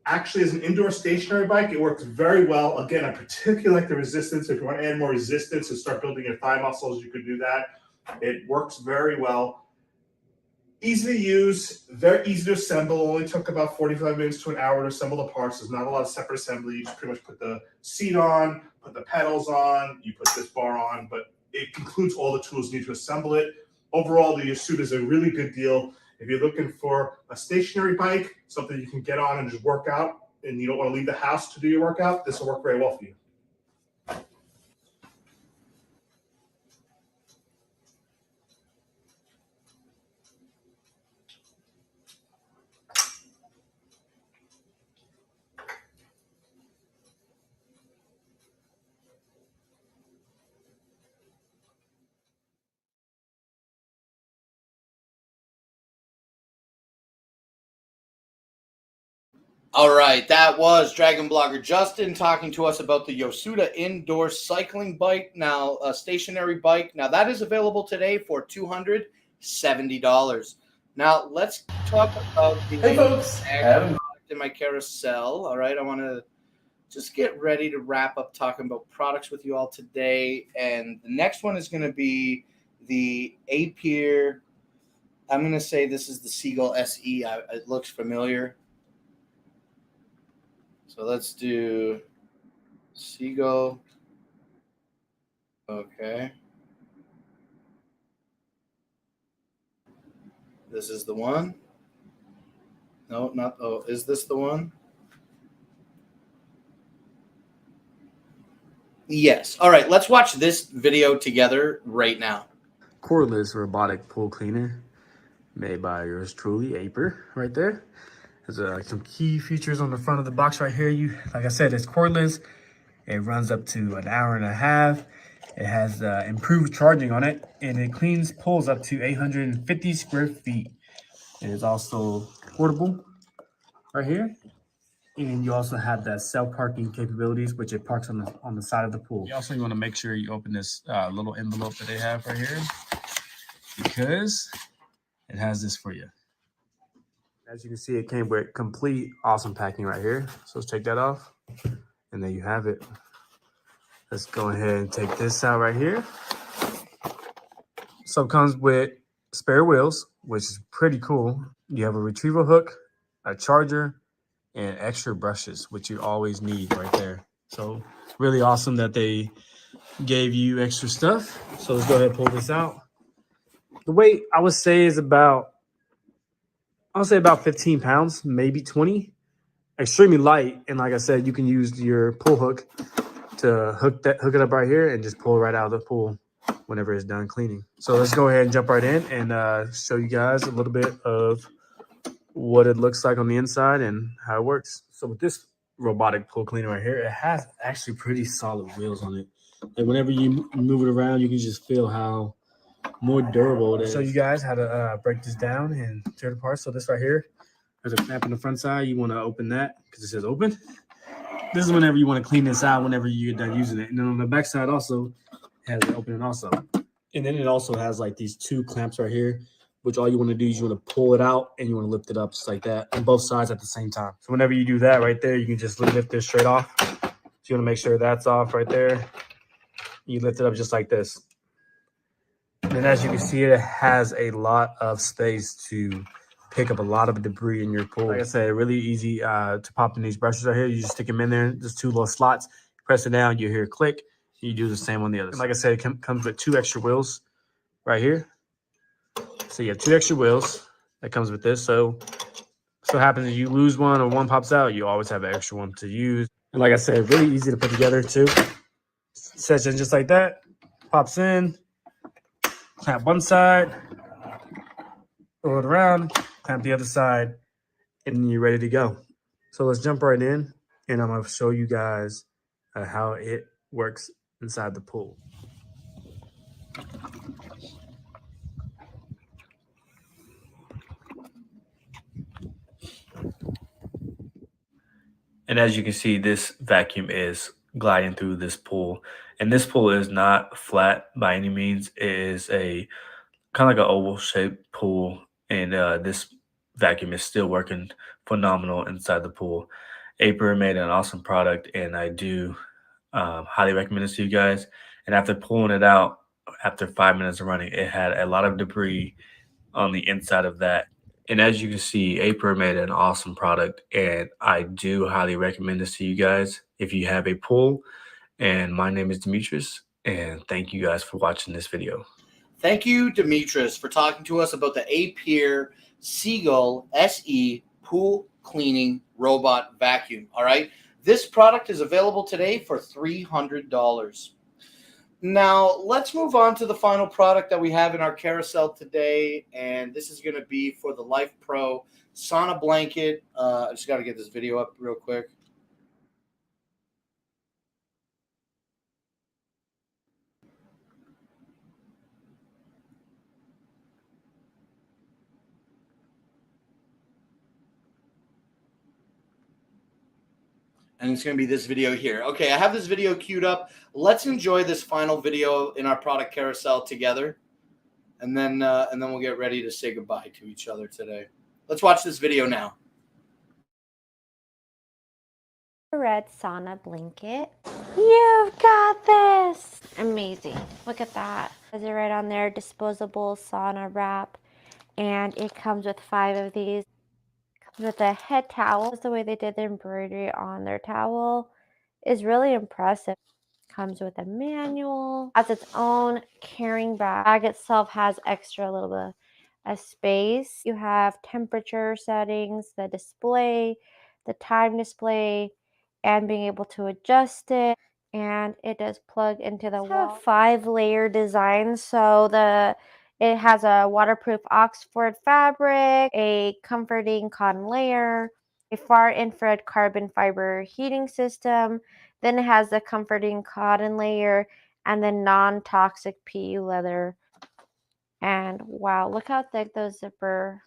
actually, as an indoor stationary bike, it works very well. Again, I particularly like the resistance. If you want to add more resistance and start building your thigh muscles, you could do that. It works very well. Easy to use, very easy to assemble. Only took about 45 minutes to an hour to assemble the parts. There's not a lot of separate assembly. You just pretty much put the seat on, put the pedals on, you put this bar on, but it includes all the tools you need to assemble it. Overall, the Yasuda is a really good deal. If you're looking for a stationary bike, something you can get on and just work out, and you don't want to leave the house to do your workout, this will work very well for you. All right, that was Dragon Blogger Justin talking to us about the Yasuda indoor cycling bike. Now, a stationary bike. Now, that is available today for $270. Now, let's talk about the Hey folks, Adam. in my carousel. All right, I want to just get ready to wrap up talking about products with you all today. And the next one is going to be the Apier. I'm going to say this is the Seagull SE. It looks familiar. So let's do Seagull. Okay. This is the one. No, not. Oh, is this the one? Yes. All right. Let's watch this video together right now. Cordless robotic pool cleaner made by yours truly, Apier, right there. There's some key features on the front of the box right here. Like I said, it's cordless. It runs up to an hour and a half. It has improved charging on it, and it pulls up to 850 square feet. It is also portable right here. And you also have that self-parking capabilities, which it parks on the side of the pool. You also want to make sure you open this little envelope that they have right here, because it has this for you. As you can see, it came with complete awesome packing right here. So let's take that off, and there you have it. Let's go ahead and take this out right here. So it comes with spare wheels, which is pretty cool. You have a retrieval hook, a charger, and extra brushes, which you always need right there. So really awesome that they gave you extra stuff. So let's go ahead and pull this out. The weight, I would say, is about 15 pounds, maybe 20. Extremely light. And like I said, you can use your pull hook to hook it up right here and just pull it right out of the pool whenever it's done cleaning. So let's go ahead and jump right in and show you guys a little bit of what it looks like on the inside and how it works. So with this robotic pool cleaner right here, it has actually pretty solid wheels on it. And whenever you move it around, you can just feel how more durable it is. Show you guys how to break this down and tear it apart. So this right here, there's a clamp on the front side. You want to open that because it says open. This is whenever you want to clean this out, whenever you get done using it. And then on the back side also has an opening also. And then it also has like these two clamps right here, which all you want to do is you want to pull it out and you want to lift it up just like that on both sides at the same time. So whenever you do that right there, you can just lift this straight off. So you want to make sure that's off right there. You lift it up just like this. And as you can see, it has a lot of space to pick up a lot of debris in your pool. Like I said, really easy to pop in these brushes right here. You just stick them in there, just two little slots. Press it down, you hear a click. You do the same on the other side. Like I said, it comes with two extra wheels right here. So you have two extra wheels that comes with this. So happens if you lose one or one pops out, you always have an extra one to use. And like I said, really easy to put together too. Sets in just like that, pops in, clamp one side, roll it around, clamp the other side, and then you're ready to go. So let's jump right in, and I'm going to show you guys how it works inside the pool. And as you can see, this vacuum is gliding through this pool. And this pool is not flat by any means. It is a kind of like an oval shaped pool. And this vacuum is still working phenomenal inside the pool. Apier made an awesome product, and I do highly recommend this to you guys. And after pulling it out, after 5 minutes of running, it had a lot of debris on the inside of that. And as you can see, Aper made an awesome product, and I do highly recommend this to you guys if you have a pool. And my name is Demetrius, and thank you guys for watching this video. Thank you, Demetrius, for talking to us about the Aper Seagull SE pool cleaning robot vacuum. All right. This product is available today for $300. Now, let's move on to the final product that we have in our carousel today, and this is going to be for the Life Pro sauna blanket. I just got to get this video up real quick. And it's going to be this video here. Okay, I have this video queued up. Let's enjoy this final video in our product carousel together, and then we'll get ready to say goodbye to each other today. Let's watch this video now. Red sauna blanket. You've got this. Amazing. Look at that. Is it right on there? Disposable sauna wrap, and it comes with 5 of these. With a head towel. The way they did the embroidery on their towel is really impressive. Comes with a manual, has its own carrying bag. The bag itself has extra little bit of space. You have temperature settings, the display, the time display, and being able to adjust it. And it does plug into the wall. It's a 5-layer design, so it has a waterproof Oxford fabric, a comforting cotton layer, a far infrared carbon fiber heating system. Then it has the comforting cotton layer and the non-toxic PU leather. And wow, look how thick those zipper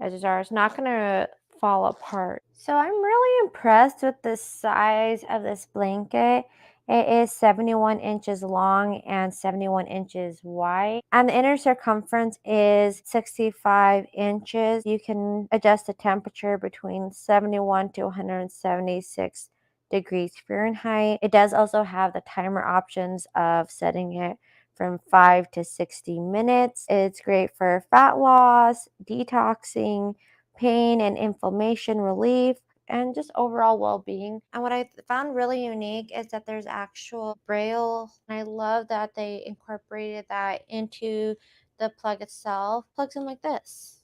edges are. It's not going to fall apart. So I'm really impressed with the size of this blanket. It is 71 inches long and 71 inches wide. And the inner circumference is 65 inches. You can adjust the temperature between 71 to 176 degrees Fahrenheit. It does also have the timer options of setting it from 5 to 60 minutes. It's great for fat loss, detoxing, pain and inflammation relief, and just overall well-being. And what I found really unique is that there's actual braille. And I love that they incorporated that into the plug itself. Plugs in like this.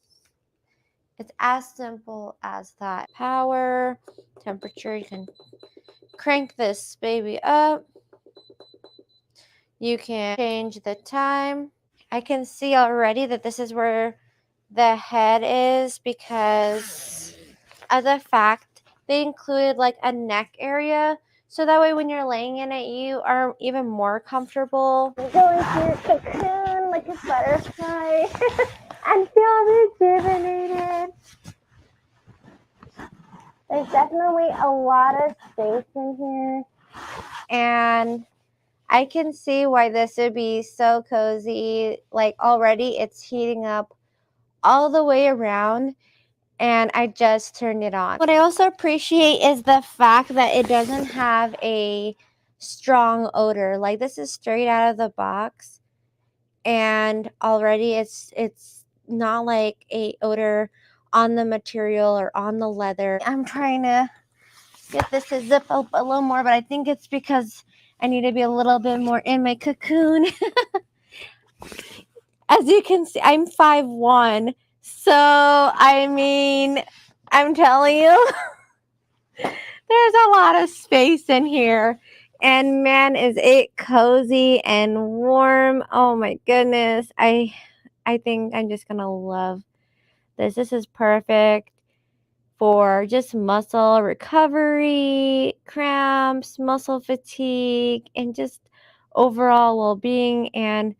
It's as simple as that. Power, temperature, you can crank this baby up. You can change the time. I can see already that this is where the head is because of the fact they included like a neck area. So that way when you're laying in it, you are even more comfortable. Go into your cocoon like a butterfly and feel rejuvenated. There's definitely a lot of space in here. And I can see why this would be so cozy. Like already it's heating up all the way around, and I just turned it on. What I also appreciate is the fact that it doesn't have a strong odor. Like this is straight out of the box, and already it's not like a odor on the material or on the leather. I'm trying to get this to zip up a little more, but I think it's because I need to be a little bit more in my cocoon. As you can see, I'm 5'1", so I mean, I'm telling you, there's a lot of space in here, and man, is it cozy and warm. Oh my goodness, I think I'm just gonna love this. This is perfect for just muscle recovery, cramps, muscle fatigue, and just overall well-being. And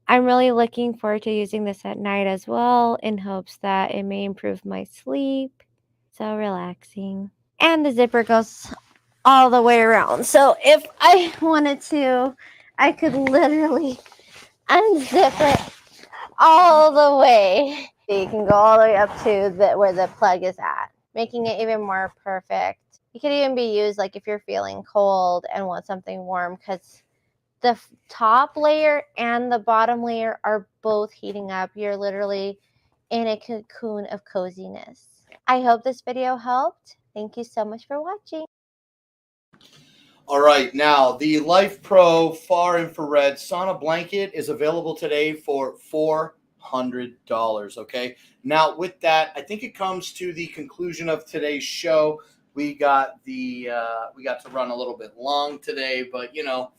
I'm really looking forward to using this at night as well in hopes that it may improve my sleep. So relaxing. And the zipper goes all the way around. So if I wanted to, I could literally unzip it all the way. So you can go all the way up to where the plug is at, making it even more perfect. It could even be used like if you're feeling cold and want something warm, because the top layer and the bottom layer are both heating up. You're literally in a cocoon of coziness. I hope this video helped. Thank you so much for watching. All right, now the Life Pro Far Infrared Sauna Blanket is available today for $400. Okay, now with that, I think it comes to the conclusion of today's show. We got to run a little bit long today, but you know,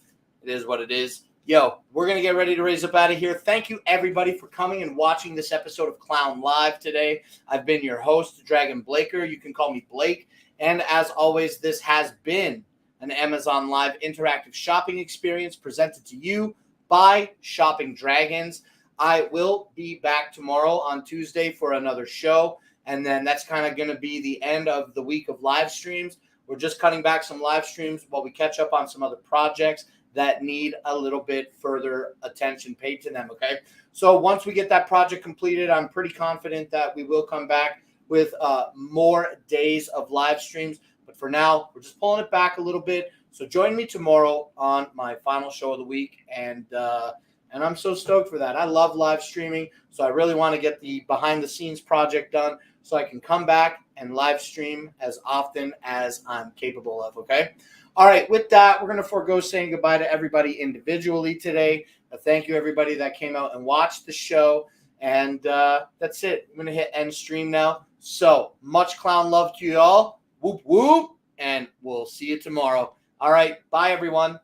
it is what it is. Yo, we're gonna get ready to raise up out of here. Thank you everybody for coming and watching this episode of Clown Live today. I've been your host, Dragon Blaker. You can call me Blake, and as always, this has been an Amazon Live interactive shopping experience presented to you by Shopping Dragons. I will be back tomorrow on Tuesday for another show, and then that's kind of going to be the end of the week of live streams. We're just cutting back some live streams while we catch up on some other projects that need a little bit further attention paid to them, okay? So once we get that project completed, I'm pretty confident that we will come back with more days of live streams. But for now, we're just pulling it back a little bit. So join me tomorrow on my final show of the week. And I'm so stoked for that. I love live streaming. So I really want to get the behind the scenes project done so I can come back and live stream as often as I'm capable of. Okay. All right. With that, we're going to forego saying goodbye to everybody individually today. Thank you, everybody that came out and watched the show. And that's it. I'm going to hit end stream now. So much clown love to you all. Whoop, whoop, and we'll see you tomorrow. All right. Bye, everyone.